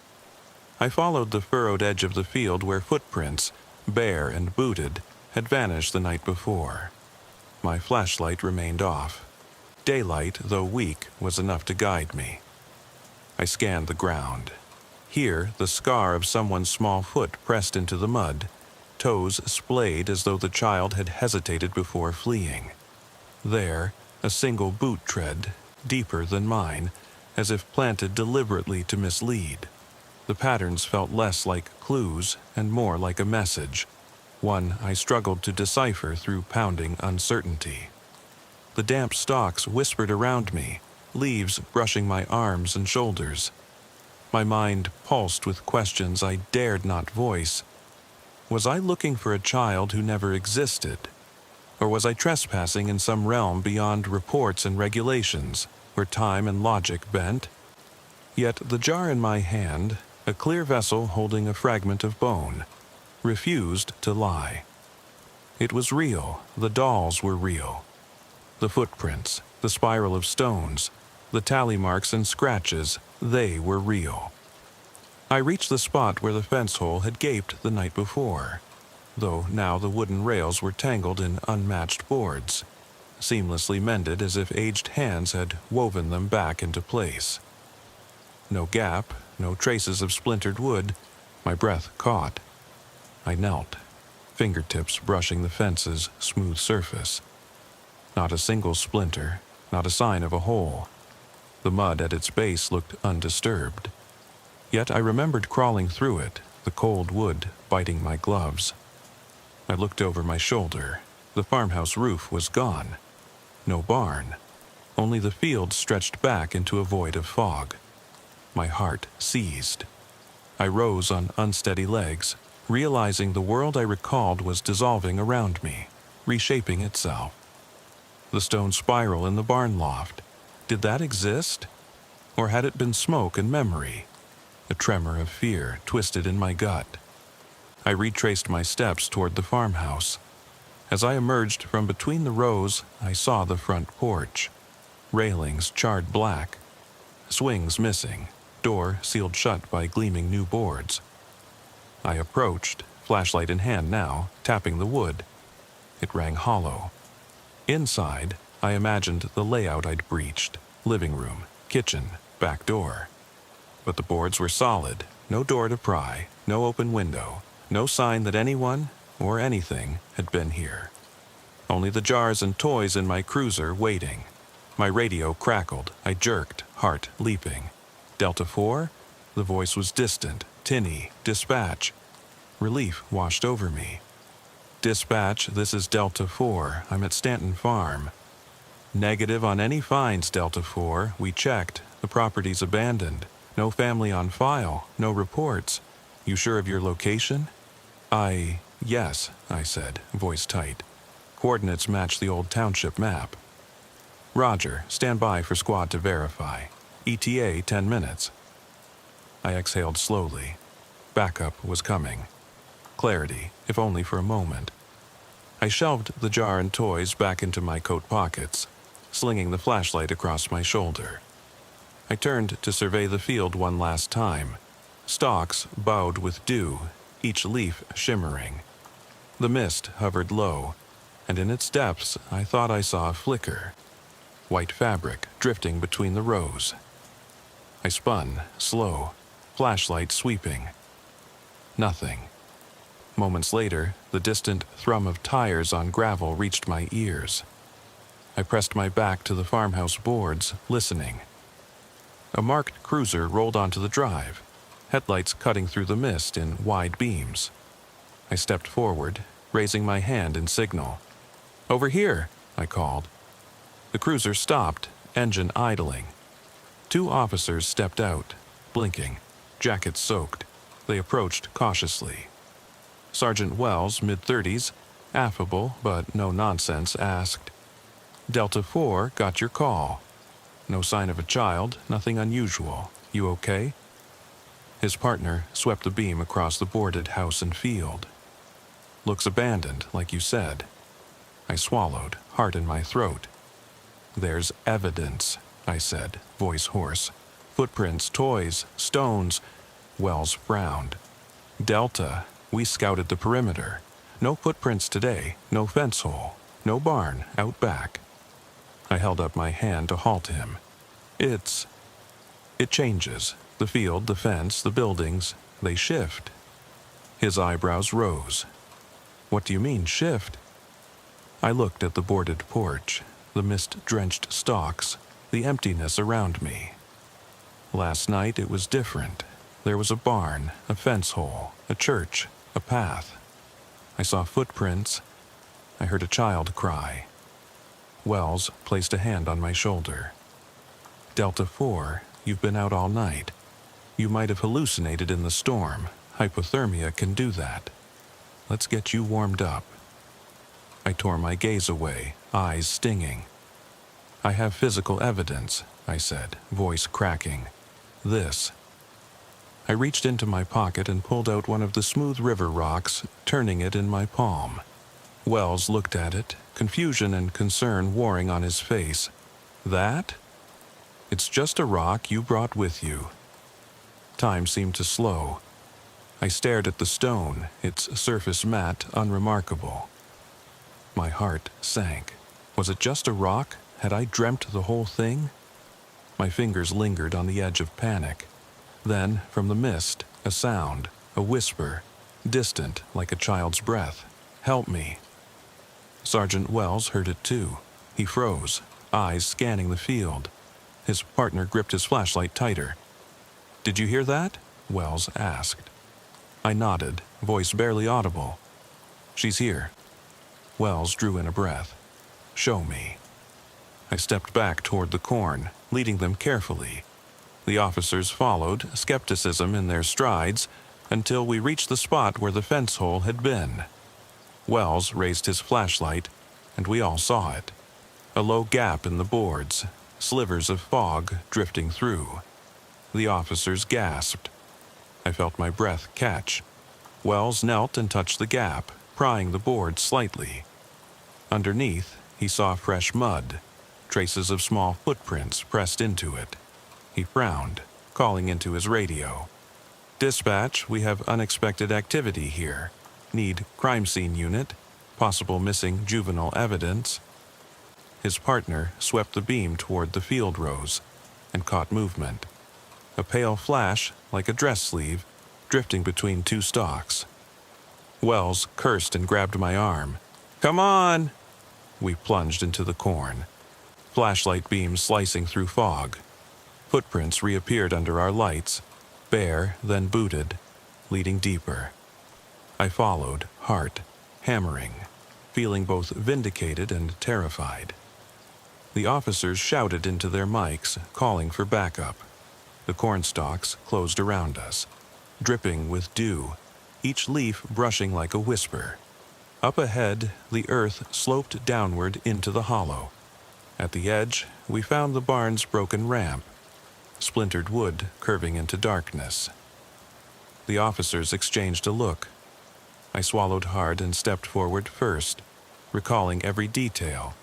[SPEAKER 1] I followed the furrowed edge of the field where footprints, bare and booted, had vanished the night before. My flashlight remained off. Daylight, though weak, was enough to guide me. I scanned the ground. Here, the scar of someone's small foot pressed into the mud, toes splayed as though the child had hesitated before fleeing. There, a single boot tread, deeper than mine, as if planted deliberately to mislead. The patterns felt less like clues and more like a message, one I struggled to decipher through pounding uncertainty. The damp stalks whispered around me, leaves brushing my arms and shoulders. My mind pulsed with questions I dared not voice. Was I looking for a child who never existed? Or was I trespassing in some realm beyond reports and regulations, where time and logic bent? Yet the jar in my hand, a clear vessel holding a fragment of bone, refused to lie. It was real. The dolls were real. The footprints, the spiral of stones, the tally marks and scratches, they were real. I reached the spot where the fence hole had gaped the night before, though now the wooden rails were tangled in unmatched boards, seamlessly mended as if aged hands had woven them back into place. No gap, no traces of splintered wood. My breath caught. I knelt, fingertips brushing the fence's smooth surface. Not a single splinter, not a sign of a hole. The mud at its base looked undisturbed. Yet I remembered crawling through it, the cold wood biting my gloves. I looked over my shoulder. The farmhouse roof was gone. No barn. Only the field stretched back into a void of fog. My heart seized. I rose on unsteady legs, realizing the world I recalled was dissolving around me, reshaping itself. The stone spiral in the barn loft. Did that exist? Or had it been smoke and memory? A tremor of fear twisted in my gut. I retraced my steps toward the farmhouse. As I emerged from between the rows, I saw the front porch. Railings charred black. Swings missing. Door sealed shut by gleaming new boards. I approached, flashlight in hand now, tapping the wood. It rang hollow. Inside, I imagined the layout I'd breached. Living room, kitchen, back door. But the boards were solid. No door to pry, no open window, no sign that anyone or anything had been here. Only the jars and toys in my cruiser waiting. My radio crackled. I jerked, heart leaping. Delta 4? The voice was distant, tinny. Dispatch. Relief washed over me. Dispatch, this is Delta 4. I'm at Stanton Farm. Negative on any finds, Delta 4. We checked. The property's abandoned. No family on file. No reports. You sure of your location? Yes, I said, voice tight. Coordinates match the old township map. Roger, stand by for squad to verify. ETA 10 minutes. I exhaled slowly. Backup was coming. Clarity, if only for a moment. I shelved the jar and toys back into my coat pockets, slinging the flashlight across my shoulder. I turned to survey the field one last time. Stalks bowed with dew, each leaf shimmering. The mist hovered low, and in its depths I thought I saw a flicker. White fabric drifting between the rows. I spun, slow, flashlight sweeping. Nothing. Moments later, the distant thrum of tires on gravel reached my ears. I pressed my back to the farmhouse boards, listening. A marked cruiser rolled onto the drive, headlights cutting through the mist in wide beams. I stepped forward, raising my hand in signal. "Over here," I called. The cruiser stopped, engine idling. Two officers stepped out, blinking, jackets soaked. They approached cautiously. Sergeant Wells, mid-30s, affable but no nonsense, asked, "Delta 4 got your call. No sign of a child, nothing unusual. You okay?" His partner swept the beam across the boarded house and field. "Looks abandoned, like you said." I swallowed, heart in my throat. "There's evidence," I said, voice hoarse. "Footprints, toys, stones." Wells frowned. "Delta, we scouted the perimeter. No footprints today, no fence hole, no barn out back." I held up my hand to halt him. It changes. The field, the fence, the buildings, they shift." His eyebrows rose. "What do you mean, shift?" I looked at the boarded porch, the mist-drenched stalks, the emptiness around me. Last night it was different. There was a barn, a fence hole, a church, a path. I saw footprints. I heard a child cry. Wells placed a hand on my shoulder. "Delta 4, you've been out all night. You might have hallucinated in the storm. Hypothermia can do that. Let's get you warmed up." I tore my gaze away, eyes stinging. "I have physical evidence," I said, voice cracking. "This." I reached into my pocket and pulled out one of the smooth river rocks, turning it in my palm. Wells looked at it, confusion and concern warring on his face. That? It's just a rock you brought with you. Time seemed to slow. I stared at the stone, its surface matte, unremarkable. My heart sank. Was it just a rock? Had I dreamt the whole thing? My fingers lingered on the edge of panic. Then, from the mist, a sound, a whisper, distant like a child's breath. "Help me." Sergeant Wells heard it too. He froze, eyes scanning the field. His partner gripped his flashlight tighter. "Did you hear that?" Wells asked. I nodded, voice barely audible. "She's here." Wells drew in a breath. "Show me." I stepped back toward the corn, leading them carefully. The officers followed, skepticism in their strides, until we reached the spot where the fence hole had been. Wells raised his flashlight, and we all saw it. A low gap in the boards, slivers of fog drifting through. The officers gasped. I felt my breath catch. Wells knelt and touched the gap, prying the board slightly. Underneath, he saw fresh mud, traces of small footprints pressed into it. He frowned, calling into his radio. "Dispatch, we have unexpected activity here. Need crime scene unit, possible missing juvenile evidence." His partner swept the beam toward the field rows and caught movement. A pale flash, like a dress sleeve, drifting between two stalks. Wells cursed and grabbed my arm. "Come on!" We plunged into the corn. Flashlight beams slicing through fog. Footprints reappeared under our lights, bare, then booted, leading deeper. I followed, heart hammering, feeling both vindicated and terrified. The officers shouted into their mics, calling for backup. The cornstalks closed around us, dripping with dew, each leaf brushing like a whisper. Up ahead, the earth sloped downward into the hollow. At the edge, we found the barn's broken ramp, splintered wood curving into darkness. The officers exchanged a look. I swallowed hard and stepped forward first, recalling every detail.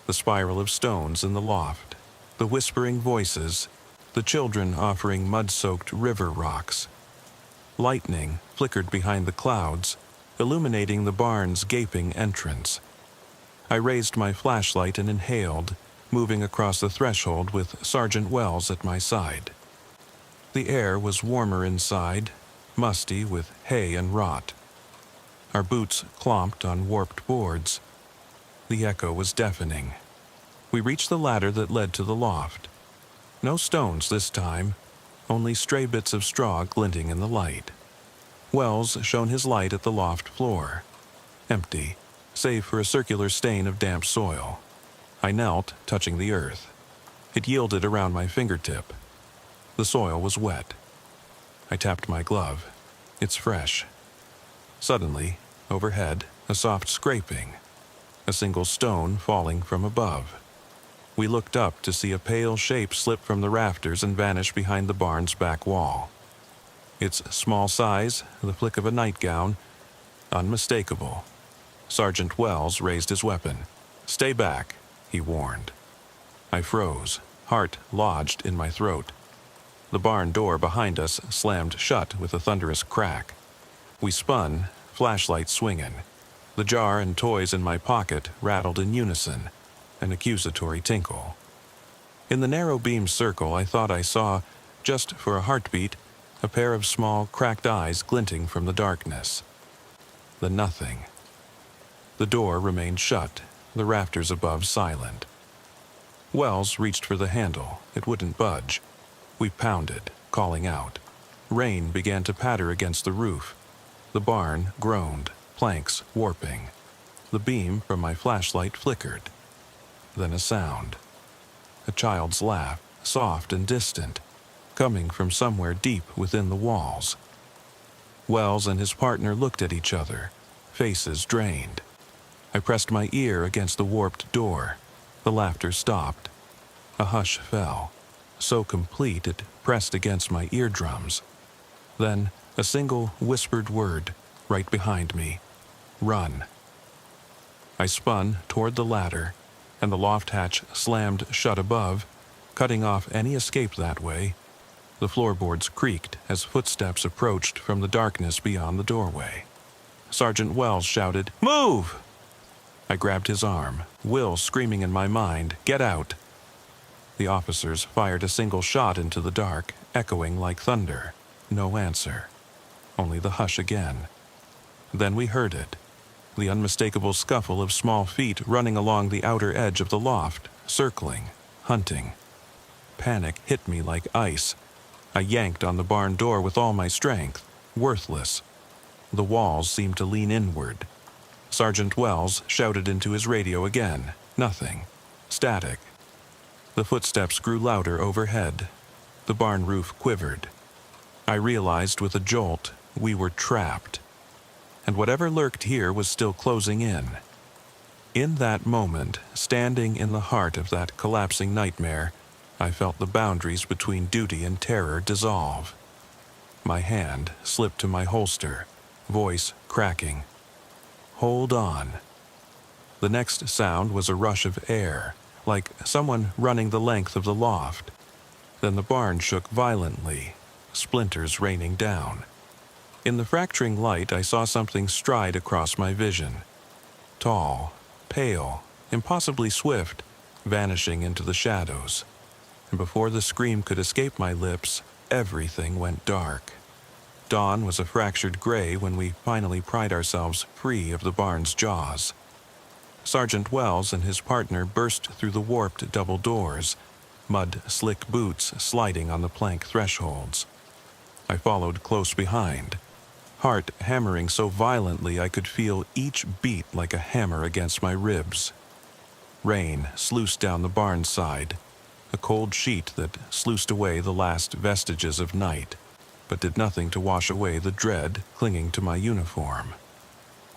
[SPEAKER 1] The spiral of stones in the loft, the whispering voices, the children offering mud-soaked river rocks. Lightning flickered behind the clouds, illuminating the barn's gaping entrance. I raised my flashlight and inhaled, moving across the threshold with Sergeant Wells at my side. The air was warmer inside, musty with hay and rot. Our boots clomped on warped boards. The echo was deafening. We reached the ladder that led to the loft. No stones this time, only stray bits of straw glinting in the light. Wells shone his light at the loft floor. Empty, save for a circular stain of damp soil. I knelt, touching the earth. It yielded around my fingertip. The soil was wet. I tapped my glove. It's fresh. Suddenly, overhead, a soft scraping. A single stone falling from above. We looked up to see a pale shape slip from the rafters and vanish behind the barn's back wall. Its small size, the flick of a nightgown, unmistakable. Sergeant Wells raised his weapon. "Stay back," he warned. I froze, heart lodged in my throat. The barn door behind us slammed shut with a thunderous crack. We spun, flashlight swinging. The jar and toys in my pocket rattled in unison, an accusatory tinkle. In the narrow beam circle, I thought I saw, just for a heartbeat, a pair of small, cracked eyes glinting from the darkness. Then nothing. The door remained shut, the rafters above silent. Wells reached for the handle. It wouldn't budge. We pounded, calling out. Rain began to patter against the roof. The barn groaned, planks warping. The beam from my flashlight flickered. Then a sound. A child's laugh, soft and distant, coming from somewhere deep within the walls. Wells and his partner looked at each other, faces drained. I pressed my ear against the warped door. The laughter stopped. A hush fell, so complete it pressed against my eardrums. Then a single whispered word, right behind me. "Run." I spun toward the ladder, and the loft hatch slammed shut above, cutting off any escape that way. The floorboards creaked as footsteps approached from the darkness beyond the doorway. Sergeant Wells shouted, "Move!" I grabbed his arm, Will screaming in my mind, "Get out!" The officers fired a single shot into the dark, echoing like thunder. No answer. Only the hush again. Then we heard it. The unmistakable scuffle of small feet running along the outer edge of the loft, circling, hunting. Panic hit me like ice. I yanked on the barn door with all my strength. Worthless. The walls seemed to lean inward. Sergeant Wells shouted into his radio again. Nothing. Static. The footsteps grew louder overhead. The barn roof quivered. I realized with a jolt we were trapped. And whatever lurked here was still closing in. In that moment, standing in the heart of that collapsing nightmare, I felt the boundaries between duty and terror dissolve. My hand slipped to my holster, voice cracking. Hold on. The next sound was a rush of air, like someone running the length of the loft. Then the barn shook violently, splinters raining down. In the fracturing light, I saw something stride across my vision. Tall, pale, impossibly swift, vanishing into the shadows. And before the scream could escape my lips, everything went dark. Dawn was a fractured gray when we finally pried ourselves free of the barn's jaws. Sergeant Wells and his partner burst through the warped double doors, mud-slick boots sliding on the plank thresholds. I followed close behind, heart hammering so violently I could feel each beat like a hammer against my ribs. Rain sluiced down the barn side, a cold sheet that sluiced away the last vestiges of night, but did nothing to wash away the dread clinging to my uniform.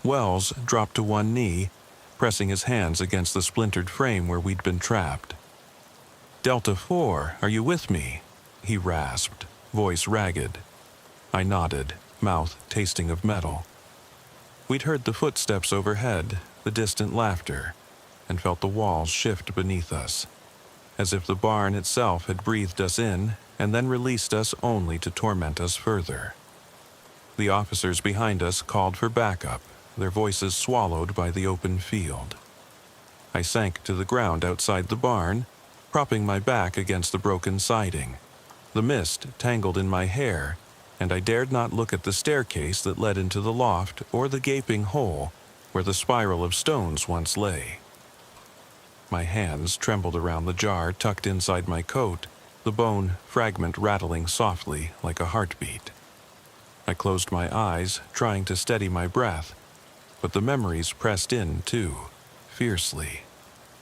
[SPEAKER 1] Wells dropped to one knee, pressing his hands against the splintered frame where we'd been trapped. "Delta 4, are you with me?" he rasped, voice ragged. I nodded, mouth tasting of metal. We'd heard the footsteps overhead, the distant laughter, and felt the walls shift beneath us, as if the barn itself had breathed us in and then released us only to torment us further. The officers behind us called for backup, their voices swallowed by the open field. I sank to the ground outside the barn, propping my back against the broken siding. The mist tangled in my hair, and I dared not look at the staircase that led into the loft or the gaping hole where the spiral of stones once lay. My hands trembled around the jar tucked inside my coat, the bone fragment rattling softly like a heartbeat. I closed my eyes, trying to steady my breath, but the memories pressed in too, fiercely.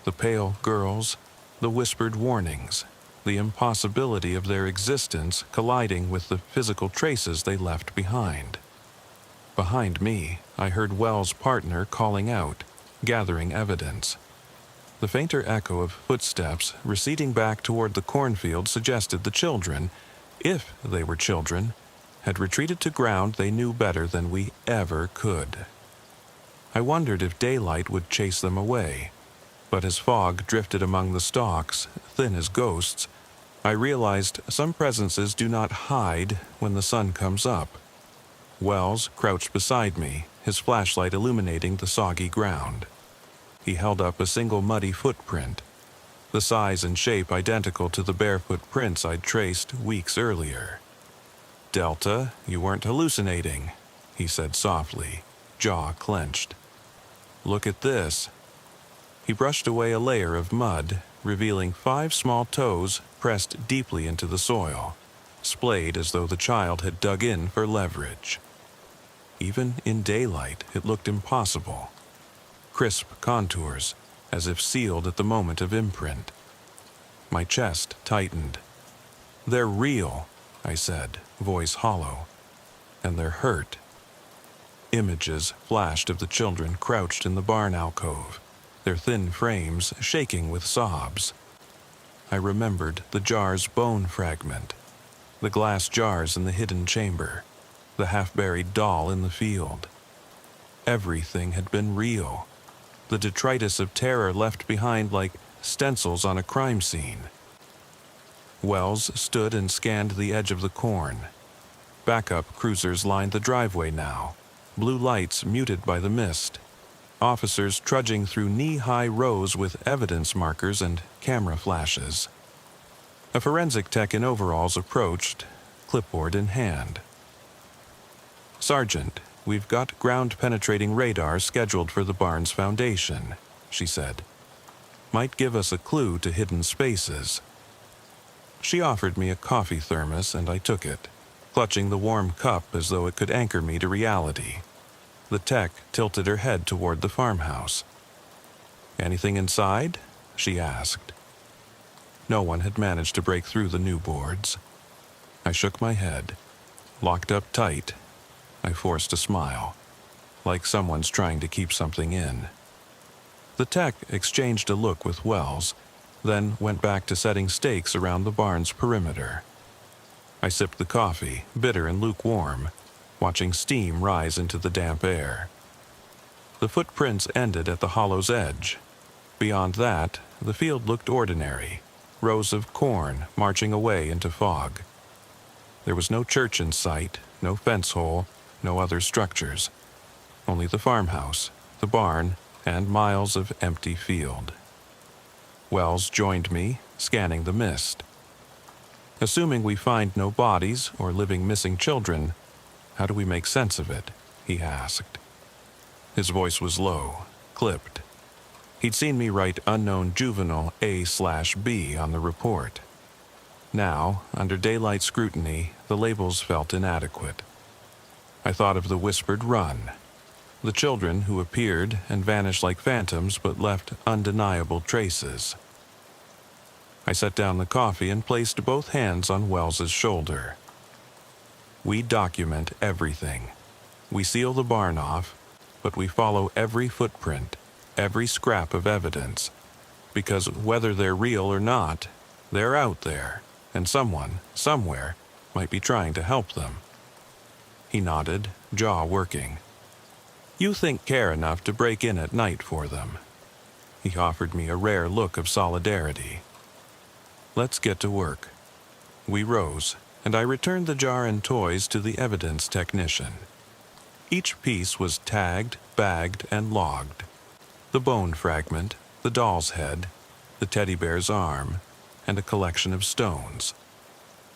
[SPEAKER 1] The pale girls, the whispered warnings, the impossibility of their existence colliding with the physical traces they left behind. Behind me, I heard Wells' partner calling out, gathering evidence. The fainter echo of footsteps receding back toward the cornfield suggested the children, if they were children, had retreated to ground they knew better than we ever could. I wondered if daylight would chase them away, but as fog drifted among the stalks, thin as ghosts, I realized some presences do not hide when the sun comes up. Wells crouched beside me, his flashlight illuminating the soggy ground. He held up a single muddy footprint, the size and shape identical to the barefoot prints I'd traced weeks earlier. "Delta, you weren't hallucinating," he said softly, jaw clenched. "Look at this." He brushed away a layer of mud, revealing 5 small toes pressed deeply into the soil, splayed as though the child had dug in for leverage. Even in daylight, it looked impossible. Crisp contours, as if sealed at the moment of imprint. My chest tightened. "They're real," I said, voice hollow. "And they're hurt." Images flashed of the children crouched in the barn alcove, their thin frames shaking with sobs. I remembered the jar's bone fragment, the glass jars in the hidden chamber, the half-buried doll in the field. Everything had been real. the detritus of terror left behind like stencils on a crime scene. Wells stood and scanned the edge of the corn. Backup cruisers lined the driveway now, blue lights muted by the mist. Officers trudging through knee-high rows with evidence markers and camera flashes. A forensic tech in overalls approached, clipboard in hand. "Sergeant, we've got ground-penetrating radar scheduled for the barn's foundation," she said. "Might give us a clue to hidden spaces." She offered me a coffee thermos and I took it, clutching the warm cup as though it could anchor me to reality. The tech tilted her head toward the farmhouse. "Anything inside?" she asked. No one had managed to break through the new boards. I shook my head. Locked up tight, I forced a smile, like someone's trying to keep something in. The tech exchanged a look with Wells, then went back to setting stakes around the barn's perimeter. I sipped the coffee, bitter and lukewarm, watching steam rise into the damp air. The footprints ended at the hollow's edge. Beyond that, the field looked ordinary, rows of corn marching away into fog. There was no church in sight, no fence hole, no other structures. Only the farmhouse, the barn, and miles of empty field. Wells joined me, scanning the mist. "Assuming we find no bodies or living missing children, how do we make sense of it?" he asked. His voice was low, clipped. He'd seen me write unknown juvenile A/B on the report. Now, under daylight scrutiny, the labels felt inadequate. I thought of the whispered run, the children who appeared and vanished like phantoms but left undeniable traces. I set down the coffee and placed both hands on Wells's shoulder. "We document everything. We seal the barn off, but we follow every footprint, every scrap of evidence, because whether they're real or not, they're out there, and someone, somewhere, might be trying to help them." He nodded, jaw working. "You think care enough to break in at night for them." He offered me a rare look of solidarity. "Let's get to work." We rose, and I returned the jar and toys to the evidence technician. Each piece was tagged, bagged, and logged. The bone fragment, the doll's head, the teddy bear's arm, and a collection of stones.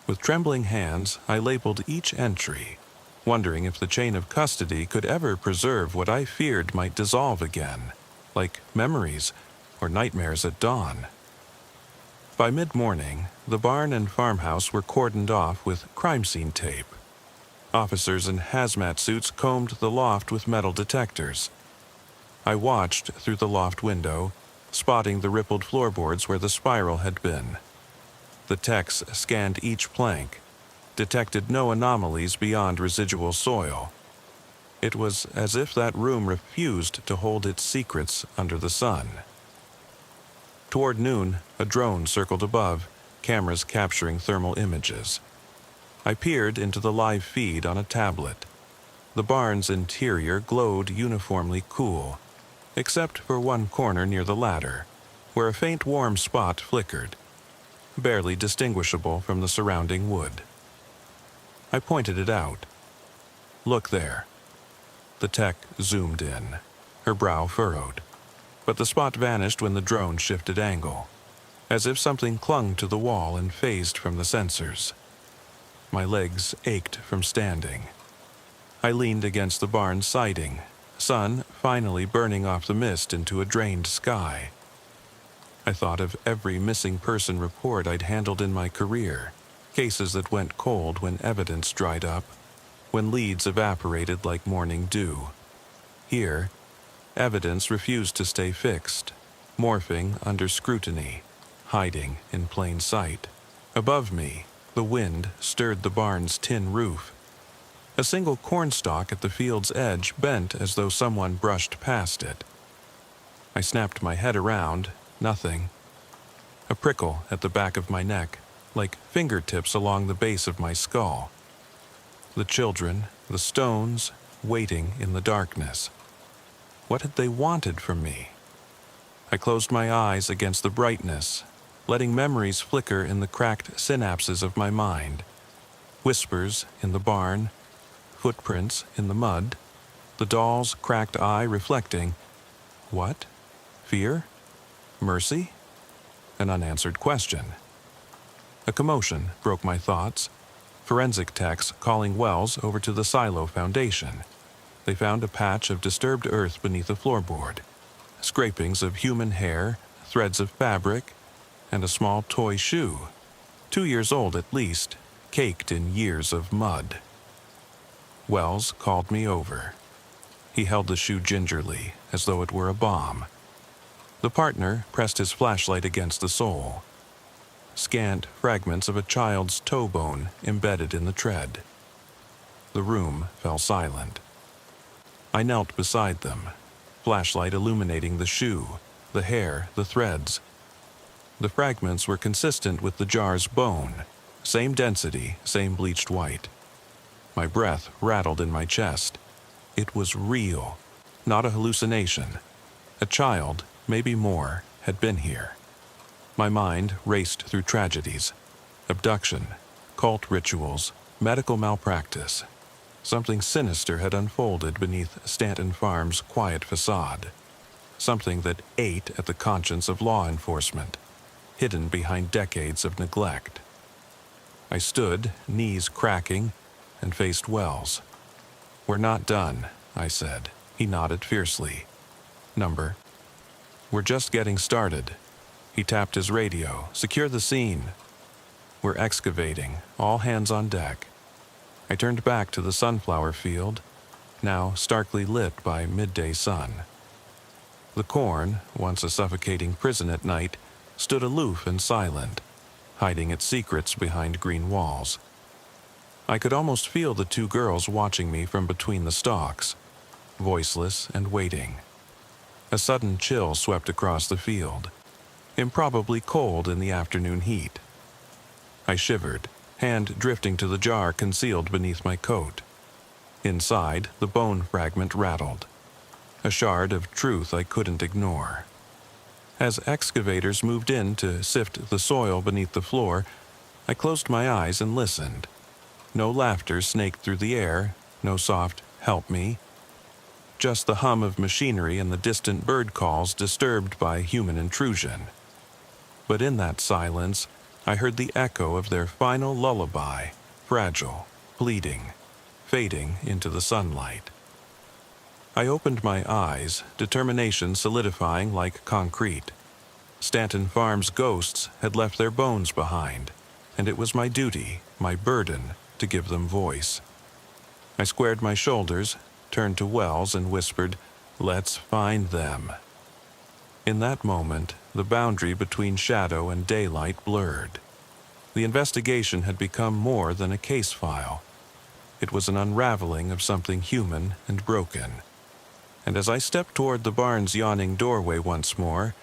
[SPEAKER 1] With trembling hands, I labeled each entry, wondering if the chain of custody could ever preserve what I feared might dissolve again, like memories or nightmares at dawn. By mid-morning, the barn and farmhouse were cordoned off with crime scene tape. Officers in hazmat suits combed the loft with metal detectors. I watched through the loft window, spotting the rippled floorboards where the spiral had been. The techs scanned each plank, detected no anomalies beyond residual soil. It was as if that room refused to hold its secrets under the sun. Toward noon, a drone circled above, cameras capturing thermal images. I peered into the live feed on a tablet. The barn's interior glowed uniformly cool, except for one corner near the ladder, where a faint warm spot flickered, barely distinguishable from the surrounding wood. I pointed it out. "Look there." The tech zoomed in, her brow furrowed, but the spot vanished when the drone shifted angle, as if something clung to the wall and phased from the sensors. My legs ached from standing. I leaned against the barn siding, sun finally burning off the mist into a drained sky. I thought of every missing person report I'd handled in my career, cases that went cold when evidence dried up, when leads evaporated like morning dew. Here, evidence refused to stay fixed, morphing under scrutiny, hiding in plain sight. Above me, the wind stirred the barn's tin roof. A single cornstalk at the field's edge bent as though someone brushed past it. I snapped my head around, nothing. A prickle at the back of my neck, like fingertips along the base of my skull. The children, the stones, waiting in the darkness. What had they wanted from me? I closed my eyes against the brightness, letting memories flicker in the cracked synapses of my mind. Whispers in the barn, footprints in the mud, the doll's cracked eye reflecting, what? Fear? Mercy? An unanswered question. A commotion broke my thoughts. Forensic techs calling Wells over to the silo foundation. They found a patch of disturbed earth beneath the floorboard, scrapings of human hair, threads of fabric, and a small toy shoe, 2 years old at least, caked in years of mud. Wells called me over. He held the shoe gingerly, as though it were a bomb. The partner pressed his flashlight against the sole. Scant fragments of a child's toe bone embedded in the tread. The room fell silent. I knelt beside them, flashlight illuminating the shoe, the hair, the threads. The fragments were consistent with the jar's bone, same density, same bleached white. My breath rattled in my chest. It was real, not a hallucination. A child, maybe more, had been here. My mind raced through tragedies, abduction, cult rituals, medical malpractice. Something sinister had unfolded beneath Stanton Farm's quiet facade. Something that ate at the conscience of law enforcement, hidden behind decades of neglect. I stood, knees cracking, and faced Wells. "We're not done," I said. He nodded fiercely. "Number?" "We're just getting started." He tapped his radio. "Secure the scene." "We're excavating. All hands on deck." I turned back to the sunflower field, now starkly lit by midday sun. The corn, once a suffocating prison at night, stood aloof and silent, hiding its secrets behind green walls. I could almost feel the two girls watching me from between the stalks, voiceless and waiting. A sudden chill swept across the field, improbably cold in the afternoon heat. I shivered, hand drifting to the jar concealed beneath my coat. Inside, the bone fragment rattled, a shard of truth I couldn't ignore. As excavators moved in to sift the soil beneath the floor, I closed my eyes and listened. No laughter snaked through the air, no soft "help me." Just the hum of machinery and the distant bird calls disturbed by human intrusion. But in that silence, I heard the echo of their final lullaby, fragile, pleading, fading into the sunlight. I opened my eyes, determination solidifying like concrete. Stanton Farm's ghosts had left their bones behind, and it was my duty, my burden, to give them voice. I squared my shoulders, turned to Wells and whispered, "Let's find them." In that moment, the boundary between shadow and daylight blurred. The investigation had become more than a case file. It was an unraveling of something human and broken. And as I stepped toward the barn's yawning doorway once more,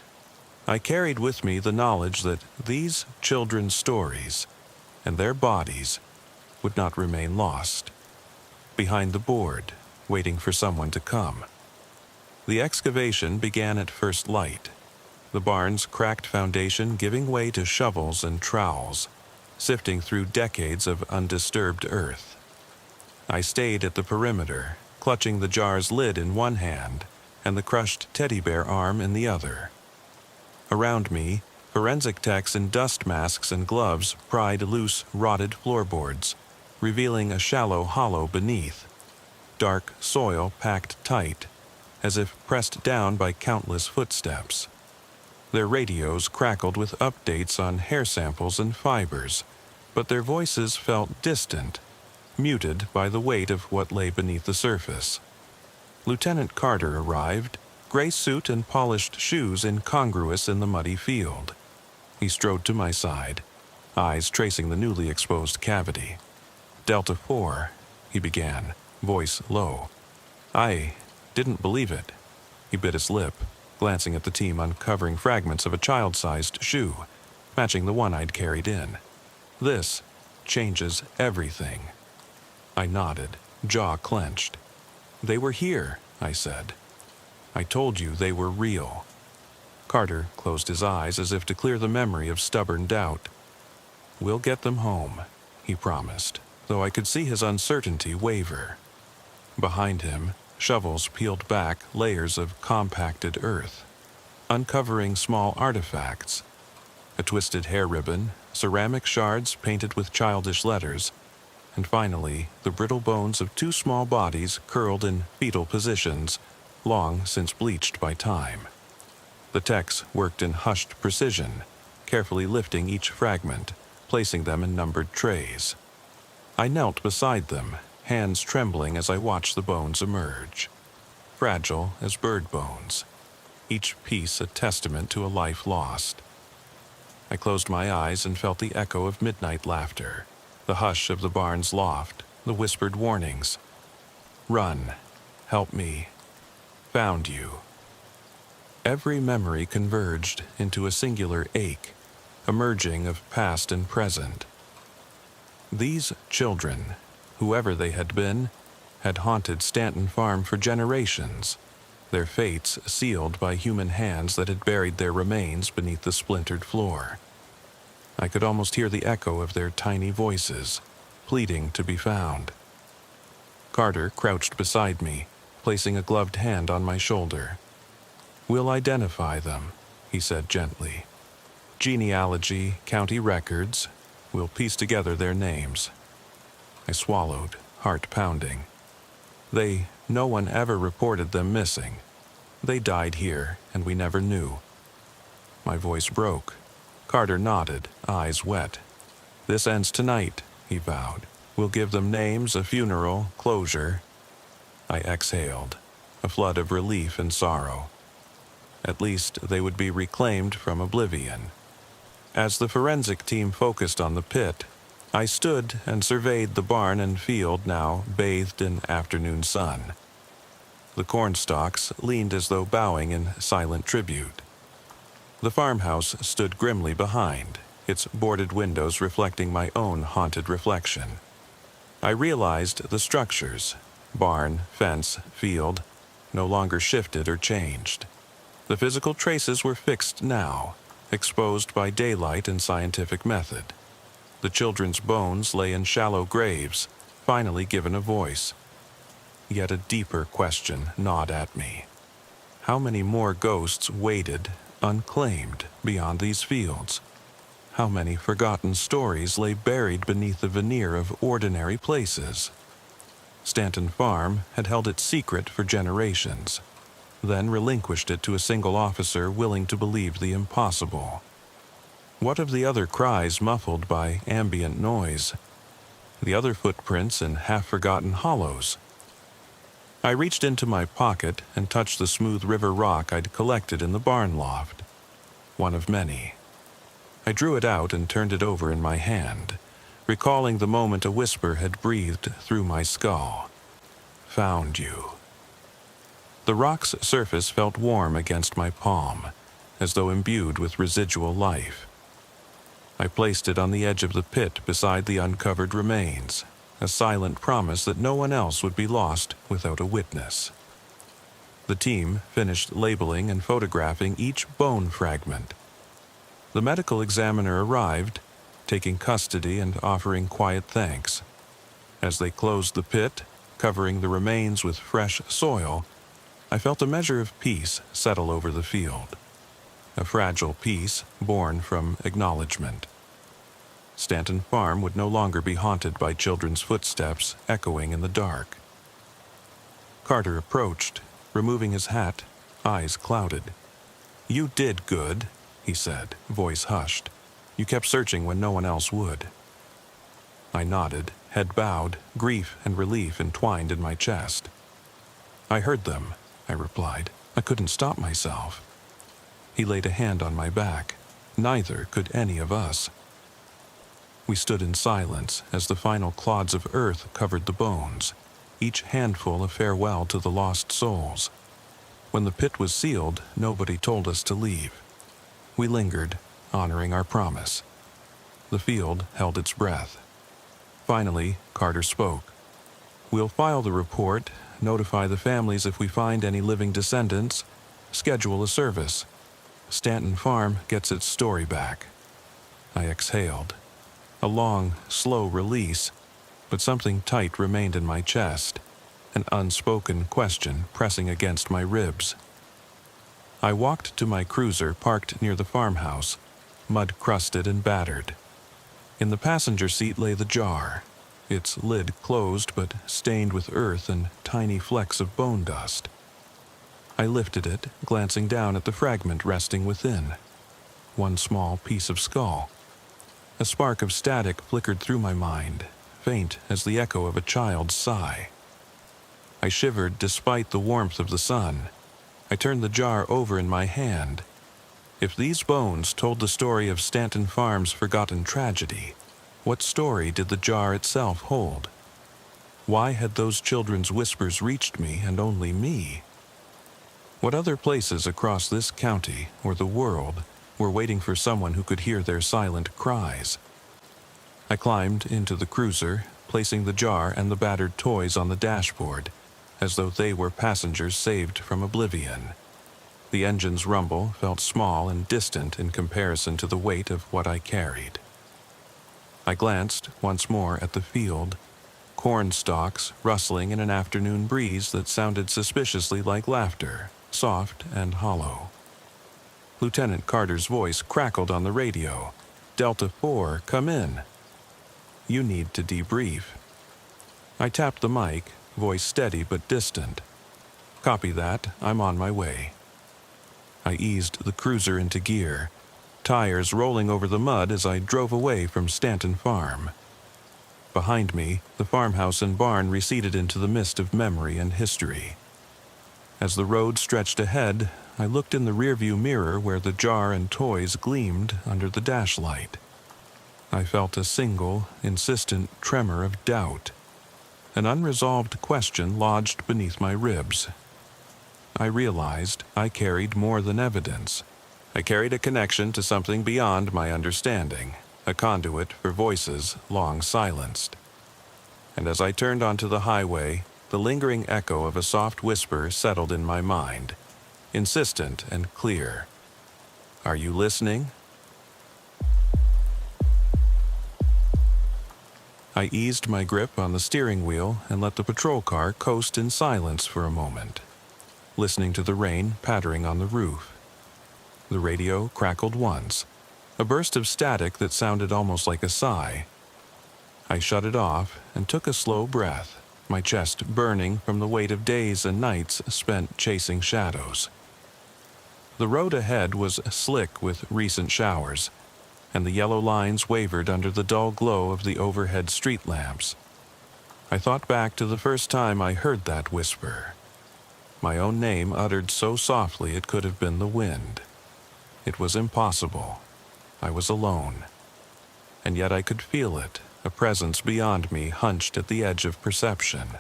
[SPEAKER 1] I carried with me the knowledge that these children's stories and their bodies would not remain lost, behind the board, waiting for someone to come. The excavation began at first light, the barn's cracked foundation giving way to shovels and trowels, sifting through decades of undisturbed earth. I stayed at the perimeter, clutching the jar's lid in one hand and the crushed teddy bear arm in the other. Around me, forensic techs in dust masks and gloves pried loose, rotted floorboards, revealing a shallow hollow beneath. Dark soil packed tight, as if pressed down by countless footsteps. Their radios crackled with updates on hair samples and fibers, but their voices felt distant, muted by the weight of what lay beneath the surface. Lieutenant Carter arrived, gray suit and polished shoes incongruous in the muddy field. He strode to my side, eyes tracing the newly exposed cavity. "Delta 4, he began, voice low. "I didn't believe it." He bit his lip, glancing at the team uncovering fragments of a child-sized shoe, matching the one I'd carried in. "This changes everything." I nodded, jaw clenched. "They were here," I said. "I told you they were real." Carter closed his eyes as if to clear the memory of stubborn doubt. "We'll get them home," he promised, though I could see his uncertainty waver. Behind him, shovels peeled back layers of compacted earth, uncovering small artifacts: a twisted hair ribbon, ceramic shards painted with childish letters, and finally the brittle bones of two small bodies curled in fetal positions, long since bleached by time. The techs worked in hushed precision, carefully lifting each fragment, placing them in numbered trays. I knelt beside them, hands trembling as I watched the bones emerge. Fragile as bird bones, each piece a testament to a life lost. I closed my eyes and felt the echo of midnight laughter, the hush of the barn's loft, the whispered warnings. "Run. Help me. Found you." Every memory converged into a singular ache, a merging of past and present. These children, whoever they had been, had haunted Stanton Farm for generations, their fates sealed by human hands that had buried their remains beneath the splintered floor. I could almost hear the echo of their tiny voices, pleading to be found. Carter crouched beside me, placing a gloved hand on my shoulder. "We'll identify them," he said gently. "Genealogy, county records, we'll piece together their names." I swallowed, heart pounding. No one ever reported them missing. They died here, and we never knew. My voice broke. Carter nodded, eyes wet. "This ends tonight," he vowed. "We'll give them names, a funeral, closure." I exhaled, a flood of relief and sorrow. At least they would be reclaimed from oblivion. As the forensic team focused on the pit, I stood and surveyed the barn and field now bathed in afternoon sun. The cornstalks leaned as though bowing in silent tribute. The farmhouse stood grimly behind, its boarded windows reflecting my own haunted reflection. I realized the structures, barn, fence, field, no longer shifted or changed. The physical traces were fixed now, exposed by daylight and scientific method. The children's bones lay in shallow graves, finally given a voice. Yet a deeper question gnawed at me. How many more ghosts waited, unclaimed, beyond these fields? How many forgotten stories lay buried beneath the veneer of ordinary places? Stanton Farm had held it secret for generations, then relinquished it to a single officer willing to believe the impossible. What of the other cries muffled by ambient noise? The other footprints in half-forgotten hollows? I reached into my pocket and touched the smooth river rock I'd collected in the barn loft. One of many. I drew it out and turned it over in my hand, recalling the moment a whisper had breathed through my skull. "Found you." The rock's surface felt warm against my palm, as though imbued with residual life. I placed it on the edge of the pit beside the uncovered remains, a silent promise that no one else would be lost without a witness. The team finished labeling and photographing each bone fragment. The medical examiner arrived, taking custody and offering quiet thanks. As they closed the pit, covering the remains with fresh soil, I felt a measure of peace settle over the field. A fragile peace born from acknowledgement. Stanton Farm would no longer be haunted by children's footsteps echoing in the dark. Carter approached, removing his hat, eyes clouded. "You did good," he said, voice hushed. "You kept searching when no one else would." I nodded, head bowed, grief and relief entwined in my chest. "I heard them," I replied. "I couldn't stop myself." He laid a hand on my back. Neither could any of us. We stood in silence as the final clods of earth covered the bones, each handful a farewell to the lost souls. When the pit was sealed, nobody told us to leave. We lingered, honoring our promise. The field held its breath. Finally, Carter spoke. "We'll file the report, notify the families if we find any living descendants, schedule a service." Stanton Farm gets its story back. I exhaled. A long, slow release, but something tight remained in my chest, an unspoken question pressing against my ribs. I walked to my cruiser parked near the farmhouse, mud-crusted and battered. In the passenger seat lay the jar, its lid closed but stained with earth and tiny flecks of bone dust. I lifted it, glancing down at the fragment resting within. One small piece of skull. A spark of static flickered through my mind, faint as the echo of a child's sigh. I shivered despite the warmth of the sun. I turned the jar over in my hand. If these bones told the story of Stanton Farm's forgotten tragedy, what story did the jar itself hold? Why had those children's whispers reached me and only me? What other places across this county or the world were waiting for someone who could hear their silent cries? I climbed into the cruiser, placing the jar and the battered toys on the dashboard, as though they were passengers saved from oblivion. The engine's rumble felt small and distant in comparison to the weight of what I carried. I glanced once more at the field, corn stalks rustling in an afternoon breeze that sounded suspiciously like laughter, soft and hollow. Lieutenant Carter's voice crackled on the radio. "Delta 4, come in. You need to debrief." I tapped the mic, voice steady but distant. "Copy that, I'm on my way." I eased the cruiser into gear, tires rolling over the mud as I drove away from Stanton Farm. Behind me, the farmhouse and barn receded into the mist of memory and history. As the road stretched ahead, I looked in the rearview mirror where the jar and toys gleamed under the dashlight. I felt a single, insistent tremor of doubt. An unresolved question lodged beneath my ribs. I realized I carried more than evidence. I carried a connection to something beyond my understanding, a conduit for voices long silenced. And as I turned onto the highway, the lingering echo of a soft whisper settled in my mind, insistent and clear. "Are you listening?" I eased my grip on the steering wheel and let the patrol car coast in silence for a moment, listening to the rain pattering on the roof. The radio crackled once, a burst of static that sounded almost like a sigh. I shut it off and took a slow breath, my chest burning from the weight of days and nights spent chasing shadows. The road ahead was slick with recent showers, and the yellow lines wavered under the dull glow of the overhead street lamps. I thought back to the first time I heard that whisper. My own name uttered so softly it could have been the wind. It was impossible. I was alone. And yet I could feel it, a presence beyond me hunched at the edge of perception.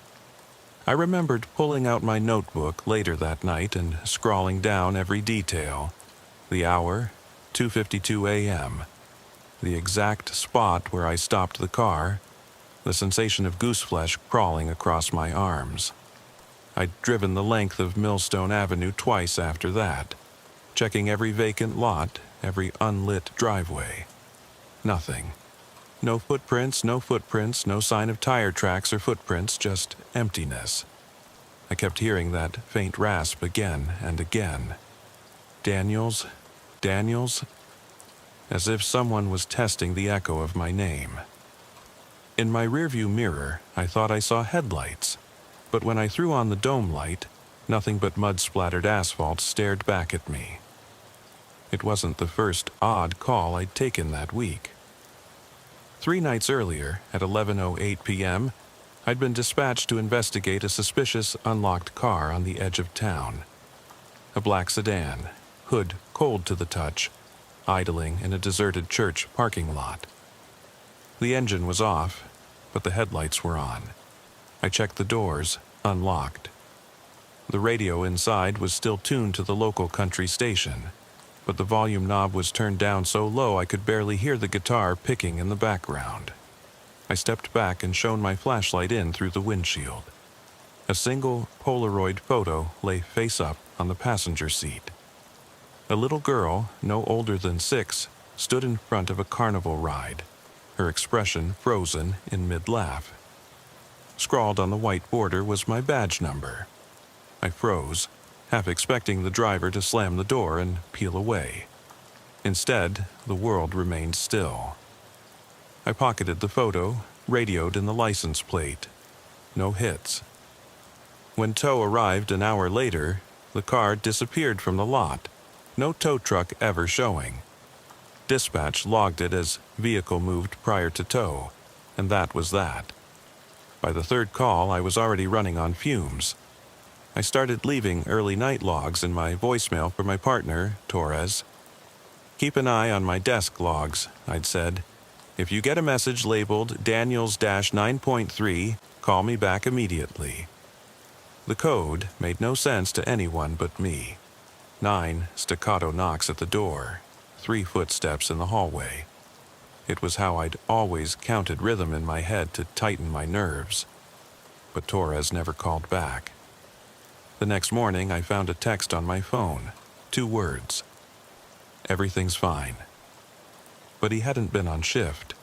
[SPEAKER 1] I remembered pulling out my notebook later that night and scrawling down every detail. The hour, 2:52 a.m., the exact spot where I stopped the car, the sensation of gooseflesh crawling across my arms. I'd driven the length of Millstone Avenue twice after that, checking every vacant lot, every unlit driveway. Nothing. No footprints, no sign of tire tracks or footprints, just emptiness. I kept hearing that faint rasp again and again. Daniels, as if someone was testing the echo of my name. In my rearview mirror, I thought I saw headlights, but when I threw on the dome light, nothing but mud-splattered asphalt stared back at me. It wasn't the first odd call I'd taken that week. 3 nights earlier, at 11:08 p.m., I'd been dispatched to investigate a suspicious unlocked car on the edge of town. A black sedan, hood cold to the touch, idling in a deserted church parking lot. The engine was off, but the headlights were on. I checked the doors, unlocked. The radio inside was still tuned to the local country station, but the volume knob was turned down so low I could barely hear the guitar picking in the background. I stepped back and shone my flashlight in through the windshield. A single Polaroid photo lay face up on the passenger seat. A little girl, no older than 6, stood in front of a carnival ride, her expression frozen in mid-laugh. Scrawled on the white border was my badge number. I froze, half expecting the driver to slam the door and peel away. Instead, the world remained still. I pocketed the photo, radioed in the license plate. No hits. When tow arrived an hour later, the car disappeared from the lot, no tow truck ever showing. Dispatch logged it as vehicle moved prior to tow, and that was that. By the third call, I was already running on fumes. I started leaving early night logs in my voicemail for my partner, Torres. "Keep an eye on my desk logs," I'd said. "If you get a message labeled Daniels-9.3, call me back immediately." The code made no sense to anyone but me. 9 staccato knocks at the door, 3 footsteps in the hallway. It was how I'd always counted rhythm in my head to tighten my nerves. But Torres never called back. The next morning, I found a text on my phone, 2 words. "Everything's fine." But he hadn't been on shift.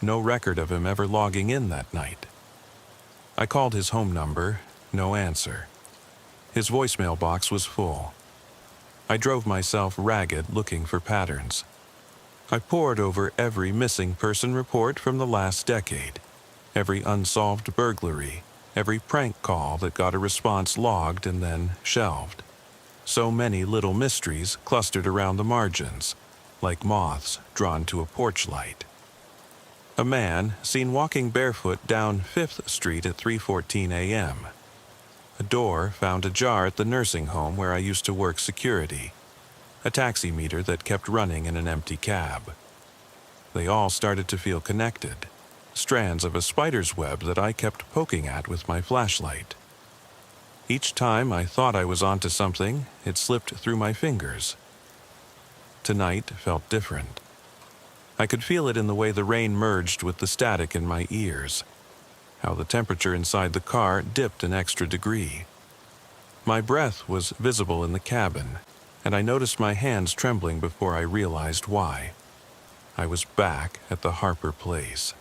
[SPEAKER 1] No record of him ever logging in that night. I called his home number, no answer. His voicemail box was full. I drove myself ragged looking for patterns. I pored over every missing person report from the last decade, every unsolved burglary, every prank call that got a response logged and then shelved. So many little mysteries clustered around the margins, like moths drawn to a porch light. A man seen walking barefoot down 5th Street at 3:14 a.m. A door found ajar at the nursing home where I used to work security. A taxi meter that kept running in an empty cab. They all started to feel connected, strands of a spider's web that I kept poking at with my flashlight. Each time I thought I was onto something, it slipped through my fingers. Tonight felt different. I could feel it in the way the rain merged with the static in my ears, how the temperature inside the car dipped an extra degree. My breath was visible in the cabin, and I noticed my hands trembling before I realized why. I was back at the Harper place.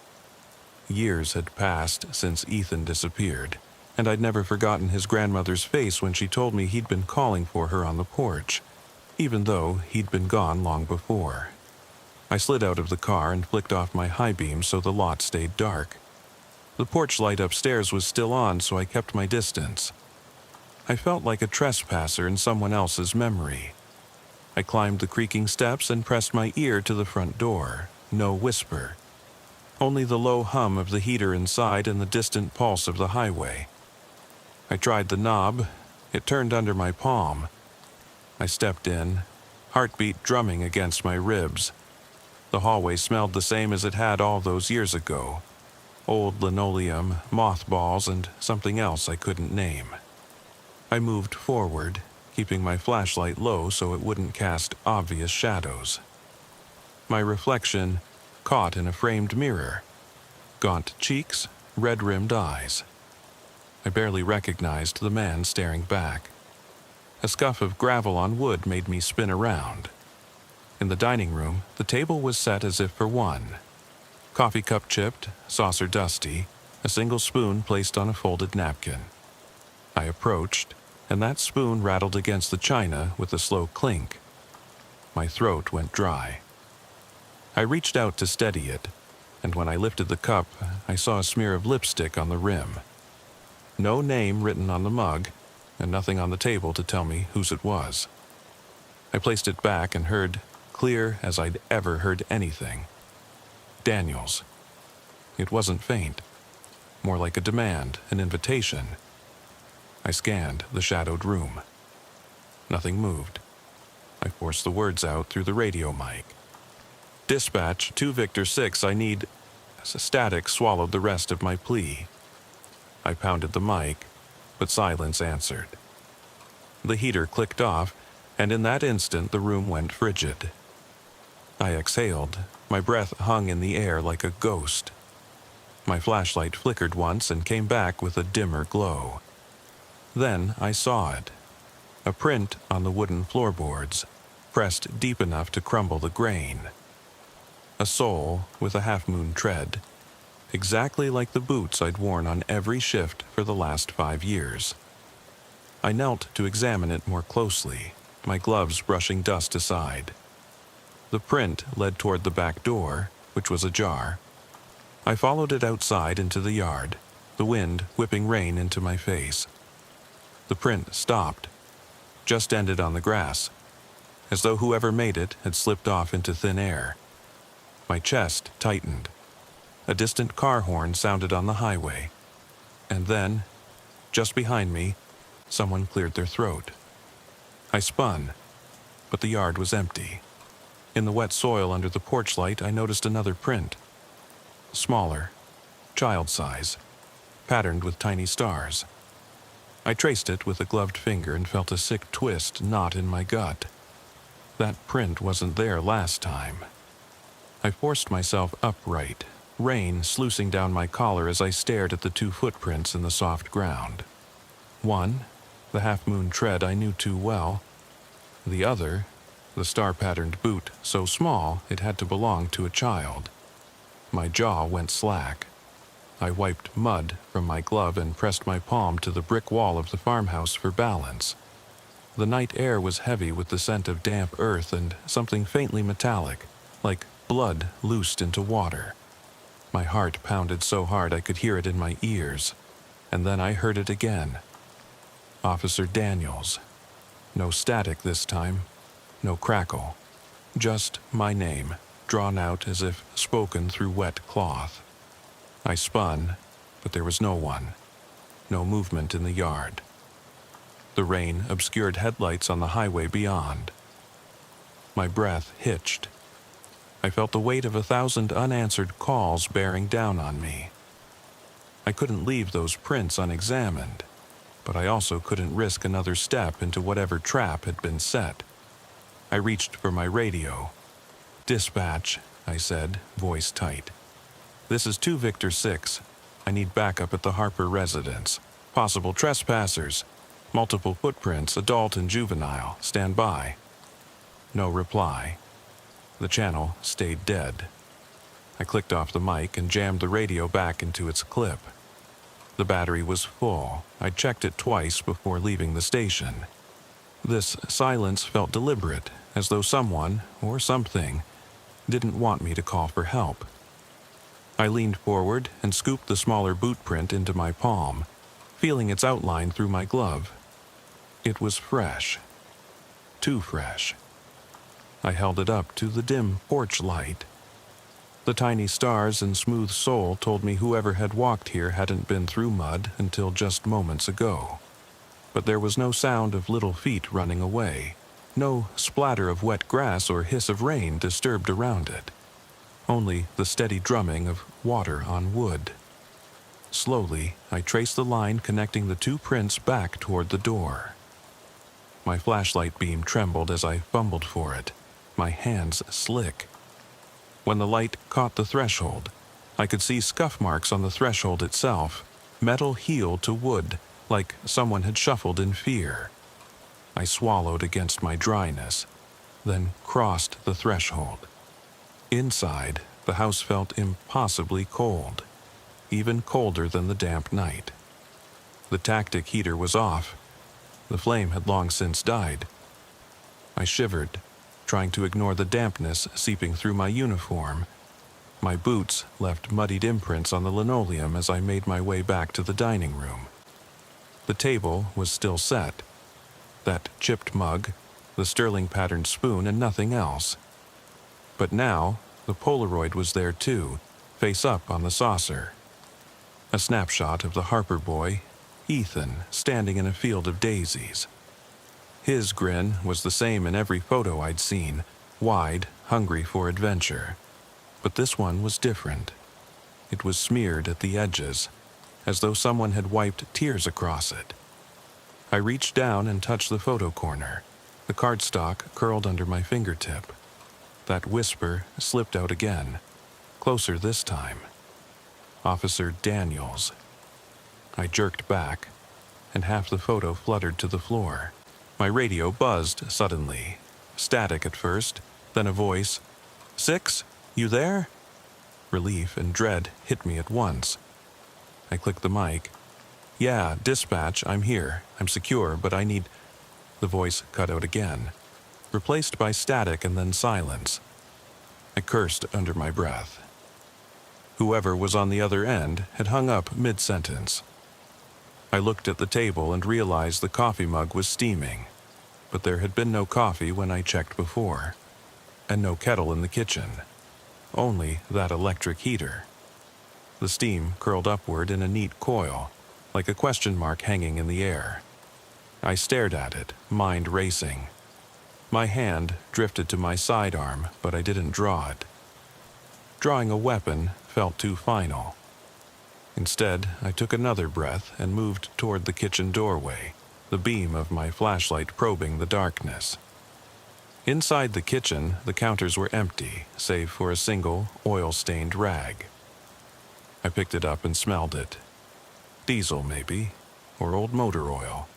[SPEAKER 1] Years had passed since Ethan disappeared, and I'd never forgotten his grandmother's face when she told me he'd been calling for her on the porch, even though he'd been gone long before. I slid out of the car and flicked off my high beam so the lot stayed dark. The porch light upstairs was still on, so I kept my distance. I felt like a trespasser in someone else's memory. I climbed the creaking steps and pressed my ear to the front door. No whisper. Only the low hum of the heater inside and the distant pulse of the highway. I tried the knob. It turned under my palm. I stepped in, heartbeat drumming against my ribs. The hallway smelled the same as it had all those years ago. Old linoleum, mothballs, and something else I couldn't name. I moved forward, keeping my flashlight low so it wouldn't cast obvious shadows. My reflection caught in a framed mirror. Gaunt cheeks, red-rimmed eyes. I barely recognized the man staring back. A scuff of gravel on wood made me spin around. In the dining room, the table was set as if for one. Coffee cup chipped, saucer dusty, a single spoon placed on a folded napkin. I approached, and that spoon rattled against the china with a slow clink. My throat went dry. I reached out to steady it, and when I lifted the cup, I saw a smear of lipstick on the rim. No name written on the mug, and nothing on the table to tell me whose it was. I placed it back and heard, clear as I'd ever heard anything, "Daniels." It wasn't faint, more like a demand, an invitation. I scanned the shadowed room. Nothing moved. I forced the words out through the radio mic. "Dispatch, 2 Victor 6, I need..." Static swallowed the rest of my plea. I pounded the mic, but silence answered. The heater clicked off, and in that instant the room went frigid. I exhaled. My breath hung in the air like a ghost. My flashlight flickered once and came back with a dimmer glow. Then I saw it. A print on the wooden floorboards. pressed deep enough to crumble the grain. A sole with a half-moon tread, exactly like the boots I'd worn on every shift for the last 5 years. I knelt to examine it more closely, my gloves brushing dust aside. The print led toward the back door, which was ajar. I followed it outside into the yard, the wind whipping rain into my face. The print stopped, just ended on the grass, as though whoever made it had slipped off into thin air. My chest tightened. A distant car horn sounded on the highway. And then, just behind me, someone cleared their throat. I spun, but the yard was empty. In the wet soil under the porch light, I noticed another print. Smaller, child size, patterned with tiny stars. I traced it with a gloved finger and felt a sick twist knot in my gut. That print wasn't there last time. I forced myself upright, rain sluicing down my collar as I stared at the 2 footprints in the soft ground. One, the half-moon tread I knew too well. The other, the star-patterned boot so small it had to belong to a child. My jaw went slack. I wiped mud from my glove and pressed my palm to the brick wall of the farmhouse for balance. The night air was heavy with the scent of damp earth and something faintly metallic, like blood loosed into water. My heart pounded so hard I could hear it in my ears, and then I heard it again. Officer Daniels. No static this time, no crackle. Just my name, drawn out as if spoken through wet cloth. I spun, but there was no one. No movement in the yard. The rain obscured headlights on the highway beyond. My breath hitched. I felt the weight of 1,000 unanswered calls bearing down on me. I couldn't leave those prints unexamined, but I also couldn't risk another step into whatever trap had been set. I reached for my radio. "Dispatch," I said, voice tight. "This is 2 Victor 6. I need backup at the Harper residence. Possible trespassers. Multiple footprints, adult and juvenile. Stand by." No reply. The channel stayed dead. I clicked off the mic and jammed the radio back into its clip. The battery was full. I checked it twice before leaving the station. This silence felt deliberate, as though someone, or something, didn't want me to call for help. I leaned forward and scooped the smaller boot print into my palm, feeling its outline through my glove. It was fresh. Too fresh. I held it up to the dim porch light. The tiny stars and smooth sole told me whoever had walked here hadn't been through mud until just moments ago. But there was no sound of little feet running away. No splatter of wet grass or hiss of rain disturbed around it. Only the steady drumming of water on wood. Slowly, I traced the line connecting the 2 prints back toward the door. My flashlight beam trembled as I fumbled for it, my hands slick. When the light caught the threshold, I could see scuff marks on the threshold itself, metal heel to wood, like someone had shuffled in fear. I swallowed against my dryness, then crossed the threshold. Inside, the house felt impossibly cold, even colder than the damp night. The tactic heater was off. The flame had long since died. I shivered, trying to ignore the dampness seeping through my uniform. My boots left muddied imprints on the linoleum as I made my way back to the dining room. The table was still set. That chipped mug, the sterling-patterned spoon, and nothing else. But now, the Polaroid was there too, face up on the saucer. A snapshot of the Harper boy, Ethan, standing in a field of daisies. His grin was the same in every photo I'd seen, wide, hungry for adventure. But this one was different. It was smeared at the edges, as though someone had wiped tears across it. I reached down and touched the photo corner. The cardstock curled under my fingertip. That whisper slipped out again, closer this time. Officer Daniels. I jerked back, and half the photo fluttered to the floor. My radio buzzed suddenly. Static at first, then a voice. "Six? You there?" Relief and dread hit me at once. I clicked the mic. "Yeah, dispatch, I'm here. I'm secure, but I need—" The voice cut out again, replaced by static and then silence. I cursed under my breath. Whoever was on the other end had hung up mid-sentence. I looked at the table and realized the coffee mug was steaming, but there had been no coffee when I checked before, and no kettle in the kitchen, only that electric heater. The steam curled upward in a neat coil, like a question mark hanging in the air. I stared at it, mind racing. My hand drifted to my sidearm, but I didn't draw it. Drawing a weapon felt too final. Instead, I took another breath and moved toward the kitchen doorway, the beam of my flashlight probing the darkness. Inside the kitchen, the counters were empty, save for a single, oil-stained rag. I picked it up and smelled it. Diesel, maybe, or old motor oil.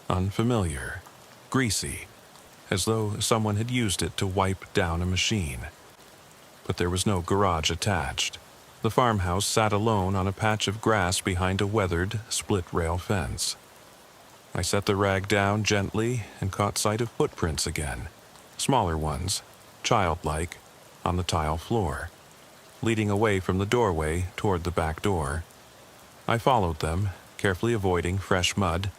[SPEAKER 1] Unfamiliar, greasy, as though someone had used it to wipe down a machine. But there was no garage attached. The farmhouse sat alone on a patch of grass behind a weathered, split-rail fence. I set the rag down gently and caught sight of footprints again, smaller ones, childlike, on the tile floor, leading away from the doorway toward the back door. I followed them, carefully avoiding fresh mud,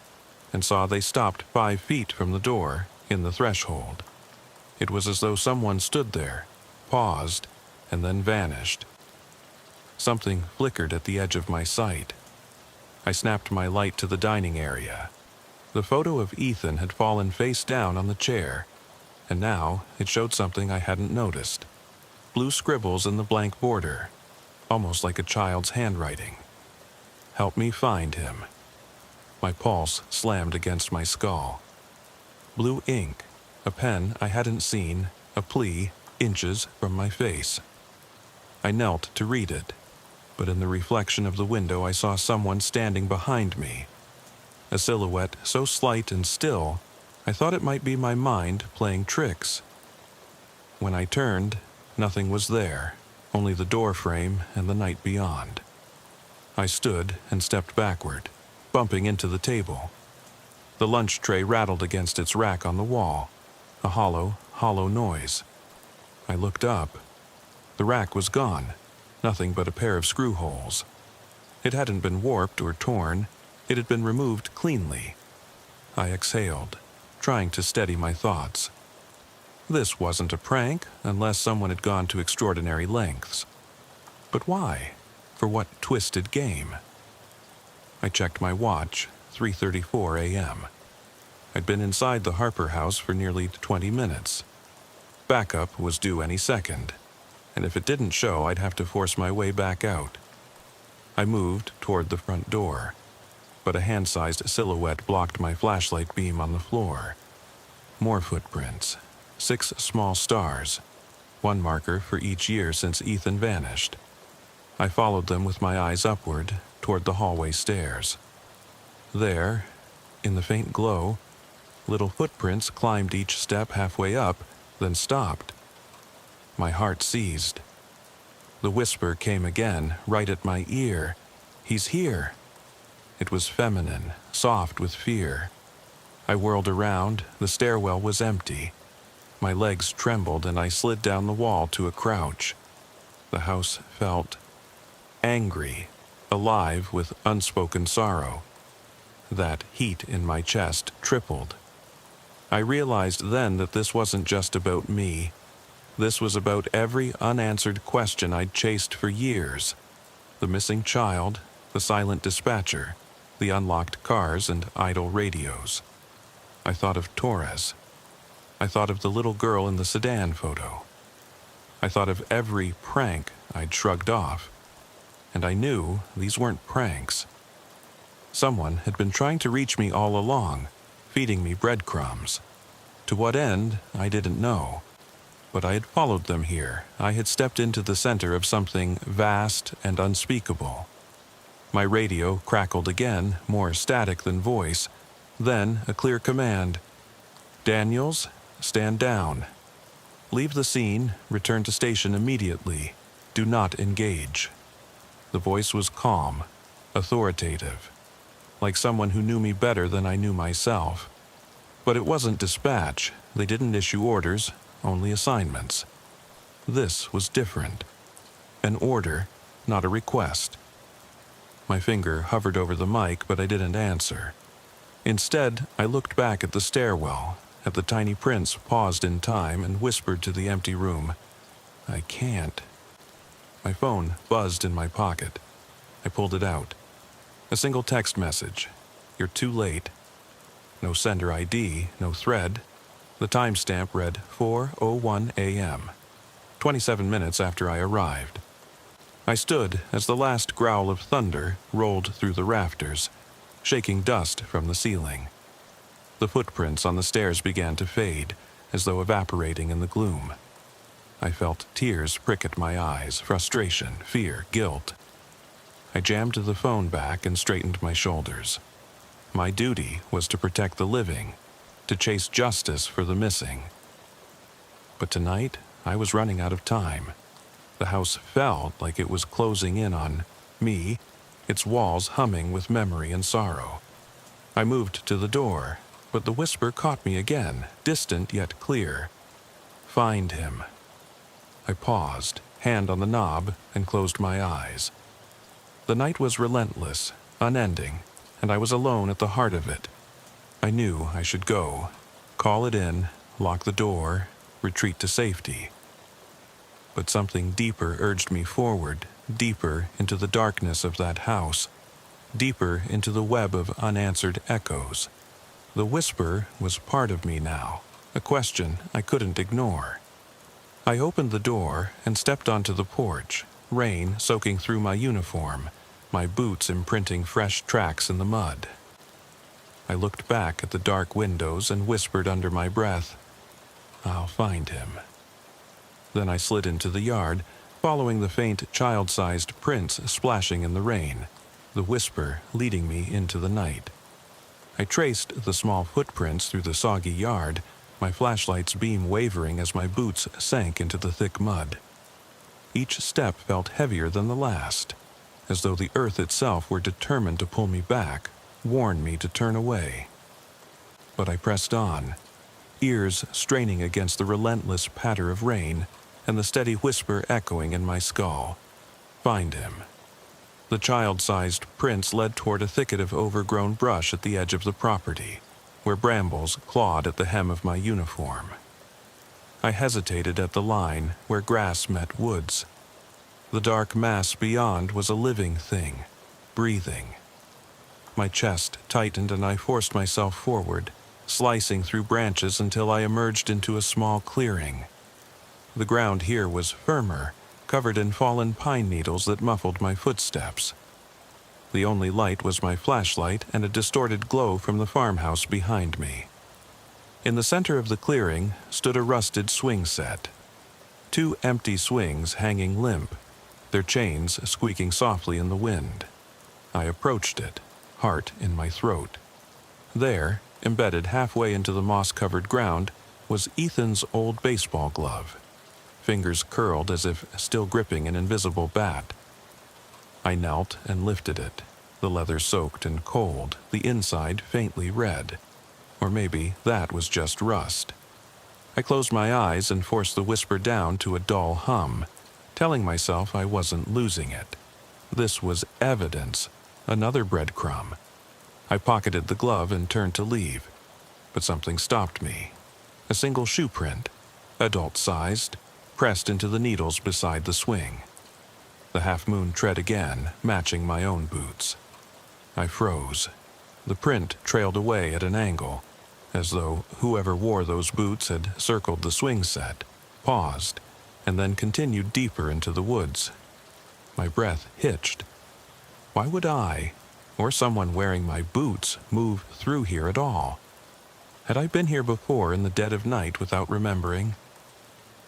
[SPEAKER 1] and saw they stopped 5 feet from the door, in the threshold. It was as though someone stood there, paused, and then vanished. Something flickered at the edge of my sight. I snapped my light to the dining area. The photo of Ethan had fallen face down on the chair, and now it showed something I hadn't noticed. Blue scribbles in the blank border, almost like a child's handwriting. "Help me find him." My pulse slammed against my skull. Blue ink, a pen I hadn't seen, a plea, inches from my face. I knelt to read it, but in the reflection of the window I saw someone standing behind me. A silhouette so slight and still, I thought it might be my mind playing tricks. When I turned, nothing was there, only the door frame and the night beyond. I stood and stepped backward, bumping into the table. The lunch tray rattled against its rack on the wall, a hollow noise. I looked up. The rack was gone, nothing but a pair of screw holes. It hadn't been warped or torn, it had been removed cleanly. I exhaled, trying to steady my thoughts. This wasn't a prank, unless someone had gone to extraordinary lengths. But why? For what twisted game? I checked my watch, 3:34 a.m. I'd been inside the Harper house for nearly 20 minutes. Backup was due any second, and if it didn't show, I'd have to force my way back out. I moved toward the front door, but a hand-sized silhouette blocked my flashlight beam on the floor. More footprints, 6 small stars, one marker for each year since Ethan vanished. I followed them with my eyes upward toward the hallway stairs. There, in the faint glow, little footprints climbed each step halfway up, then stopped. My heart seized. The whisper came again, right at my ear. "He's here." It was feminine, soft with fear. I whirled around. The stairwell was empty. My legs trembled and I slid down the wall to a crouch. The house felt angry, alive with unspoken sorrow. That heat in my chest tripled. I realized then that this wasn't just about me. This was about every unanswered question I'd chased for years. The missing child, the silent dispatcher, the unlocked cars and idle radios. I thought of Torres. I thought of the little girl in the sedan photo. I thought of every prank I'd shrugged off. And I knew these weren't pranks. Someone had been trying to reach me all along, feeding me breadcrumbs. To what end, I didn't know. But I had followed them here. I had stepped into the center of something vast and unspeakable. My radio crackled again, more static than voice. Then a clear command. "Daniels, stand down. Leave the scene, return to station immediately. Do not engage. The voice was calm, authoritative, like someone who knew me better than I knew myself. But it wasn't dispatch. They didn't issue orders, only assignments. This was different. An order, not a request. My finger hovered over the mic, but I didn't answer. Instead, I looked back at the stairwell, at the tiny prince paused in time and whispered to the empty room, "I can't." My phone buzzed in my pocket. I pulled it out. A single text message. "You're too late." No sender ID, no thread. The timestamp read 4:01 a.m., 27 minutes after I arrived. I stood as the last growl of thunder rolled through the rafters, shaking dust from the ceiling. The footprints on the stairs began to fade, as though evaporating in the gloom. I felt tears prick at my eyes, frustration, fear, guilt. I jammed the phone back and straightened my shoulders. My duty was to protect the living, to chase justice for the missing. But tonight, I was running out of time. The house felt like it was closing in on me, its walls humming with memory and sorrow. I moved to the door, but the whisper caught me again, distant yet clear. "Find him." I paused, hand on the knob, and closed my eyes. The night was relentless, unending, and I was alone at the heart of it. I knew I should go, call it in, lock the door, retreat to safety. But something deeper urged me forward, deeper into the darkness of that house, deeper into the web of unanswered echoes. The whisper was part of me now, a question I couldn't ignore. I opened the door and stepped onto the porch, rain soaking through my uniform, my boots imprinting fresh tracks in the mud. I looked back at the dark windows and whispered under my breath, "I'll find him." Then I slid into the yard, following the faint child-sized prints splashing in the rain, the whisper leading me into the night. I traced the small footprints through the soggy yard, my flashlight's beam wavering as my boots sank into the thick mud. Each step felt heavier than the last, as though the earth itself were determined to pull me back, warn me to turn away. But I pressed on, ears straining against the relentless patter of rain and the steady whisper echoing in my skull. Find him. The child-sized prints led toward a thicket of overgrown brush at the edge of the property, where brambles clawed at the hem of my uniform. I hesitated at the line where grass met woods. The dark mass beyond was a living thing, breathing. My chest tightened and I forced myself forward, slicing through branches until I emerged into a small clearing. The ground here was firmer, covered in fallen pine needles that muffled my footsteps. The only light was my flashlight and a distorted glow from the farmhouse behind me. In the center of the clearing stood a rusted swing set. 2 empty swings hanging limp, their chains squeaking softly in the wind. I approached it, heart in my throat. There, embedded halfway into the moss-covered ground, was Ethan's old baseball glove, fingers curled as if still gripping an invisible bat. I knelt and lifted it, the leather soaked and cold, the inside faintly red. Or maybe that was just rust. I closed my eyes and forced the whisper down to a dull hum, telling myself I wasn't losing it. This was evidence, another breadcrumb. I pocketed the glove and turned to leave, but something stopped me. A single shoe print, adult-sized, pressed into the needles beside the swing. The half-moon tread again, matching my own boots. I froze. The print trailed away at an angle, as though whoever wore those boots had circled the swing set, paused, and then continued deeper into the woods. My breath hitched. Why would I, or someone wearing my boots, move through here at all? Had I been here before in the dead of night without remembering?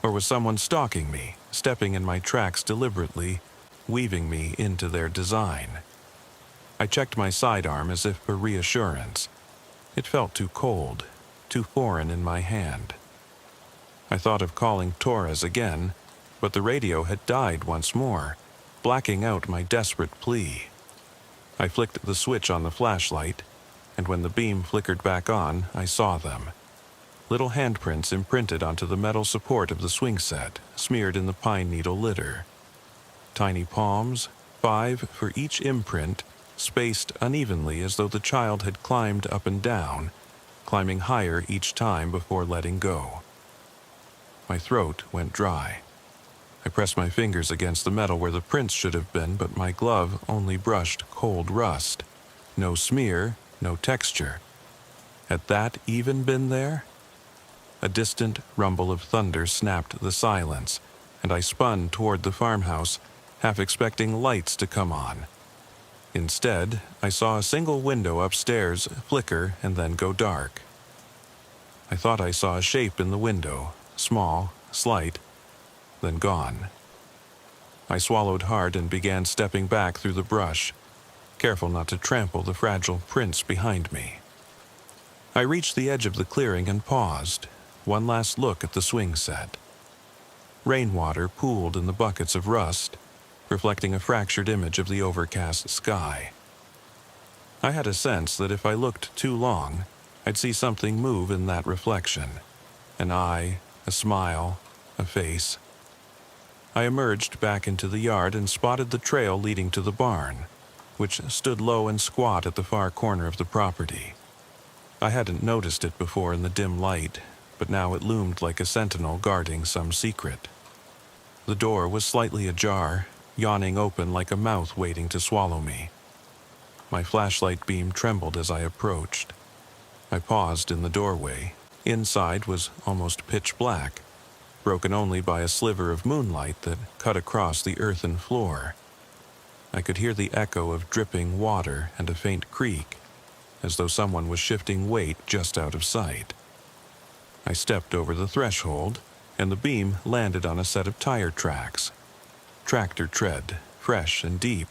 [SPEAKER 1] Or was someone stalking me, stepping in my tracks deliberately, weaving me into their design? I checked my sidearm as if for reassurance. It felt too cold, too foreign in my hand. I thought of calling Torres again, but the radio had died once more, blacking out my desperate plea. I flicked the switch on the flashlight, and when the beam flickered back on, I saw them. Little handprints imprinted onto the metal support of the swing set, smeared in the pine needle litter. Tiny palms, 5 for each imprint, spaced unevenly as though the child had climbed up and down, climbing higher each time before letting go. My throat went dry. I pressed my fingers against the metal where the prints should have been, but my glove only brushed cold rust. No smear, no texture. Had that even been there? A distant rumble of thunder snapped the silence, and I spun toward the farmhouse, half expecting lights to come on. Instead, I saw a single window upstairs flicker and then go dark. I thought I saw a shape in the window, small, slight, then gone. I swallowed hard and began stepping back through the brush, careful not to trample the fragile prints behind me. I reached the edge of the clearing and paused, one last look at the swing set. Rainwater pooled in the buckets of rust, reflecting a fractured image of the overcast sky. I had a sense that if I looked too long, I'd see something move in that reflection. An eye, a smile, a face. I emerged back into the yard and spotted the trail leading to the barn, which stood low and squat at the far corner of the property. I hadn't noticed it before in the dim light, but now it loomed like a sentinel guarding some secret. The door was slightly ajar, yawning open like a mouth waiting to swallow me. My flashlight beam trembled as I approached. I paused in the doorway. Inside was almost pitch black, broken only by a sliver of moonlight that cut across the earthen floor. I could hear the echo of dripping water and a faint creak, as though someone was shifting weight just out of sight. I stepped over the threshold, and the beam landed on a set of tire tracks. Tractor tread, fresh and deep,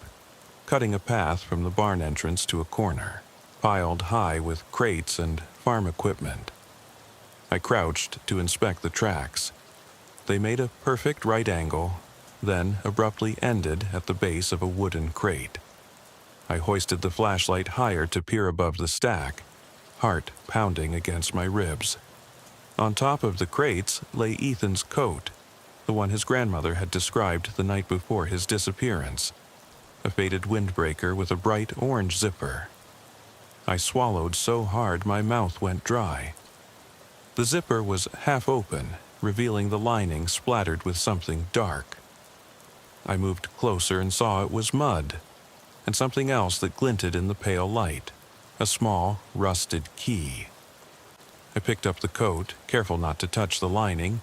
[SPEAKER 1] cutting a path from the barn entrance to a corner, piled high with crates and farm equipment. I crouched to inspect the tracks. They made a perfect right angle, then abruptly ended at the base of a wooden crate. I hoisted the flashlight higher to peer above the stack, heart pounding against my ribs. On top of the crates lay Ethan's coat, the one his grandmother had described the night before his disappearance, a faded windbreaker with a bright orange zipper. I swallowed so hard my mouth went dry. The zipper was half open, revealing the lining splattered with something dark. I moved closer and saw it was mud, and something else that glinted in the pale light, a small, rusted key. I picked up the coat, careful not to touch the lining,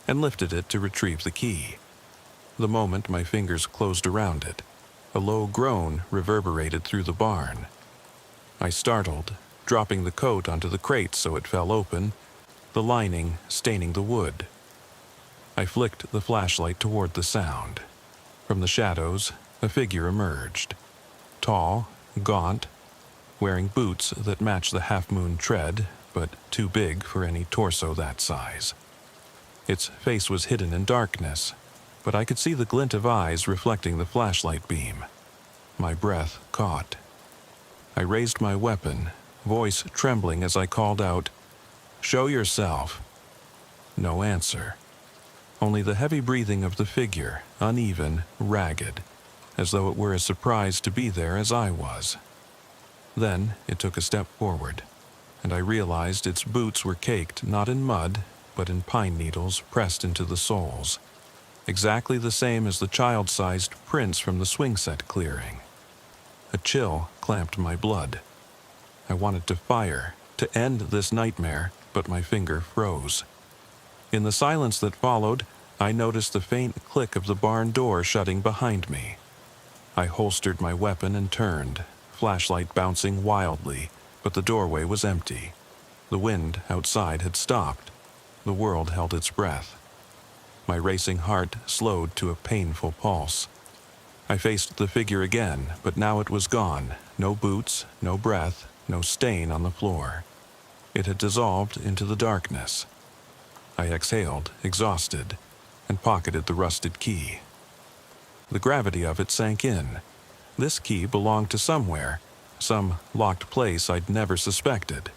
[SPEAKER 1] and lifted it to retrieve the key. The moment my fingers closed around it, a low groan reverberated through the barn. I startled, dropping the coat onto the crate so it fell open, the lining staining the wood. I flicked the flashlight toward the sound. From the shadows, a figure emerged. Tall, gaunt, wearing boots that matched the half-moon tread, but too big for any torso that size. Its face was hidden in darkness, but I could see the glint of eyes reflecting the flashlight beam. My breath caught. I raised my weapon, voice trembling as I called out, "Show yourself." No answer. Only the heavy breathing of the figure, uneven, ragged, as though it were as surprised to be there as I was. Then it took a step forward, and I realized its boots were caked not in mud, but in pine needles pressed into the soles, exactly the same as the child-sized prints from the swing set clearing. A chill clamped my blood. I wanted to fire, to end this nightmare, but my finger froze. In the silence that followed, I noticed the faint click of the barn door shutting behind me. I holstered my weapon and turned, flashlight bouncing wildly, but the doorway was empty. The wind outside had stopped. The world held its breath. My racing heart slowed to a painful pulse. I faced the figure again, but now it was gone. No boots, no breath, no stain on the floor. It had dissolved into the darkness. I exhaled, exhausted, and pocketed the rusted key. The gravity of it sank in. This key belonged to somewhere, some locked place I'd never suspected.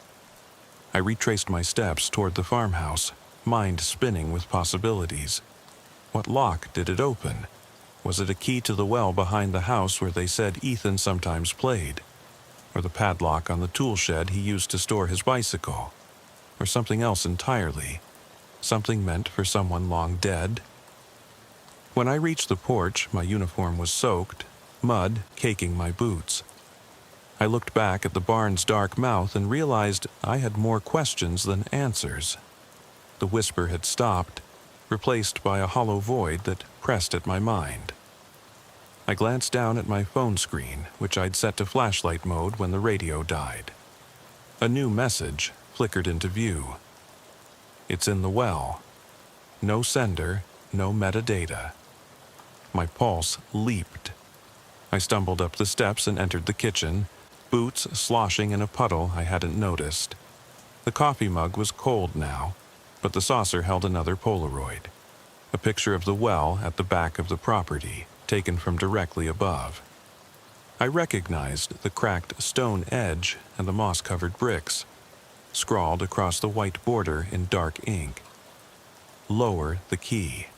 [SPEAKER 1] I retraced my steps toward the farmhouse, mind spinning with possibilities. What lock did it open? Was it a key to the well behind the house where they said Ethan sometimes played? Or the padlock on the tool shed he used to store his bicycle? Or something else entirely? Something meant for someone long dead? When I reached the porch, my uniform was soaked, mud caking my boots. I looked back at the barn's dark mouth and realized I had more questions than answers. The whisper had stopped, replaced by a hollow void that pressed at my mind. I glanced down at my phone screen, which I'd set to flashlight mode when the radio died. A new message flickered into view. It's in the well. No sender, no metadata. My pulse leaped. I stumbled up the steps and entered the kitchen, boots sloshing in a puddle I hadn't noticed. The coffee mug was cold now, but the saucer held another Polaroid, a picture of the well at the back of the property, taken from directly above. I recognized the cracked stone edge and the moss-covered bricks, scrawled across the white border in dark ink. Lower the key.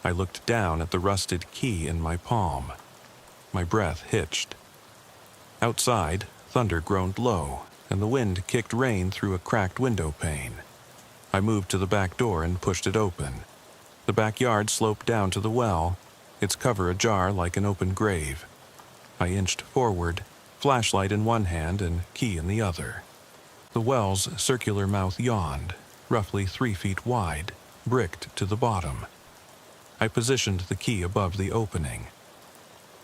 [SPEAKER 1] I looked down at the rusted key in my palm. My breath hitched. Outside, thunder groaned low, and the wind kicked rain through a cracked window pane. I moved to the back door and pushed it open. The backyard sloped down to the well, its cover ajar like an open grave. I inched forward, flashlight in one hand and key in the other. The well's circular mouth yawned, roughly 3 feet wide, bricked to the bottom. I positioned the key above the opening.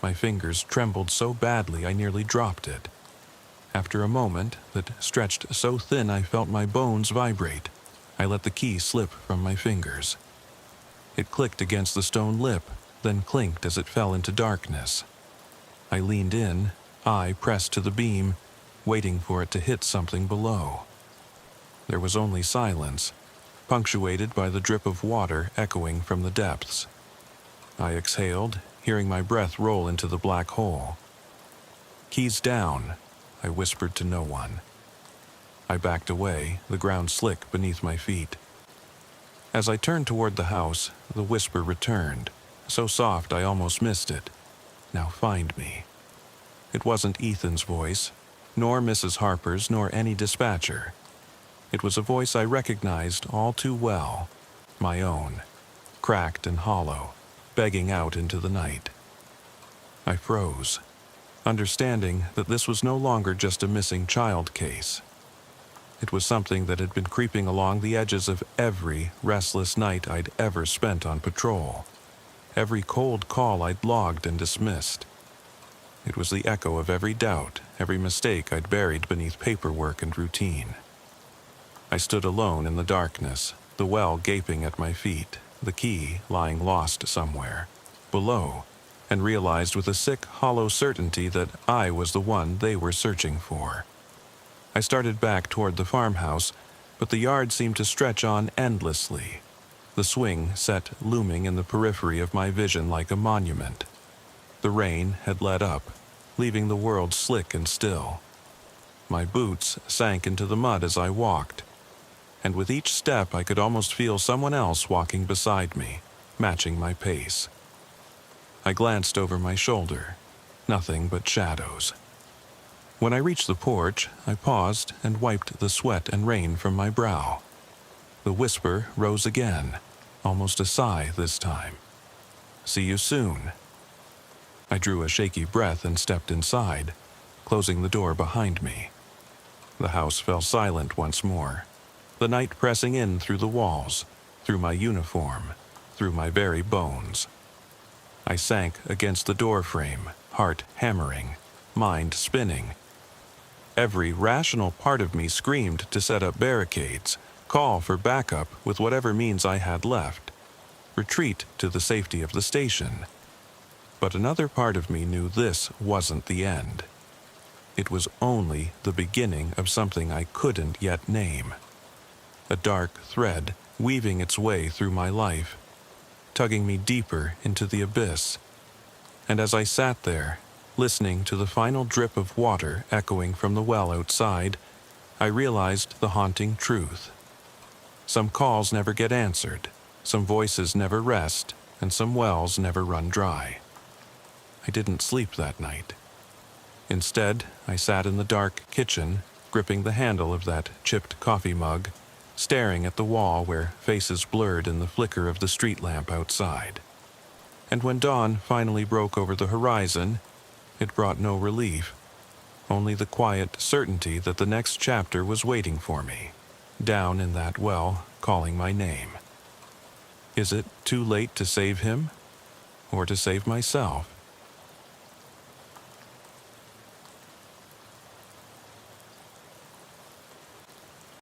[SPEAKER 1] My fingers trembled so badly I nearly dropped it. After a moment that stretched so thin I felt my bones vibrate, I let the key slip from my fingers. It clicked against the stone lip, then clinked as it fell into darkness. I leaned in, eye pressed to the beam, waiting for it to hit something below. There was only silence, punctuated by the drip of water echoing from the depths. I exhaled, hearing my breath roll into the black hole. "Keys down," I whispered to no one. I backed away, the ground slick beneath my feet. As I turned toward the house, the whisper returned, so soft I almost missed it. "Now find me." It wasn't Ethan's voice, nor Mrs. Harper's, nor any dispatcher. It was a voice I recognized all too well, my own, cracked and hollow, begging out into the night. I froze, understanding that this was no longer just a missing child case. It was something that had been creeping along the edges of every restless night I'd ever spent on patrol, every cold call I'd logged and dismissed. It was the echo of every doubt, every mistake I'd buried beneath paperwork and routine. I stood alone in the darkness, the well gaping at my feet, the key lying lost somewhere below, and realized with a sick, hollow certainty that I was the one they were searching for. I started back toward the farmhouse, but the yard seemed to stretch on endlessly, the swing set looming in the periphery of my vision like a monument. The rain had let up, leaving the world slick and still. My boots sank into the mud as I walked, and with each step I could almost feel someone else walking beside me, matching my pace. I glanced over my shoulder. Nothing but shadows. When I reached the porch, I paused and wiped the sweat and rain from my brow. The whisper rose again, almost a sigh this time. "See you soon." I drew a shaky breath and stepped inside, closing the door behind me. The house fell silent once more, the night pressing in through the walls, through my uniform, through my very bones. I sank against the door frame, heart hammering, mind spinning. Every rational part of me screamed to set up barricades, call for backup with whatever means I had left, retreat to the safety of the station. But another part of me knew this wasn't the end. It was only the beginning of something I couldn't yet name. A dark thread weaving its way through my life, tugging me deeper into the abyss. And as I sat there, listening to the final drip of water echoing from the well outside, I realized the haunting truth. Some calls never get answered, some voices never rest, and some wells never run dry. I didn't sleep that night. Instead, I sat in the dark kitchen, gripping the handle of that chipped coffee mug, staring at the wall where faces blurred in the flicker of the street lamp outside. And when dawn finally broke over the horizon, it brought no relief, only the quiet certainty that the next chapter was waiting for me, down in that well, calling my name. Is it too late to save him, or to save myself?